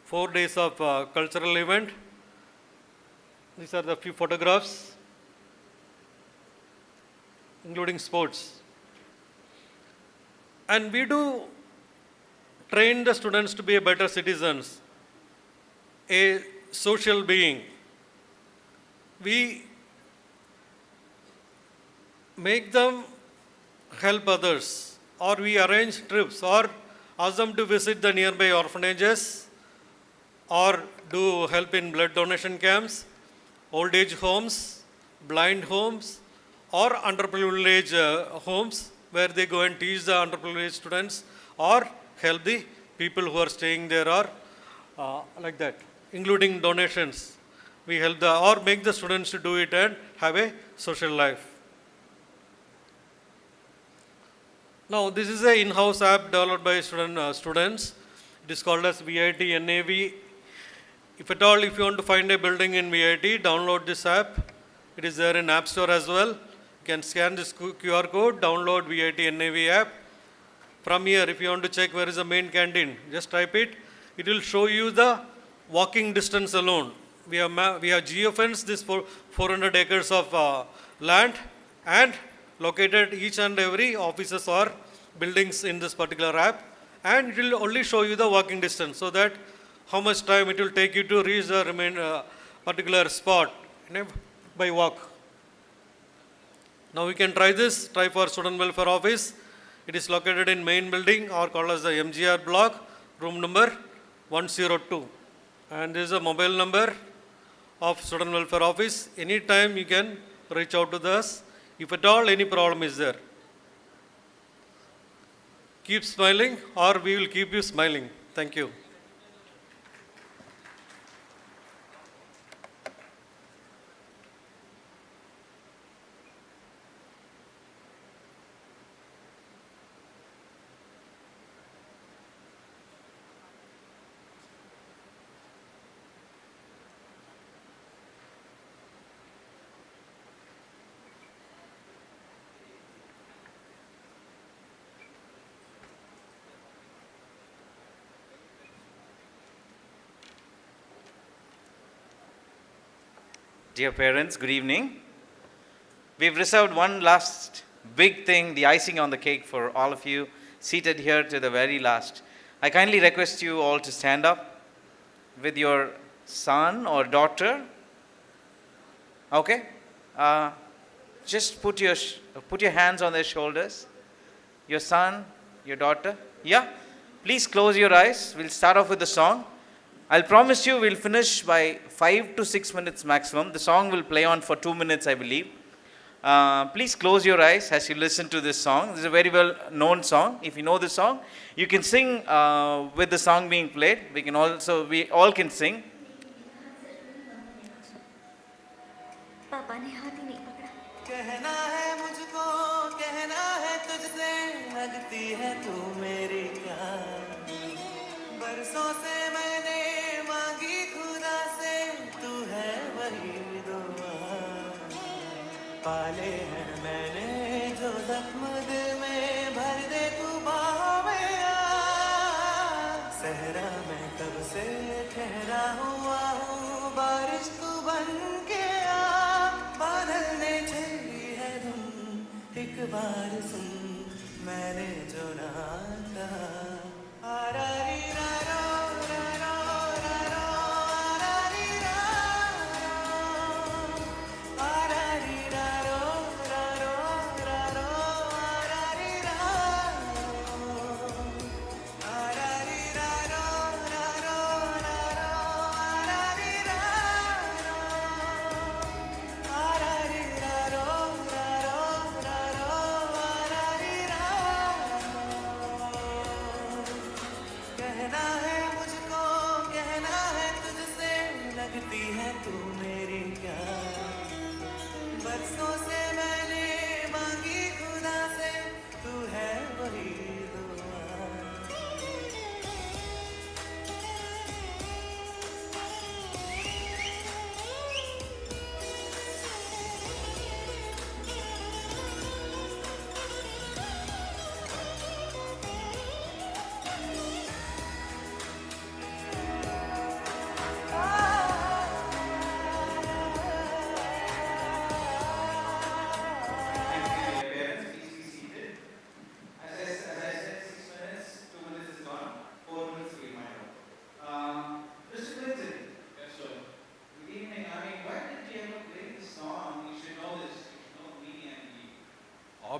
4 days of cultural event. These are the few photographs, including sports. And we do train the students to be a better citizens, a social being. We make them help others, or we arrange trips, or ask them to visit the nearby orphanages, or do help in blood donation camps, old age homes, blind homes, or underprivileged homes where they go and teach the underprivileged students, or help the people who are staying there, or like that, including donations. We help or make the students to do it and have a social life. Now, this is an in-house app developed by students. It is called as VIT NAV. If at all, if you want to find a building in VIT, download this app. It is there in App Store as well. You can scan this QR code, download VIT NAV app. From here, if you want to check where is the main canteen, just type it. It will show you the walking distance alone. We have geofenced this 400 acres of land and located each and every offices or buildings in this particular app, and it will only show you the walking distance, so that how much time it will take you to reach the particular spot by walk. Now we can try this, try for Student Welfare Office. It is located in main building, or called as the MGR block, room number 102. And this is a mobile number of Student Welfare Office. Anytime you can reach out to us if at all any problem is there. Keep smiling, or we will keep you smiling. Thank you. Dear parents, good evening. We've reserved one last big thing, the icing on the cake for all of you seated here to the very last. I kindly request you all to stand up with your son or daughter. Okay? Just put your hands on their shoulders. Your son, your daughter. Yeah? Please close your eyes. We'll start off with the song. I'll promise you we'll finish by 5 to 6 minutes maximum. The song will play on for 2 minutes, I believe. Please close your eyes as you listen to this song. This is a very well known song. If you know this song, you can sing with the song being played. We all can sing. कहना है मुझको, कहना है तुझसे, लगती है तू मेरी क्या। बरसों से मैंने मांगी खुदा से, तू है वही दुआ। पाले हैं मैंने जो जख्म दिल में, भर दे तू बाहों में आ। सहरा मैं कब से ठहरा हुआ हूँ, बारिश तू बन के आ। बादल ने छेड़ी है धुन, एक बार सुन मैंने जो ना कहा। आरा री रा रो, रा रो, रा रो, आरा री रा रो। आरा री रा रो, रा रो, रा रो, आरा री रा रो। आरा री रा रो, रा रो, रा रो, आरा री रा रो। आरा री रा रो, रा रो, रा रो, आरा री रा रो।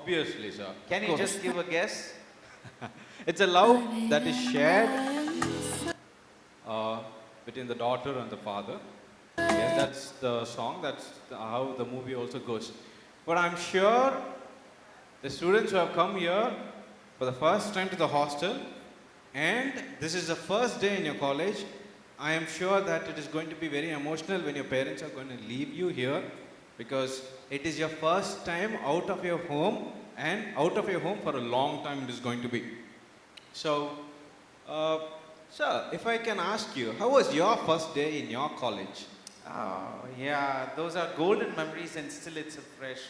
Obviously, sir. Can Of you course. just give a guess? It's a love that is shared between the daughter and the father. Yes, that's the song. That's how the movie also goes. But I'm sure the students who have come here for the first time to the hostel, and this is the first day in your college, I am sure that it is going to be very emotional when your parents are going to leave you here, because it is your first time out of your home, and out of your home for a long time it is going to be. So, sir, if I can ask you, how was your first day in your college? Oh, yeah, those are golden memories and still it's fresh.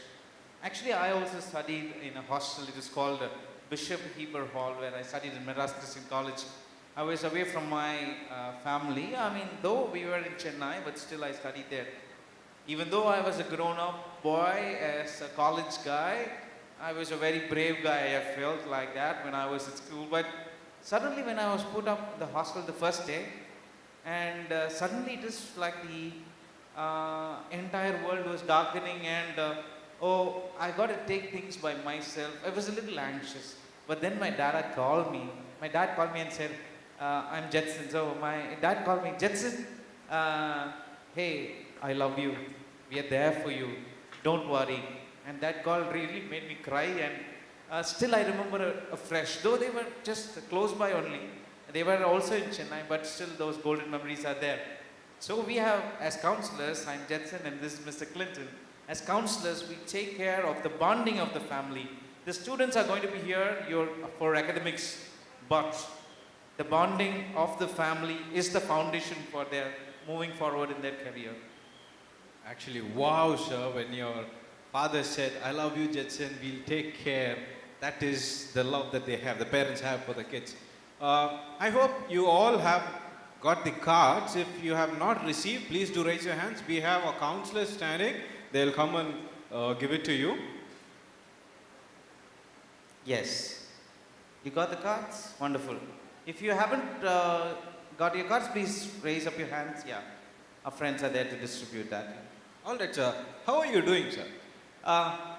Actually, I also studied in a hostel. It is called Bishop Heber Hall, where I studied in Madras Christian College. I was away from my family. I mean, though we were in Chennai, but still I studied there. Even though I was a grown-up boy, as a college guy, I was a very brave guy. I felt like that when I was at school. But suddenly when I was put up in the hostel the first day, and suddenly it is like the entire world was darkening, and oh, I got to take things by myself. I was a little anxious. But then my dad called me. My dad called me and said, I'm Jetson. So my dad called me, Jetson, hey, I love you. We are there for you. Don't worry. And that call really made me cry, and still I remember afresh. Though they were just close by only. They were also in Chennai, but still those golden memories are there. So we have, as counselors, I'm Jetson and this is Mr. Clinton. As counselors, we take care of the bonding of the family. The students are going to be here for academics, but the bonding of the family is the foundation for their moving forward in their career. Actually, wow, sir, when your father said, I love you, Jetson, we'll take care. That is the love that they have, the parents have for the kids. I hope you all have got the cards. If you have not received, please do raise your hands. We have a counselor standing. They'll come and give it to you. Yes. You got the cards? Wonderful. If you haven't got your cards, please raise up your hands. Yeah. Our friends are there to distribute that. All right, sir. How are you doing, sir?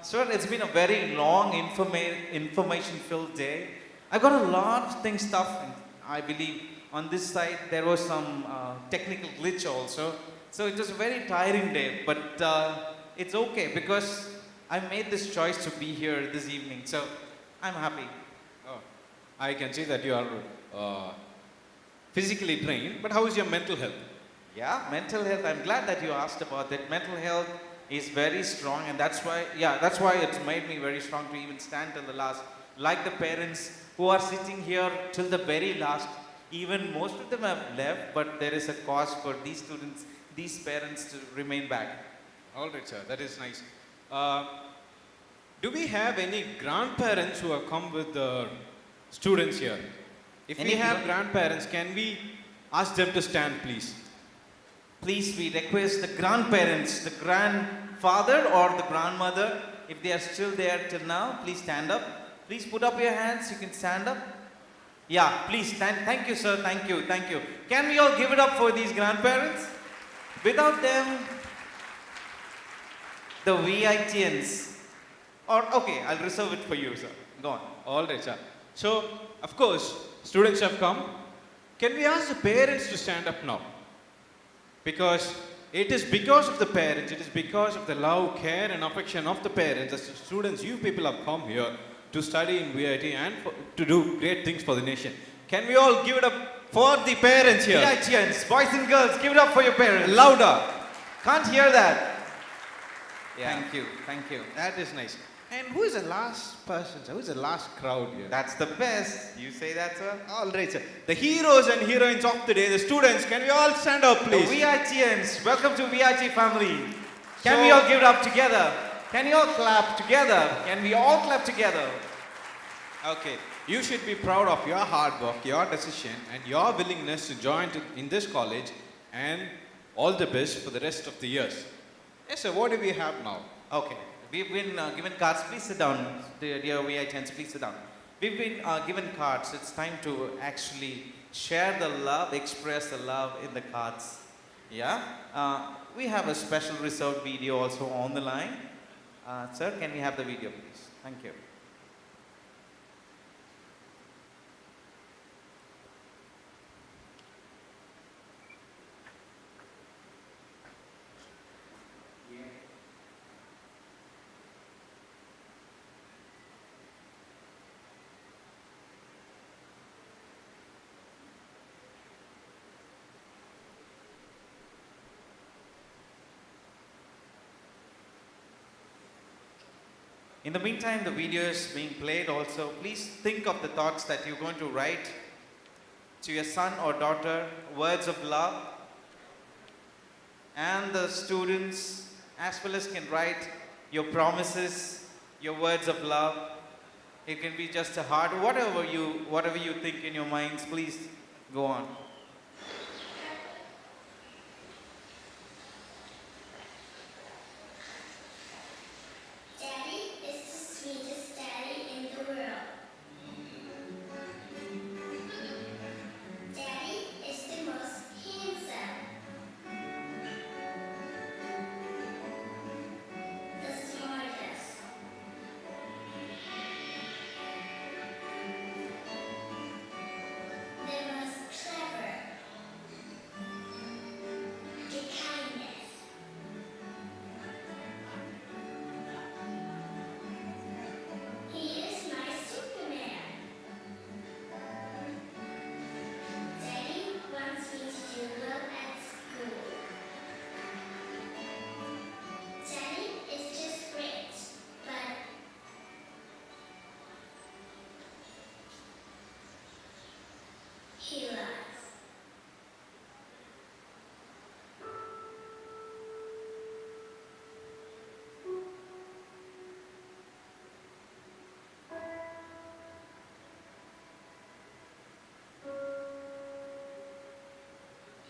Sir, it's been a very long information-filled day. I got a lot of things stuff, and I believe on this side there was some technical glitch also. So it was a very tiring day, but it's okay because I made this choice to be here this evening. So I'm happy. Oh, I can see that you are physically drained, but how is your mental health? Yeah, mental health. I'm glad that you asked about that. Mental health is very strong, and that's why it's made me very strong to even stand till the last. Like the parents who are sitting here till the very last, even most of them have left, but there is a cause for these students, these parents to remain back. All right, sir. That is nice. Do we have any grandparents who have come with the students here? If we have grandparents, can we ask them to stand, please? Please, we request the grandparents, the grandfather or the grandmother, if they are still there till now, please stand up. Please put up your hands, you can stand up. Yeah, please stand. Thank you, sir. Thank you. Thank you. Can we all give it up for these grandparents? Without them, the VITians. Okay, I'll reserve it for you, sir. Go on. All right, sir. So, of course, students have come. Can we ask the parents to stand up now? Because it is because of the parents, it is because of the love, care and affection of the parents as students, you people have come here to study in VIT and to do great things for the nation. Can we all give it up for the parents here? VITians, boys and girls, give it up for your parents. Louder. Can't hear that. Yeah. Thank you, thank you. That is nice. And who is the last person, sir? Who is the last crowd here? That's the best. You say that, sir? All right, sir. The heroes and heroines of the day, the students, can we all stand up, please? The VITians, welcome to VIT family. Can we all give it up together? Can you all clap together? Can we all clap together? Okay. You should be proud of your hard work, your decision, and your willingness to join in this college, and all the best for the rest of the years. Yes, sir. What do we have now? Okay. We've been given cards. Please sit down. Dear VITians, please sit down. We've been given cards. It's time to actually share the love, express the love in the cards. Yeah? We have a special reserved video also on the line. Sir, can we have the video, please? Thank you. In the meantime, the video is being played also. Please think of the thoughts that you're going to write to your son or daughter, words of love. And the students as well as can write your promises, your words of love. It can be just a heart, whatever you think in your minds, please go on. Daddy is the sweetest daddy in the world. Daddy is the most handsome. The smartest. The most clever. The kindest. He is my Superman. Daddy wants me to do well at school. Daddy is just great, but he lies.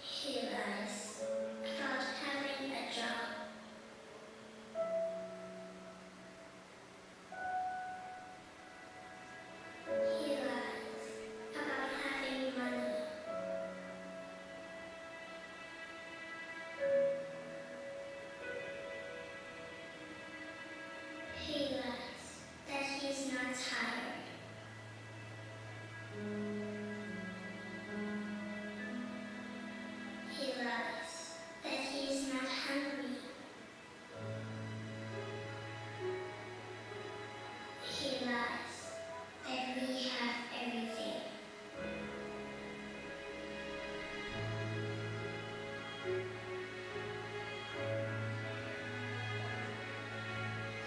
He lies about having a job. He lies about having money. He lies that he's not tired. He lies that he's not hungry. He lies that we have everything.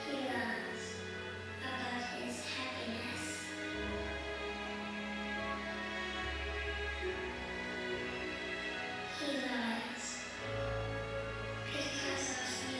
He lies about his happiness. He lies because of me.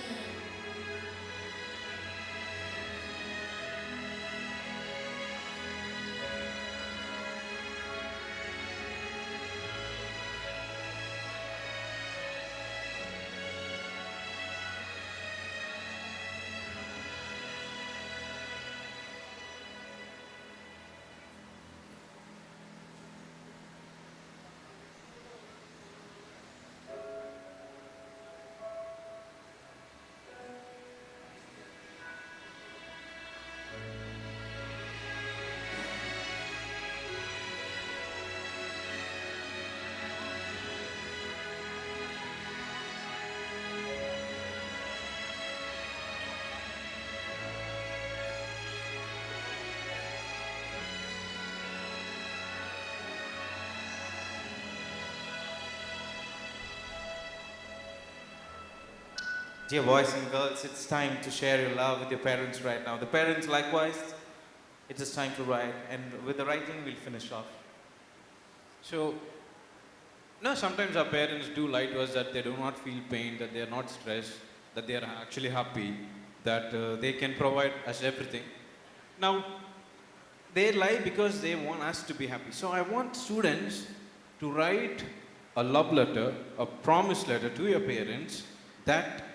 Dear boys and girls, it's time to share your love with your parents right now. The parents likewise, it is time to write, and with the writing we'll finish off. So, no, sometimes our parents do lie to us that they do not feel pain, that they are not stressed, that they are actually happy, that they can provide us everything. Now, they lie because they want us to be happy. So I want students to write a love letter, a promise letter to your parents, that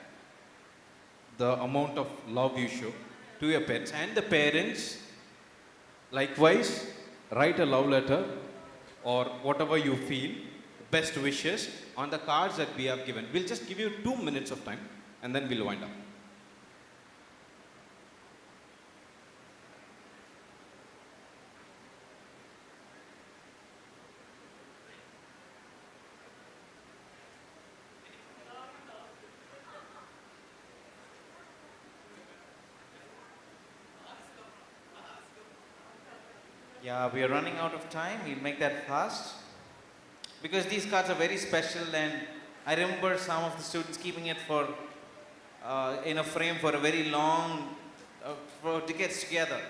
the amount of love you show to your parents, and the parents likewise write a love letter or whatever you feel, best wishes on the cards that we have given. We'll just give you 2 minutes of time and then we'll wind up. Yeah, we are running out of time. We'll make that fast. Because these cards are very special, and I remember some of the students keeping it for in a frame for a very long for tickets together.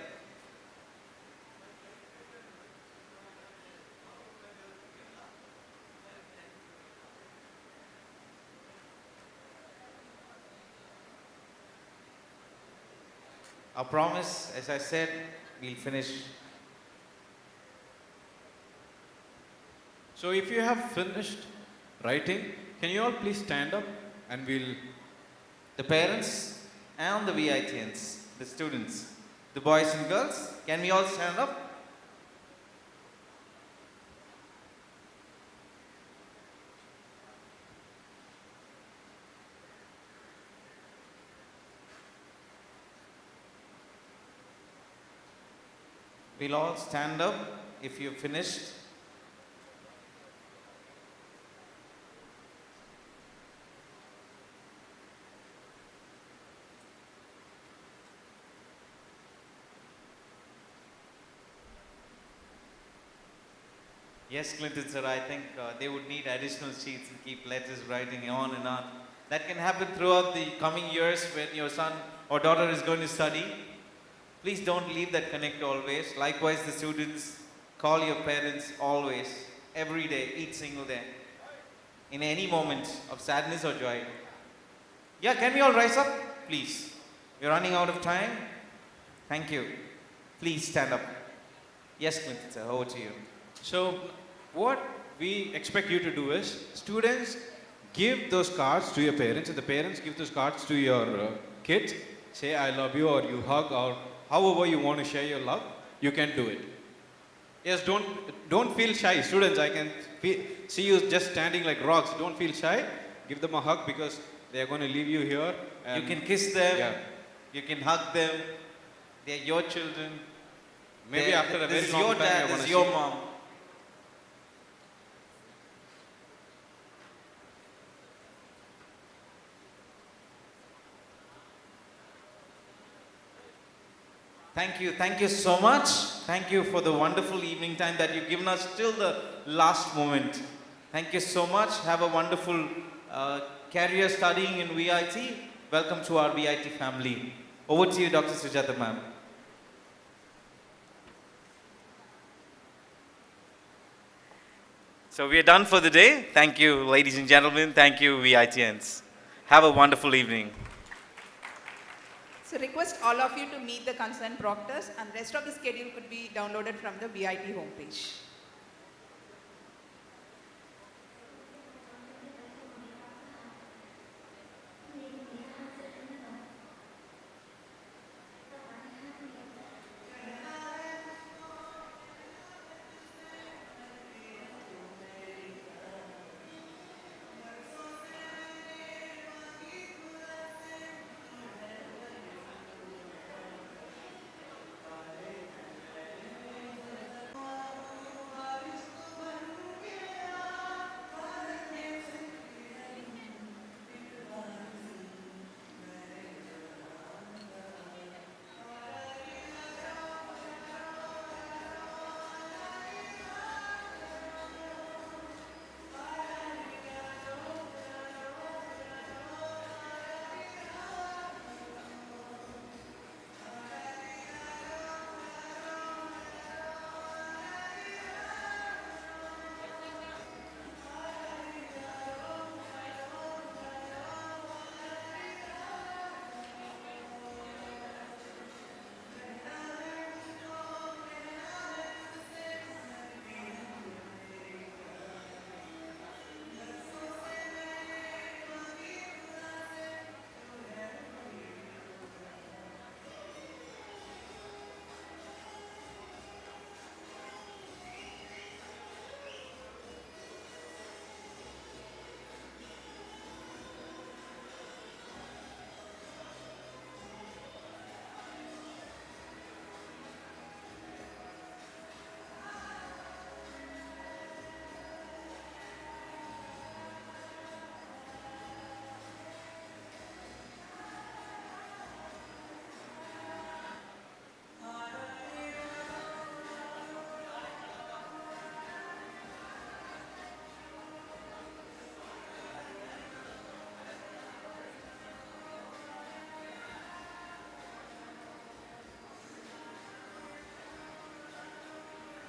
Our promise, as I said, we'll finish. So if you have finished writing, can you all please stand up and we'll... The parents and the VITNs, the students, the boys and girls, can we all stand up? We'll all stand up if you've finished. Yes, Clinton sir, I think they would need additional sheets and keep letters writing on and on. That can happen throughout the coming years when your son or daughter is going to study. Please don't leave that connect always. Likewise, the students, call your parents always, every day, each single day, in any moment of sadness or joy. Yeah, can we all rise up? Please. We're running out of time. Thank you. Please stand up. Yes, Clinton sir, over to you. So what we expect you to do is, students, give those cards to your parents, and the parents give those cards to your kids. Say, I love you, or you hug, or however you want to share your love, you can do it. Yes, don't feel shy. Students, I can see you just standing like rocks. Don't feel shy. Give them a hug because they are going to leave you here. You can kiss them. Yeah. You can hug them. They're your children. Maybe after a very this is long your time, dad, you're this gonna is your see. mom. Thank you so much. Thank you for the wonderful evening time that you've given us till the last moment. Thank you so much. Have a wonderful career studying in VIT. Welcome to our VIT family. Over to you, Dr. Sujata ma'am. So we are done for the day. Thank you, ladies and gentlemen. Thank you, VITians. Have a wonderful evening. So request all of you to meet the concerned proctors, and rest of the schedule could be downloaded from the VIT homepage.